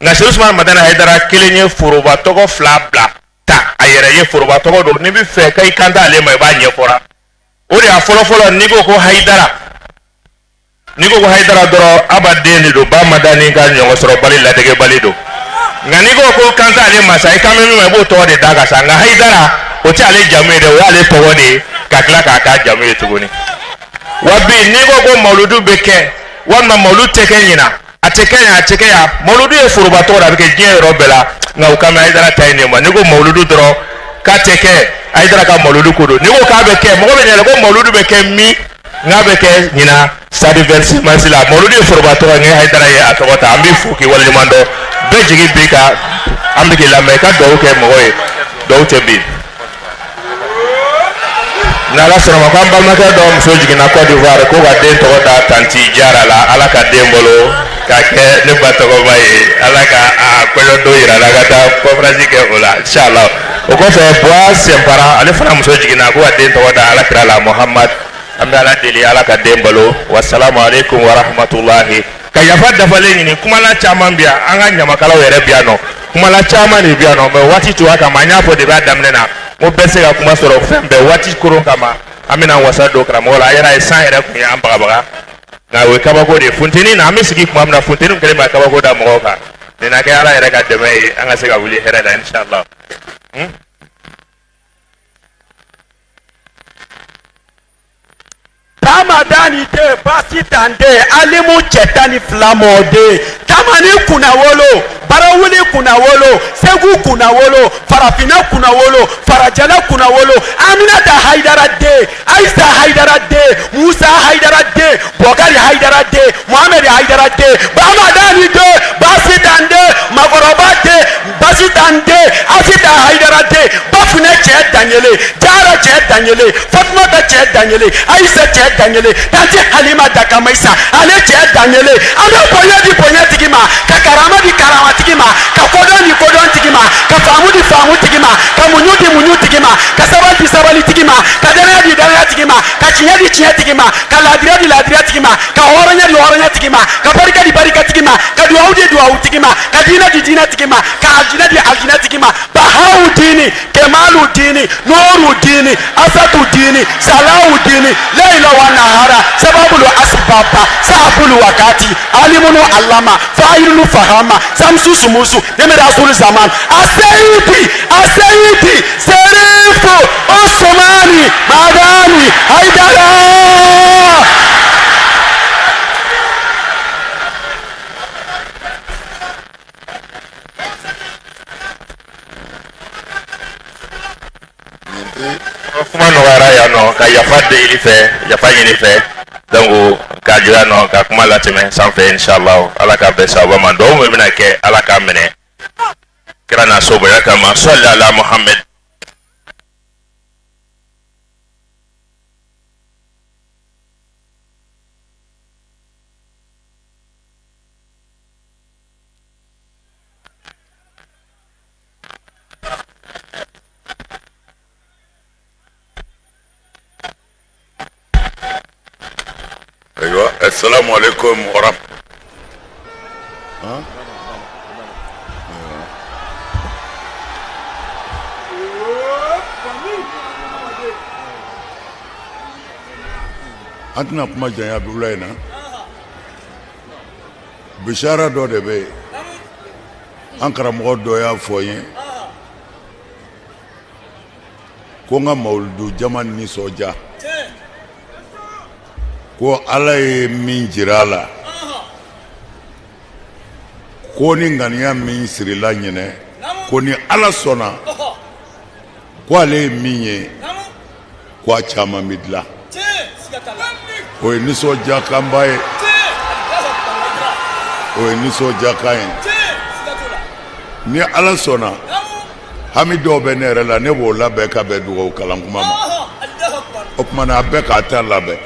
nga Cheikh Ousmane Madani Haidara kelenye foroba togo fla bla ta ayere ye foroba togo do ni bi fe kai kanta ale mai ba nye fora o de a folo ni ko Haidara doro abade do ba Madani ga nyongo soro bali la dege bali do nga ni ko kanta ale masai kame mi mai bo to de daga sa nga Haidara o ti ale jamu de o ale togo de kakla ka jamu to goni wabi ni ko mauludu beke wan maulud teke nyina ateke ya mauludu e furuba to da beke je robela nga ukame Haidara tayne ma ni ko mauludu doro ka teke Haidara ka mauludu kudo ni ko ka beke mo be ne ko mauludu beke mi nga beke nyina sadi versi masila mauludu e furuba to nga Haidara ye atota ambi fuki wal mando be jigi bika ambi ke la me ka do ke mo e do te bi na la sɔrɔ ma ko an balimakɛ dɔ muso jiginna Côte d'Ivoire ko ka den tɔgɔ da Tanti Jara la ala ka den bolo ka kɛ ne ba tɔgɔma ye ala ka kɔɲɔ don yira la ka taa conférence kɛ o la inshallah o kɔfɛ Boa Sɛnpara ale fana muso jiginna ko ka den tɔgɔ da alakira la Muhammad an bɛ ala deli ala ka den balo wasalamu alaikum wa rahmatulahi ka yafa dafalen ɲini kumala caman bi yan an ka ɲamakalaw yɛrɛ bi yan nɔ kumala caman de bi yan nɔ mɛ waati tora kama an y'a fɔ depi a daminɛ na mo bɛ se ka kuma sɔrɔ fɛn bɛɛ waati koron kama an bɛna wasa don karamɔgɔ la a yɛrɛ ye san yɛrɛ kun ye an bagabaga nka o ye kabako de ye funteni na an bɛ sigi kuma min na funteni kɛlen bɛ kabako da mɔgɔw kan nin na kɛ ala yɛrɛ ka dɛmɛ ye an ka se ka wuli hɛrɛ la inshallah. Tamadani de basitande alimu chetani flamode tamani kuna wolo barawuli kuna wolo segu kuna wolo farafina kuna wolo farajala kuna wolo Aminata Haidara de Aisha Haidara de Musa Haidara de Bokari Haidara de Muhammad Haidara de Tamadani de basitande magoroba de basitande Asita Haidara de bafune che Daniele Jara che Daniele Fatmata che Daniele Aisha che Daniele Tanti Halima Dakamaisa ale che Daniele ale bonya tigima ka karama di karama tigima ka kodon tigima ka famu tigima ka munyu tigima ka sabali tigima ka dana tigima ka chinya tigima ka ladira tigima ka horanya tigima ka barika tigima ka duaude duwawu tigi ma ka diinɛ di diinɛ tigi ma ka aljinɛ di aljinɛ tigi ma bahawu diini kemalu diini nooru diini asatu diini salawu diini leila wa nahara sababulu asibaba saabulu wakati alimunu alama fayilunu fahama samsu sumusu nemi rasulu zaman aseyiti serifu osomani madani haidara. kuma nɔgɔyara yan nɔ ka yafa deli fɛ yafa ɲini fɛ donc ka jira nɔ ka kuma latɛmɛ sanfɛ inshallah ala ka bɛn sababa ma dɔw min bɛna kɛ ala ka minɛ kira n'a sobonya kama sɔli ala muhammed. Assalamu alaikum wa rahmatullahi. An tɛna kuma janya Abdulayi na bishara dɔ de bɛ an karamɔgɔ dɔ y'a fɔ n ye ko n ka mawuludu jama nisɔndiya ko ala ye min jira a la ko ni ŋaniya min sirila ɲinɛ ko ni ala sɔnna ko ale ye min ye ko a caman bɛ dilan o ye nisɔndiyakanba ye o ye nisɔndiyakan ye ni ala sɔnna hami dɔw bɛ ne yɛrɛ la ne b'o labɛn ka bɛn dugawu kalan kuma ma o tuma na a bɛɛ k'a ta labɛn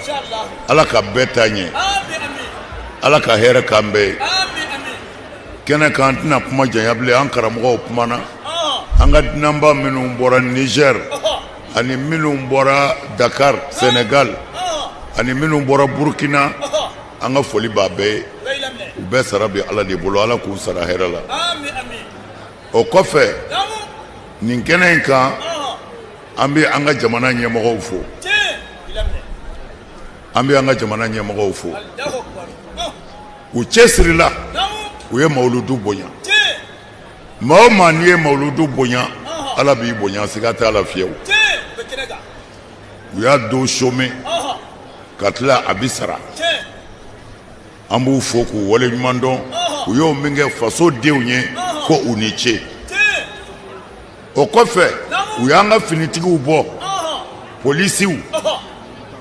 ala ka bɛɛ ta ɲɛ ala ka hɛrɛ k'an bɛɛ ye kɛnɛ kan an tɛna kuma janya bilen an karamɔgɔw kumana an ka dunanba minnu bɔra Niger ani minnu bɔra Dakar Senegal ani minnu bɔra Burkina an ka foli b'a bɛɛ ye u bɛɛ sara bɛ ala de bolo ala k'u sara hɛrɛ la o kɔfɛ nin kɛnɛ in kan an bɛ an ka jamana ɲɛmɔgɔw fo an bɛ an ka jamana ɲɛmɔgɔw fo u cɛsirila u ye mawuludu bonya maa o maa n'i ye mawuludu bonya ala b'i bonya siga t'a la fiyewu u y'a dɔw chômer ka tila a bi sara an b'u fo k'u waleɲuman dɔn u y'o min kɛ faso denw ye ko u ni ce o kɔfɛ u y'an ka finitigiw bɔ polisiw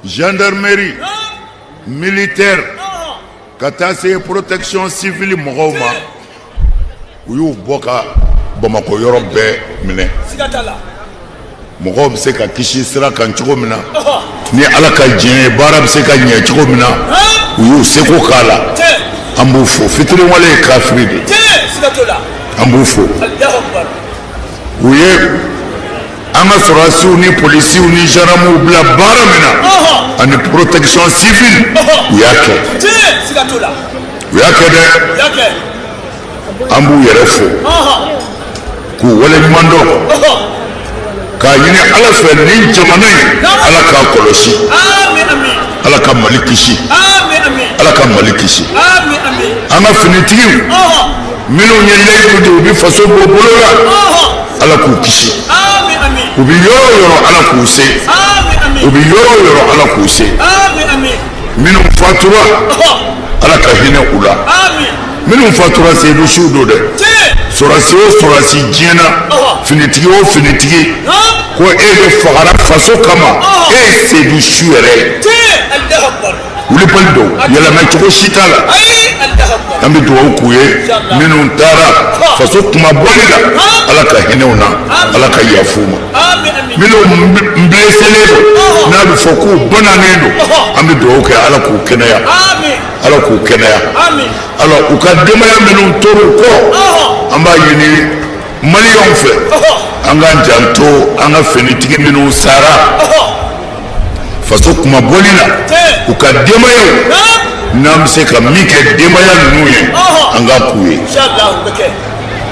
gendarmerie militaire ka taa se protection civile mɔgɔw ma u y'u bɔ ka Bamako yɔrɔ bɛɛ minɛ mɔgɔw bɛ se ka kisi sira kan cogo min na ni ala ka diɲɛ ye baara bɛ se ka ɲɛ cogo min na u y'u seko k'a la an b'u fo fitiriwale ye kafiri de an b'u fo u ye an ka sɔrɔdasiw ni polisiw ni gendarmew bila baara min na ani protection civile u y'a kɛ u y'a kɛ dɛ an b'u yɛrɛ fo k'u waleɲuman dɔn k'a ɲini ala fɛ nin jamana in ala k'a kɔlɔsi ala ka Mali kisi ala ka Mali kisi an ka finitigiw minnu ye layidu de u bɛ faso bɔ bolo la ala k'u kisi u bɛ yɔrɔ o yɔrɔ ala k'u se u bɛ yɔrɔ o yɔrɔ ala k'u se minnu fatura ala ka hinɛ u la minnu fatura seyidu su do dɛ sɔrɔdasi o sɔrɔdasi diɲɛ na finitigi o finitigi ko e de fagara faso kama e ye seyidu su yɛrɛ ye wulibali don yɛlɛmɛ cogo si t'a la an bɛ dugawu k'u ye minnu taara faso kuma bɔli la ala ka hinɛw na ala ka yafu ma minnu blesselen don n'a bɛ fɔ k'u bananen don an bɛ dugawu kɛ ala k'u kɛnɛya ala k'u kɛnɛya ala u ka denbaya minnu tor'u kɔ an b'a ɲini maliyɛnw fɛ an k'an janto an ka finitigi minnu sara faso kuma bɔli la u ka denbayaw n'an bɛ se ka min kɛ denbaya ninnu ye an k'a k'u ye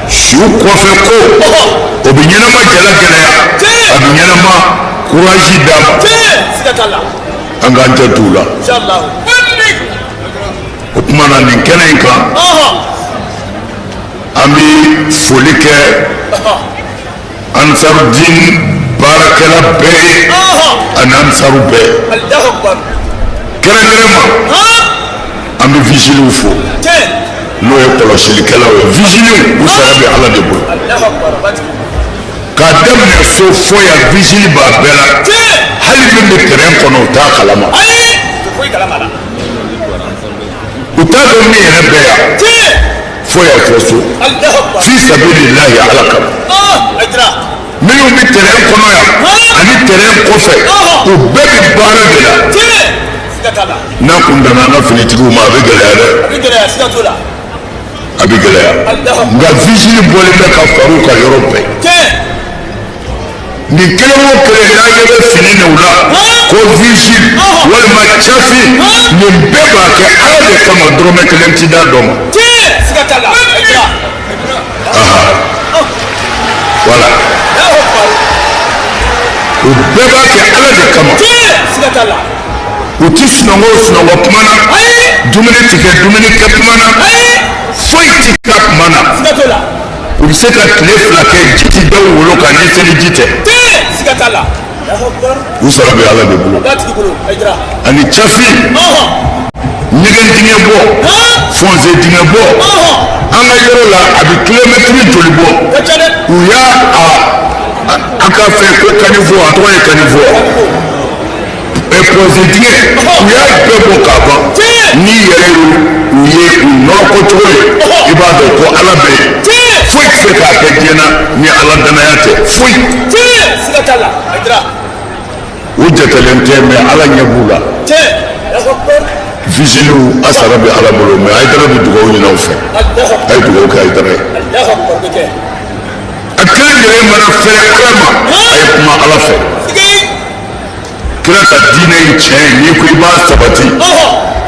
su kɔfɛ ko o bɛ ɲɛnama jala gɛlɛya a bɛ ɲɛnama kurazi d'a ma an k'an tɛ t'u la o tuma na nin kɛnɛ in kan an bɛ foli kɛ ansarudin baarakɛla bɛɛ ye ani ansaru bɛɛ kɛrɛnkɛrɛn ma an bɛ vigiliw fo n'o ye kɔlɔsilikɛlaw ye vigiliw u sara bɛ ala de bolo k'a daminɛ so fo yan vigili b'a bɛɛ la hali min bɛ terɛn kɔnɔ u t'a kalama u t'a dɔn min yɛrɛ bɛ yan fo yan fɔ so fi sabilillahi ala kama minnu bɛ terɛn kɔnɔ yan ani terɛn kɔfɛ u bɛɛ bɛ baara de la n'a kun danna an ka finitigiw ma a bɛ gɛlɛya dɛ a bɛ gɛlɛya nka vigile bɔlen bɛ ka fara u ka yɔrɔ bɛɛ nin kelen o kelen n'an ɲɛ bɛ fini ninnu la ko vigile walima cafi nin bɛɛ b'a kɛ ala de kama dɔrɔmɛ kelen ti d'a dɔ ma voilà u bɛɛ b'a kɛ ala de kama u ti sunɔgɔ kuma na dumuni ti kɛ dumuni kɛ kuma na foyi ti kɛ kuma na u bɛ se ka tile fila kɛ ji ti dɔw wolo kan ni seli ji tɛ u sara bɛ ala de bolo ani cafi ɲɛgɛn dingɛ bɔ fɔnse dingɛ bɔ an ka yɔrɔ la a bɛ kilomɛtiri joli bɔ u y'a a ka fɛn ko kanifɔ a tɔgɔ ye kanifɔ pɔnse dingɛ u y'a bɛɛ bɔ k'a ban n'i yɛrɛ u ye u nɔrɔ ko cogo ye i b'a dɔn ko ala bɛ yen foyi tɛ se k'a kɛ diɲɛ na ni ala danaya tɛ foyi u jatelen tɛ mɛ ala ɲɛ b'u la vigiliw a sara bɛ ala bolo mɛ Hayidara bɛ dugawu ɲini aw fɛ a ye dugawu kɛ Hayidara ye a kelen yɛrɛ mana fɛrɛ ala ma a ye kuma ala fɛ kira ka diinɛ in tiɲɛ n'i ko i b'a sabati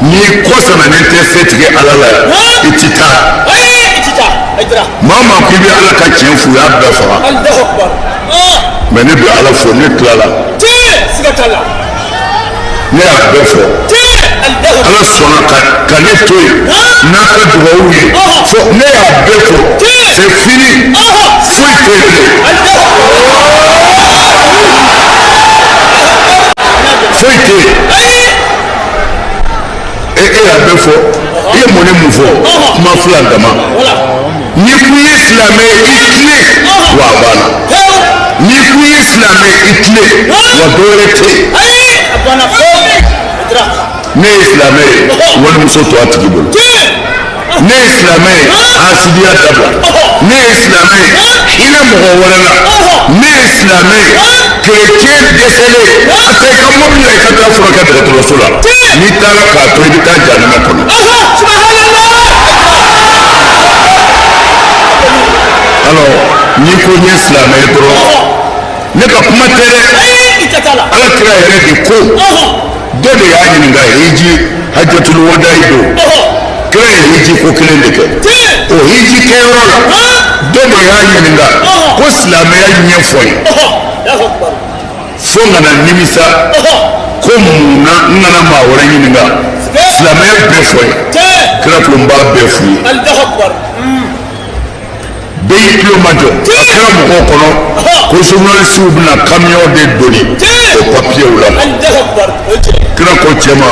n'i kɔ sɛmɛnen tɛ se tigɛ ala la i ti taa maa o maa ko i bɛ ala ka tiɲɛ fo u y'a bɛɛ faga mɛ ne bɛ ala fo ne tilala ne y'a bɛɛ fɔ ala sɔnna ka ne to yen n'a ka dugawu ye fo ne y'a bɛɛ fɔ c'est fini foyi tɛ yen bilen foyi tɛ yen e y'a bɛɛ fɔ i ye mun ni mun fɔ kuma fila dama n'i kun ye silamɛ ye i tilen wa a banna n'i kun ye silamɛ ye i tilen wa dɔwɛrɛ tɛ yen ne ye silamɛ ye walimuso to a tigi bolo ne ye silamɛ ye hasidiya dabila ne ye silamɛ ye hinɛ mɔgɔ wɛrɛ la ne ye silamɛ ye kerecɛn dɛsɛlen a ta i ka mobili la i ka taa furakɛ dɔgɔtɔrɔso la n'i taara k'a to i bɛ taa jahanama kɔnɔ alors n'i ko n ye silamɛ ye dɔrɔn ne ka kuma tɛ dɛ ala kira yɛrɛ de ko dɔ de y'a ɲininka hiji hajjatul wada'i don kira ye hiji ko kelen de kɛ o hiji kɛyɔrɔ la dɔ de y'a ɲininka ko silamɛya ɲɛfɔ ye fo n kana nimisa ko mun na n kana maa wɛrɛ ɲininka silamɛya bɛɛ fɔ ye kira ko n b'a bɛɛ f'u ye bɛɛ y'i tulo majɔ a kɛra mɔgɔw kɔnɔ ko journalisiw bɛna kamiyon de doni o papiyew la kira ko cɛ ma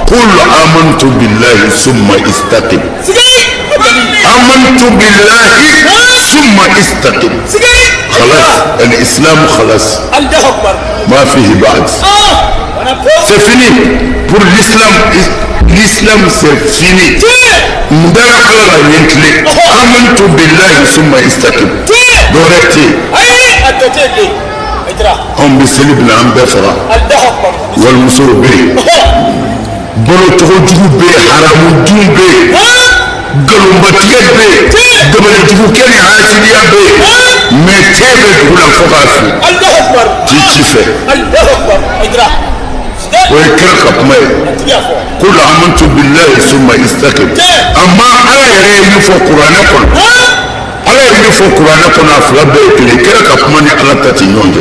kul amantu billahi summa istaqim amantu billahi summa istaqim خلاص الإسلام خلاص ما فيه بعد c'est fini pour l'islam l'islam c'est fini ndara ala la yentile amantu billahi summa istaqim doreti on bi seli bina an bɛɛ faga walimusow bɛ yen balocogo jugu bɛ yen haramu dun bɛ yen galonbatigɛ bɛ yen dabalejugukɛ ni hasidiya bɛ yen mɛ tɛ bɛ dugu la fo k'a fili ci ci fɛ ويكرك أبمي قل آمنت بالله ثم استقم أما على يريد فقرانكم على يريد فقرانكم أفلا بيكلي كرك أبمني على تتنونج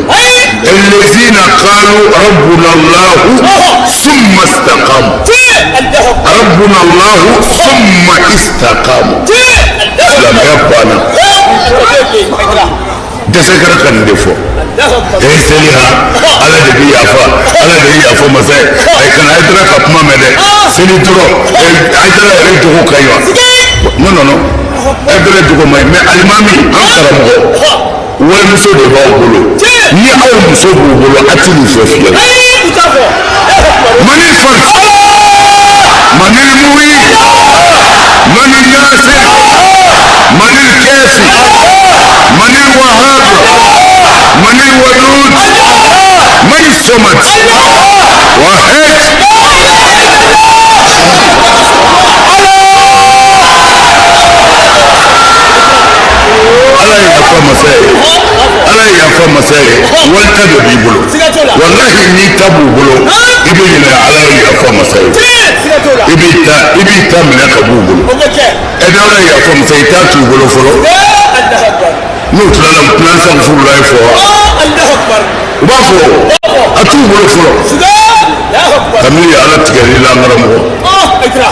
الذين قالوا ربنا الله ثم استقاموا ربنا الله ثم استقاموا لم يبقى تسكر كان دفو سيليها على دبي يافا على دبي يافا مساء أي كان هيدرا كابما مدة سيلي درو هيدرا هيدرو كايوا نو هيدرا درو ما المامي أنكر والمسو دبوا بلو ني أول مسو بلو أتلو سوفيا من الفرس من الموي من الناصر من الكافي من الوهاب من الودود من الصمد واحد ala ya fa masai wal tabu bibulu wallahi ni tabu bulu ibi ila ala ya fa masai ibi ta mina kabu bulu edawla ya fa masai ta tu bulu folo no tulalam plan sa fu life fo Allahu akbar ba fo atu bulu folo kamili ala tigari la ngaram ko ikra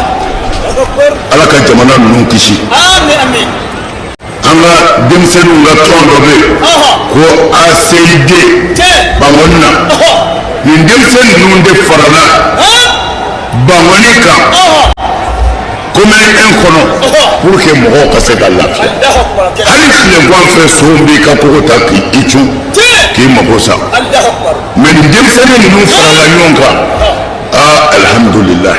ala ka jamana nun kishi amin anga demsenu nga tondo be ko ACD bangonna ni demsenu nunde farala bangonika comme un kono pour que mo ko se dalla halif le bon fait sombi ka ko ta ki itu ki mo ko sa mais ni demsenu nun farala yonka alhamdulillah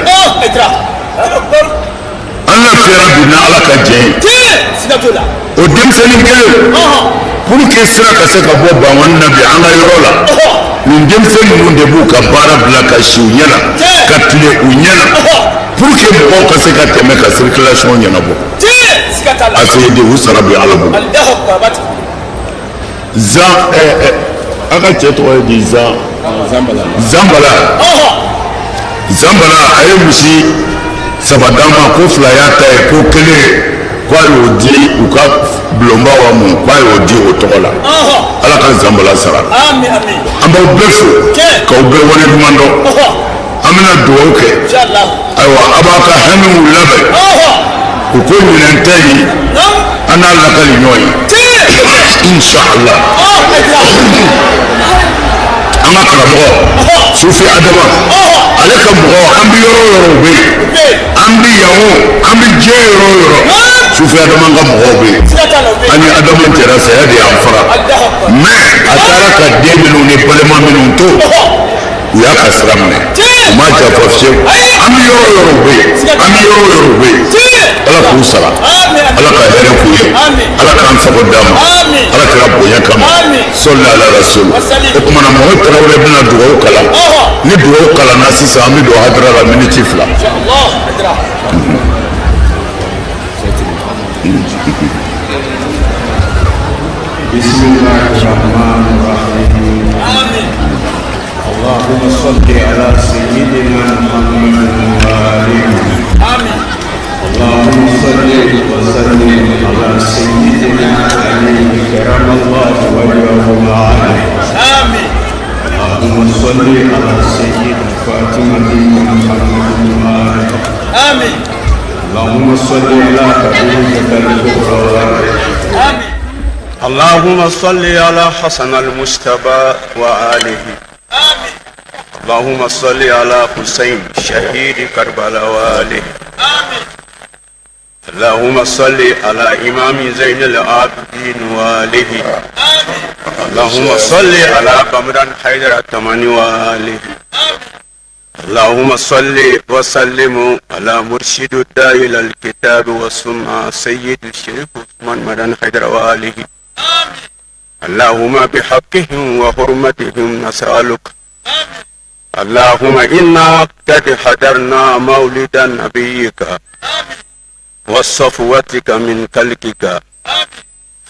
Allah fi rabbina ala ka jey o denmisɛnnin kelen pour que sira ka se ka bɔ banwani na bi an ka yɔrɔ la nin denmisɛnnin ninnu de b'u ka baara bila ka si u ɲɛna ka tile u ɲɛna pour que mɔgɔw ka se ka tɛmɛ ka circulation ɲɛnabɔ a se de u sara bi ala bolo zan a ka cɛ tɔgɔ ye di zanbala a ye misi saba d'a ma ko fila y'a ta ye ko kelen ko a y'o di u ka bulonba wa mun ko a y'o di o tɔgɔ la ala ka zanbala sara an b'aw bɛɛ fo k'aw bɛɛ wale ɲuman dɔn an bɛna dugawu kɛ ayiwa a b'a ka hamiw labɛn u ko ɲinɛn tɛ yen an n'a lakali ɲɔgɔn ye inshallah an ka karamɔgɔ sufi adama ale ka mɔgɔ an bɛ yɔrɔ o yɔrɔ bɛ yen an bɛ yan o an bɛ diɲɛ yɔrɔ o yɔrɔ sufi adama ka mɔgɔw bɛ yen an ni adama cɛla saya de y'an fara mais a taara ka den minnu ni balima minnu to u y'a ka sira minɛ u ma janfa fiyewu an bɛ yɔrɔ o yɔrɔ bɛ yen an bɛ yɔrɔ o yɔrɔ bɛ yen ala k'u sara ala ka hɛrɛ k'u ye ala k'an sago d'a ma ala kɛra bonya kama sɔli ala rasul o kumana mɔgɔ tarawele bɛna dugawu kalan ni dugawu kalanna sisan an bɛ don hadara la miniti fila. Bismillahirrahmanirrahim. Allahumma salli ala sayyidina Muhammad wa alihi. اللهم صل وسلم على سيدنا علي كرم الله وجهه عليه اللهم صل على سيدنا فاطمة محمد وآله آمين اللهم صل على حبيبك الكبرى آمين اللهم صل على حسن المجتبى وآله آمين اللهم صل على حسين شهيد كربلاء وآله آمين اللهم صل على إمام زين العابدين وآله آمين اللهم صل على قمران حيدر التماني وآله آمين اللهم صل وسلم على مرشد الداعي إلى الكتاب والسنة سيد الشريف عثمان مدن حيدر وآله آمين اللهم بحقهم وحرمتهم نسألك آمين اللهم إنا قد حضرنا مولد نبيك آمين وصفوتك من خلقك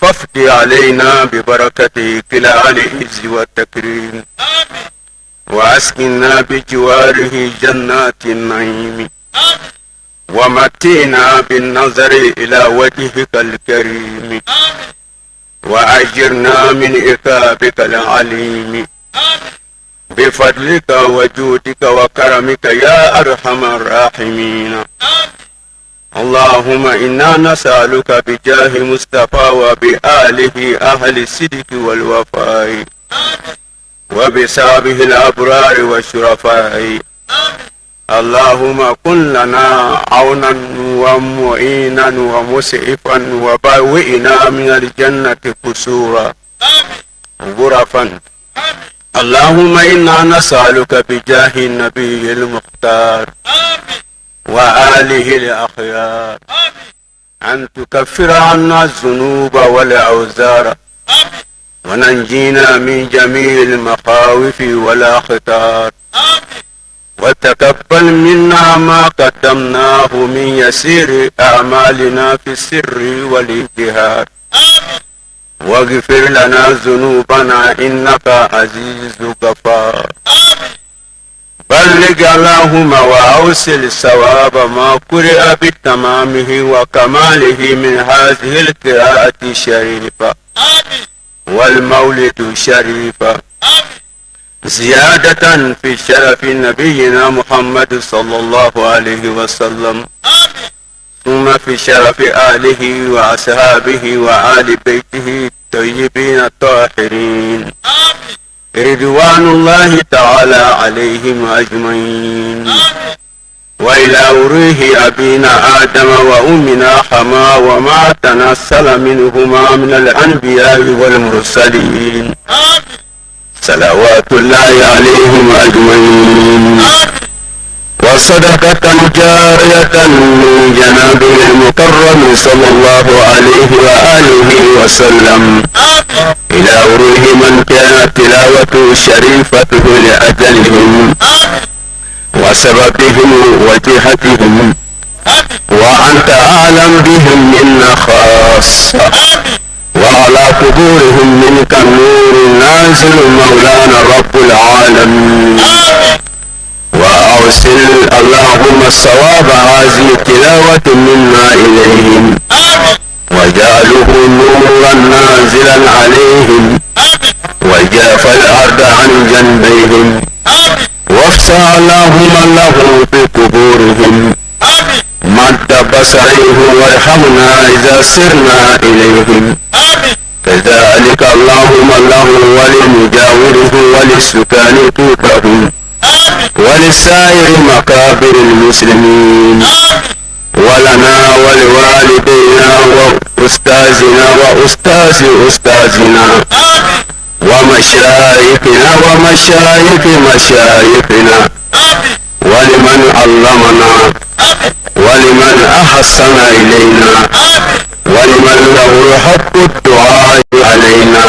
فافد علينا ببركته كلا العز والتكريم وأسكننا بجواره جنات النعيم ومتينا بالنظر إلى وجهك الكريم وأجرنا من عقابك العليم بفضلك وجودك وكرمك يا أرحم الراحمين. اللهم إنا نسألك بجاه مصطفى وبآله أهل الصدق والوفاء وبسابه الأبرار والشرفاء. اللهم كن لنا عونا ومعينا ومسعفا وبوئنا من الجنة قصورا غرفا. اللهم إنا نسألك بجاه النبي المختار وآله الأخيار أن تكفر عنا الذنوب والأوزار وننجينا من جميع المخاوف والأخطار وتقبل منا ما قدمناه من يسير أعمالنا في السر والإجهار واغفر لنا ذنوبنا إنك عزيز غفار. بلغ اللهم وأوصل ثواب ما قرئ بتمامه وكماله من هذه القراءة الشريفة والمولد الشريف زيادة في شرف نبينا محمد صلى الله عليه وسلم ثم في شرف آله وأصحابه وآل بيته الطيبين الطاهرين رضوان الله تعالى عليهم أجمعين. وإلى روح أبينا آدم وأمنا حواء وما تنسل منهما من الأنبياء والمرسلين صلوات الله عليهم أجمعين. وصدقة جارية من جنابه المكرم صلى الله عليه وآله وسلم إلى روح من كانت تلاوته شريفته لأجلهم وسببهم وجهتهم وأنت أعلم بهم منا خاصة وعلى قبورهم منك النور نازل مولانا رب العالمين. وأوصل اللهم الصواب هذه التلاوة منا إليهم وجعله نورا نازلا عليهم وجاف الأرض عن جنبيهم وافسح اللهم له في قبورهم مد بصره وارحمنا إذا سرنا إليهم كذلك اللهم له ولمجاوره وللسكان طوبهم ولسائر مقابر المسلمين ولنا ولوالدينا وأستاذنا وأستاذ أستاذنا ومشايخنا ومشايخ مشايخنا ولمن علمنا ولمن أحسن إلينا ولمن له حق الدعاء علينا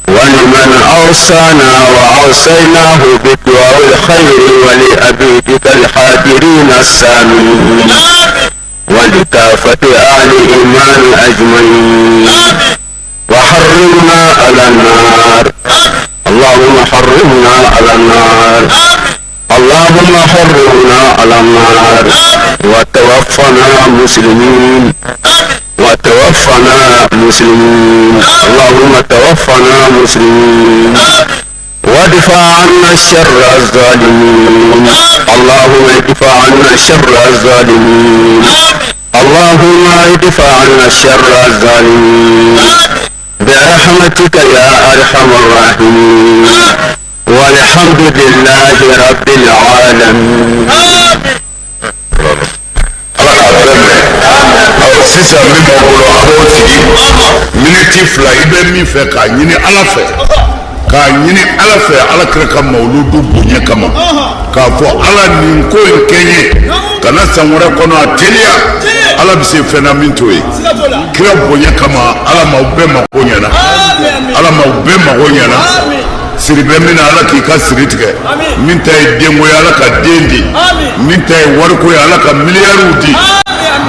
ولمن أوصانا وأوصيناه بالدعاء الخير ولأبيدك الحاضرين السامعين ولكافة آل إيمان أجمعين. وحرمنا على النار اللهم حرمنا على النار اللهم حرمنا على النار وتوفنا مسلمين وتوفنا مسلمين. اللهم توفنا مسلمين وادفع عنا شر الظالمين. اللهم ادفع عنا شر الظالمين. اللهم ادفع عنا شر الظالمين برحمتك يا أرحم الراحمين. والحمد لله رب العالمين. sisan min b'a bolo a b'o sigi miniti fila i bɛ min fɛ k'a ɲini ala fɛ ala kira ka mawuludu bonya kama k'a fɔ ala nin ko in kɛ n ye kana san wɛrɛ kɔnɔ a teliya ala bɛ se fɛn na min t'o ye kira bonya kama ala m'aw bɛɛ mago ɲɛna ala m'aw bɛɛ mago ɲɛna siri bɛ min na ala k'i ka siri tigɛ min ta ye denko ye ala ka den di min ta ye wariko ye ala ka miliyariw di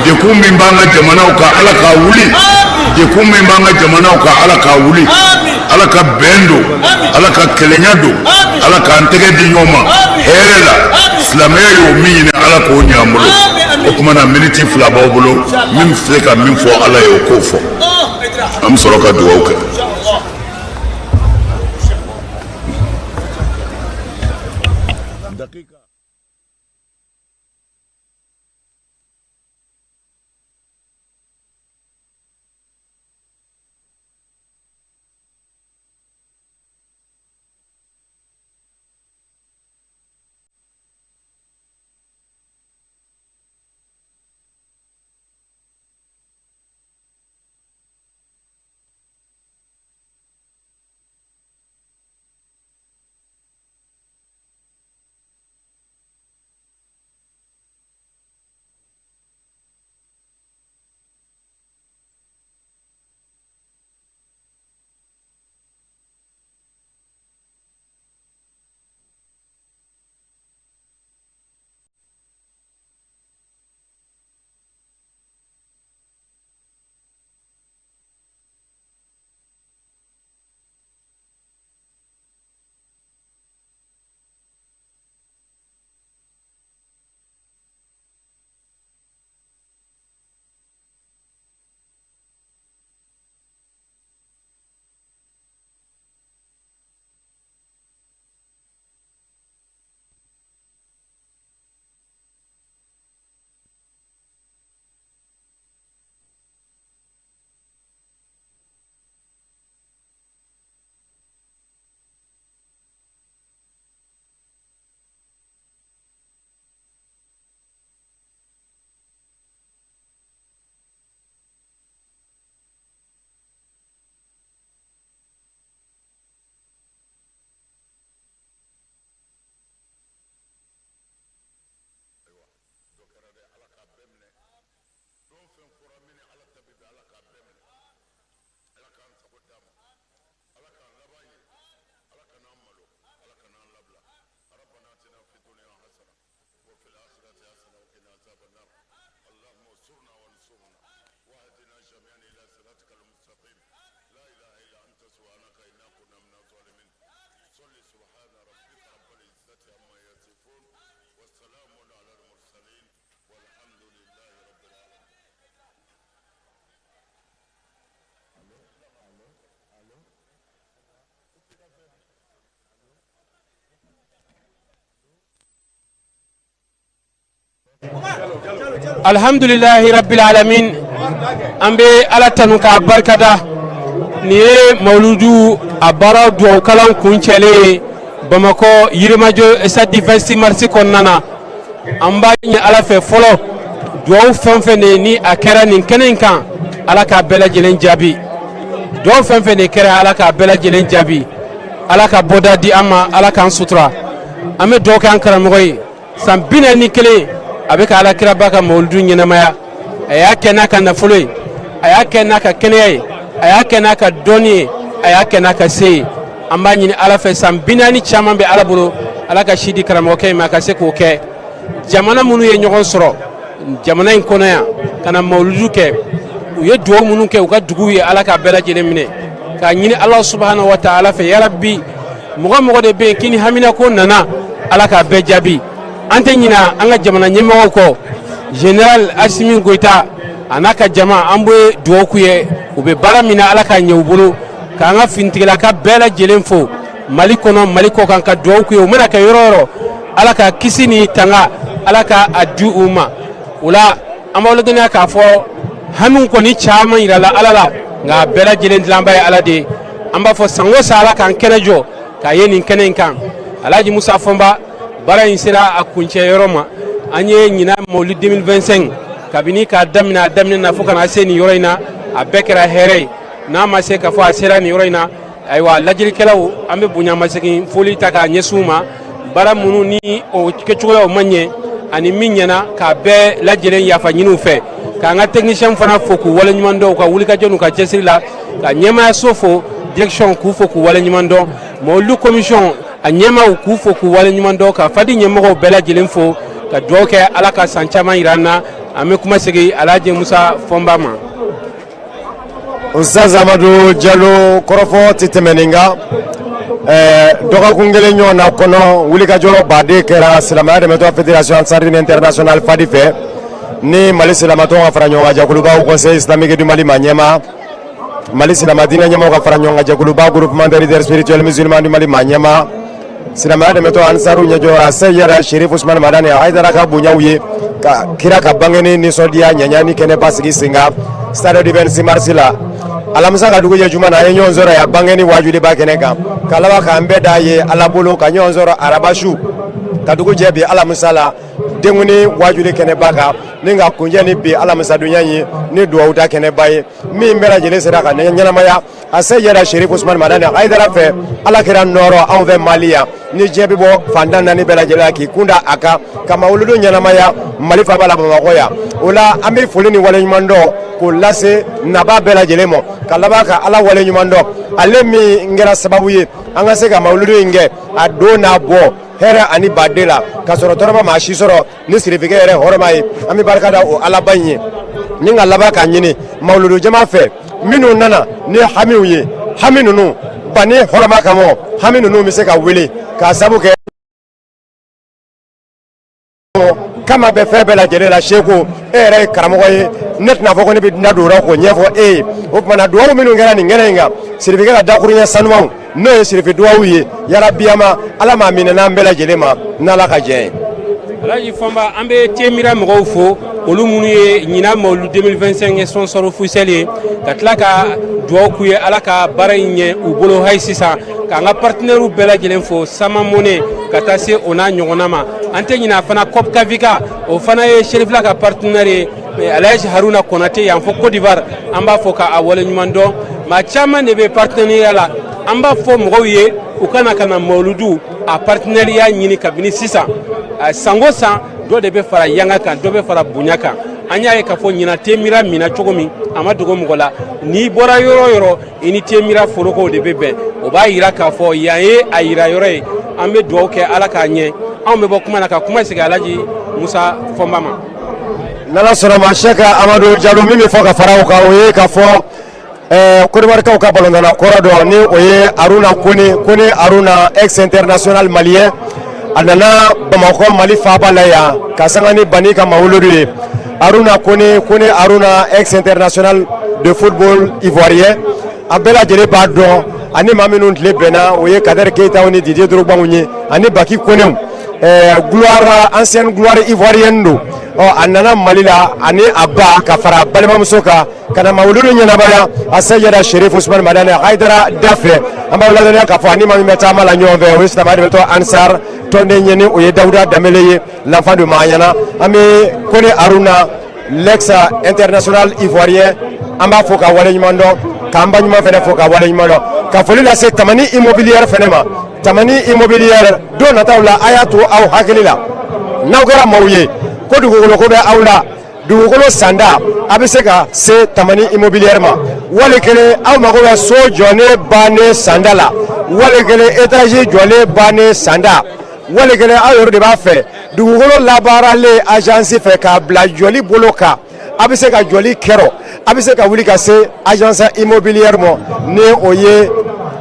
dekun min b'an ka jamanaw kan ala k'a wuli dekun min b'an ka jamanaw kan ala k'a wuli ala ka bɛn don ala ka kɛlɛɲa don ala k'an tɛgɛ di ɲɔgɔn ma hɛrɛ la silamɛya y'o min ɲini ala k'o ɲɛ an bolo o tuma na miniti 2 b'aw bolo min filɛ ka min fɔ ala ye o k'o fɔ an bɛ sɔrɔ ka dugawu kɛ. Alhamdulillahi rabbil alamin ambe ala tanu ka barkada ni mauludu abara do kalan kunchele Bamako yirimajo esa diversi marsi konnana amba ni ala fe folo do fenfene ni akera ni kenen kan ala ka bela jelen jabi do fenfene kera ala ka bela jelen jabi ala ka boda di ama ala kan sutra ame do kan karam moy sambina ni kele abeka ala kira baka mauludu nyenamaya aya kena ka nafulo aya kena ka keneye aya kena ka doni aya kena ka sei amba nyini ala fe sambina ni chama be ala bulu ala ka shidi karamo kay ma ka se ko ke jamana munu ye nyogon soro jamana in kono ya kana mauludu ke u ye do munu ke u ka dugu ye ala ka bela jele mine ka nyini allah subhanahu wa ta'ala fe ya rabbi mogo de be kini hamina ko nana ala ka be jabi ante nyina anga jamana nyemo ko general Assimi Goita anaka jama ambe do ku ye u be bara mina ala ka nyewbulu ka anga fintigila ka bela jelen fo malikono maliko kan ka do ku ye mena ka yororo ala ka kisini tanga ala ka adu uma ula amawlo dunya ka fo hanun ko ni chama irala ala la nga bela jelen lamba ya ala de amba fo sango sala kan kenejo ka yeni kenen kan alaji Musa Fomba bara insira akunche yoroma anye nyina maulid 2025 kabini ka damina na fuka na seni yoroina abekera here na mase ka fo asira ni yoroina aywa lajiri kelaw ambe bunya maseki foli taka nyesuma bara munu ni o kechugo o manye ani minyana ka be lajire yafa nyinu fe ka nga technicien fana foku wala nyumando ka wulika jonu ka chesila ka nyema sofo direction ku foku wala nyumando mo lu commission a nyema ku foku wala nyumando ka fadi nyemo bela jilen fo ka doke ala ka sanchama irana ame kuma segi alaje Musa Fomba ma Ustaz Amadou Diallo korofo titemeninga doka kungele nyona kono wulika jolo bade kera silamaya de meto fédération ansarine international fadi fe ni Mali silamato wa faranyo jakuluba au conseil islamique du Mali manyema Mali silamadina nyema wa faranyo jakuluba groupement de leaders spirituels musulmans du Mali manyema silamaya de meto ansaru nyajo asayara Sheriff Ousmane Madani haidara ka bunyawye ka kira ka bangeni ni sodia nyanyani kene pasigi singa stade de Bensi Marsila alamisa ka dugu ye juma na ye ɲɔgɔn sɔrɔ ya bangeni wajuli ba kɛnɛ kan ka laban k'an bɛɛ da ye ala bolo ka ɲɔgɔn sɔrɔ arabashu ka dugu jɛ bi alamisa la denguni wajuli kɛnɛba kan ni ka kunjɛ ni bi alamisa dunya ye ni duwawu ta kɛnɛba ye min bɛɛ lajɛlen sera ka ɲɛnamaya a se yɛrɛ Sheriff Ousmane Madani Haidara fɛ ala kɛra nɔrɔ anw fɛ Mali yan ni diɲɛ bɛ bɔ fantan naani bɛɛ lajɛlen k'i kunda a kan ka mawuludu ɲɛnamaya Mali faaba la Bamakɔ yan o la an bɛ foli ni waleɲuman dɔn k'o lase naba bɛɛ lajɛlen ma ka laban ka ala waleɲuman dɔn ale min kɛra sababu ye an ka se ka mawuludu in kɛ a don n'a bɔ hɛrɛ ani baden la ka sɔrɔ tɔrɔba maa si sɔrɔ ni sirifikɛ yɛrɛ hɔrɔma ye an bɛ barika da o alaba in ye ni ka laban k'a ɲini mawuludu jama fɛ minnu nana ni hamiw ye hami ninnu bani hɔrɔma kama hami ninnu bɛ se ka wele k'a sabu kɛ kama bɛ fɛn bɛɛ lajɛlen la seko e yɛrɛ ye karamɔgɔ ye ne tɛna fɔ ko ne bɛ na don o la k'o ɲɛfɔ e ye o tumana duwawu minnu kɛra nin kɛnɛ in kan sirifikɛ ka dakuruɲɛ sanumanw n'o ye sirifi duwawu ye yarabiyama ala m'a minɛ n'an bɛɛ lajɛlen ma n'ala ka jɛ ye. Alaji Famba an bɛ Temira mɔgɔw fo olu minnu ye ɲinan Mawulu 2025 sponsor officiel ye ka tila ka duwawu k'u ye ala ka baara in ɲɛ u bolo hali sisan k'an ka partenaires bɛɛ lajɛlen fo Sama Mone ka taa se o n'a ɲɔgɔnna ma an tɛ ɲinɛ fana COP Kavika o fana ye Sheriff la ka partenaire ye Alhaji Haruna Konate yan fɔ Côte d'Ivoire an b'a fɔ k'a waleɲuman dɔn maa caman de bɛ partenariat la an b'a fɔ mɔgɔw ye u kana ka na Mawuludu a partenariat ɲini kabini sisan sango san dɔ de bɛ fara yanga kan dɔ bɛ fara bonya kan an y'a ye k'a fɔ ɲinan Temira minna cogo min a ma dogo mɔgɔ la n'i bɔra yɔrɔ o yɔrɔ i ni Temira forokow de bɛ bɛn o b'a yira k'a fɔ yan ye a yira yɔrɔ ye an bɛ dugawu kɛ ala k'a ɲɛ anw bɛ bɔ kuma na ka kuma segin Alaji Musa Fɔnba ma. n'ala sɔnna ma Sɛki Amadu Jalo min bɛ fɔ ka fara o kan o ye k'a fɔ Côte d'Ivoirekaw ka balontanna kɔrɔ dɔ ni o ye Aruna Kone Aruna ex international malien a nana Bamakɔ Mali faaba la yan ka sanga ni bani ka mawuludu ye Aruna Kone Aruna ex international de football ivoirien a bɛɛ lajɛlen b'a dɔn ani maa minnu tile bɛnna o ye Kader Keitaw ni Didier Drogbaw ye ani Baki Konew gloire ancienne gloire ivoirienne do a nana Mali la ani a ba ka fara balimamuso kan ka na mawuludu ɲɛnabaya a se yɛrɛ Sheriff Ousmane Madani Haidara da fɛ an b'a ladɔnniya k'a fɔ ani maa min bɛ taama la ɲɔgɔn fɛ o ye silamɛya de bɛ tɔ Ansar tɔnden ɲɛni o ye Dawuda Danbele ye l'enfant de Maɲana an bɛ Kone Aruna l'ex international ivoirien an b'a fɔ ka waleɲuman dɔn k'an ba ɲuman fɛnɛ fɔ ka waleɲuman dɔn ka foli lase Tamani immobilière fɛnɛ ma Tamani immobilière don nataw la a y'a to aw hakili la n'aw kɛra maaw ye ko dugukolo ko bɛ aw la dugukolo sanda a bɛ se ka se Tamani immobilière ma wali kelen aw mago bɛ so jɔlen bannen sanda la wali kelen étage jɔlen bannen sanda wali kelen aw yɛrɛ de b'a fɛ dugukolo labaaralen agence fɛ k'a bila jɔli bolo kan a bɛ se ka jɔli kɛrɔ a bɛ se ka wuli ka se agence immobilière ma ni o ye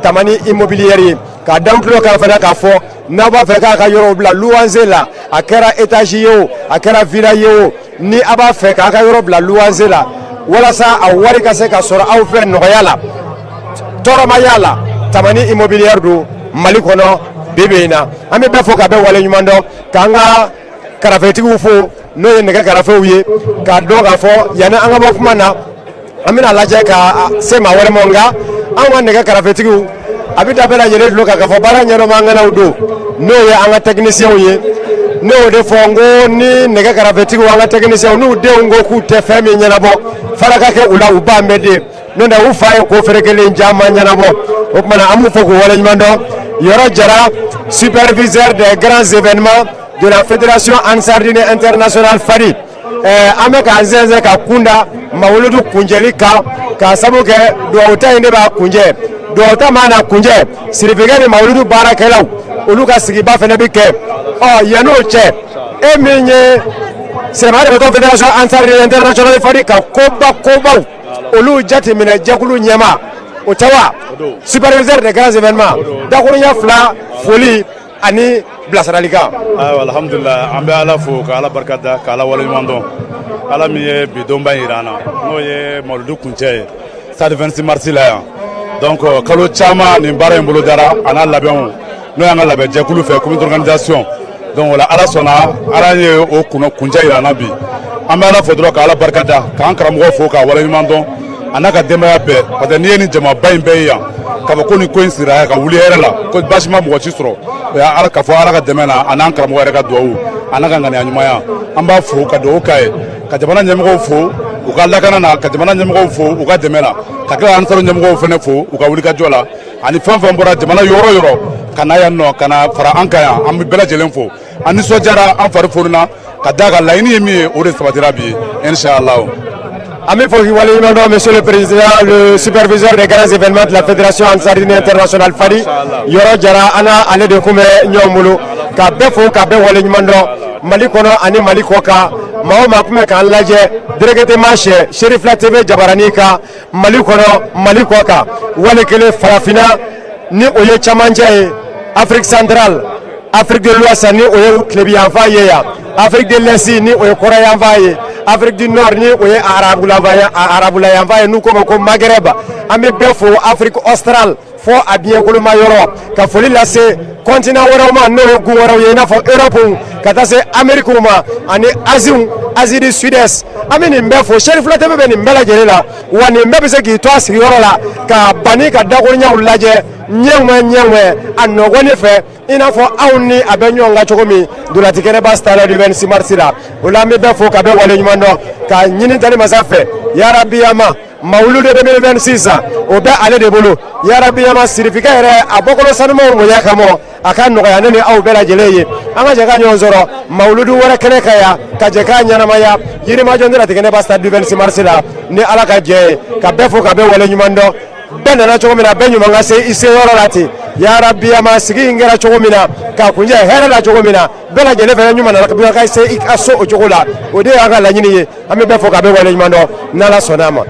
Tamani immobilière ye k'a dan tulo kan fana k'a fɔ n'aw b'a fɛ k'a ka yɔrɔ bila luwanze la a kɛra étage ye o a kɛra villa ye o ni a b'a fɛ k'a ka yɔrɔ bila luwanze la walasa a wari ka se ka sɔrɔ aw fɛ nɔgɔya la tɔɔrɔmaya la Tamani immobilière do Mali kɔnɔ bi bi in na an bɛ bɛɛ fɔ ka bɛɛ waleɲuman dɔn k'an ka karafetigiw fo n'o ye nɛgɛ karafew ye k'a dɔn k'a fɔ yanni an ka bɔ kuma na an bɛna lajɛ ka se maa wɛrɛ ma nka anw ka nɛgɛ karafetigiw a bɛ da bɛɛ lajɛlen tulo kan k'a fɔ baara ɲɛdɔn an ŋanaw don n'o ye an ka techniciens ye ne y'o de fɔ n ko ni nɛgɛ karafetigiw an ka techniciens n'u denw ko k'u tɛ fɛn min ɲɛnabɔ fara ka kɛ u la u b'an bɛɛ den n'o tɛ u fa ye ko feere kelen caman ɲɛnabɔ o tumana an b'u fɔ k'u waleɲuman dɔn Yɔrɔ Jara superviseur des grands événements de la fédération Ansardine internationale Fadi an bɛ k'an sɛnsɛn ka kunda mawuludu kunjɛli kan k'a sabu kɛ duwawuta in de b'a kunjɛ duwawuta mana kunjɛ sirifikɛ ni mawuludu baarakɛlaw olu ka sigiba fana bɛ kɛ yan'o cɛ e min ye silamɛya de bɛ to fédération Ansardine internationale Fadi ka kobaw olu jati minɛ jɛkulu ɲɛma o tɛ wa superviseur des grands événements dakuruɲa 2 foli ani bilasiralikan. ayiwa alhamdulilah an bɛ ala fo ka ala barika da ka ala waleɲuman dɔn ala min ye bi donba in jira an na n'o ye mawuludu kuncɛ ye stade 26 mars la yan donc kalo caman nin baara in bolo dara a n'a labɛnw n'o y'an ka labɛnjɛkulu fɛ comité d'organisation donc o la ala sɔnna ala ye o kuncɛ jira an na bi an bɛ ala fo dɔrɔn ka ala barika da k'an karamɔgɔ fo k'a waleɲuman dɔn a n'a ka denbaya bɛɛ parce que n'i ye nin jamaba in bɛɛ ye yan k'a fɔ ko nin ko in sira ka wuli hɛrɛ la ko basi ma mɔgɔ si sɔrɔ o ye ala k'a fɔ ala ka dɛmɛ na a n'an karamɔgɔ yɛrɛ ka duwawu a n'a ka ŋaniya ɲumanya an b'a fo ka duwawu k'a ye ka jamana ɲɛmɔgɔw fo u ka lakana na ka jamana ɲɛmɔgɔw fo u ka dɛmɛ la ka tila ansaro ɲɛmɔgɔw fana fo u ka wulikajɔ la ani fɛn fɛn bɔra jamana yɔrɔ o yɔrɔ ka na yan nɔ ka na fara an kan yan an bɛ bɛɛ lajɛlen fo an nisɔndiyara an fari fonina ka d'a kan laɲini ye min ye o de sabatira bi inshallah. Ami Foki Wali, monsieur le président, le superviseur des grands événements de la Fédération Ansarine Internationale Fadi, Yoro Jara, Ana, Ale de Koume, Nyomulu, Kabefo, Kabe Wali Mando, Malikono, Ani Malikoka, Mahoma Kume Kanlaje, Dregete Mache, Sheriff La TV Jabaranika, Malikono, Malikoka, Walekele Farafina, Ni Oye Chamanje, Afrique centrale, Afrique de l'Ouest, Ni Oye Klebi Enfaye, Afrique de l'Est, Ni Oye Korea Enfaye, Afrique du Nord ni o ye arabula yanfa ye n'u ko ma ko Maghreb an bɛ bɛɛ fo Afrique australe fo a biɲɛkoloma yɔrɔ ka foli lase continent wɛrɛw ma n'o ye gun wɛrɛw ye i n'a fɔ Europe ka taa se Amérique ma ani Asie du Sud-Est an bɛ nin bɛɛ fo Chérif La TV bɛ nin bɛɛ lajɛlen la wa nin bɛɛ bɛ se k'i to a sigiyɔrɔ la ka bani ka dakuruɲaw lajɛ ɲɛŋɛ a nɔgɔni fɛ i n'a fɔ anw ni a bɛ ɲɔgɔn kan cogo min Doulati Kɛnɛba stade du 26 mars la o la an bɛ bɛɛ fo ka bɛɛ waleɲuman dɔn ka ɲini tani masa fɛ yarabi yama Mawuludu 2026 o bɛ ale de bolo yarabi yama sirifika yɛrɛ a bɔkɔlɔ sanumaw ŋɔɲɛ kamɔ a ka nɔgɔya ne ni aw bɛɛ lajɛlen ye an ka jɛ ka ɲɔgɔn sɔrɔ Mawuludu wɛrɛ kɛnɛ ka yan ka jɛ k'a ɲɛnamaya Yirimajɔ Doulati Kɛnɛba stade du 26 mars la ni ala ka jɛ ye ka bɛɛ fo ka bɛɛ waleɲuman dɔn bɛɛ nana cogo min na bɛɛ ɲuman ka se i se yɔrɔ la ten yarabi yama sigi in kɛra cogo min na k'a kunjɛ hɛrɛ la cogo min na bɛɛ lajɛlen fɛnɛ ɲuman nana ka se i ka so o cogo la o de y'an ka laɲini ye an bɛ bɛɛ fo ka bɛɛ waleɲuman dɔn n'ala sɔnn'a ma.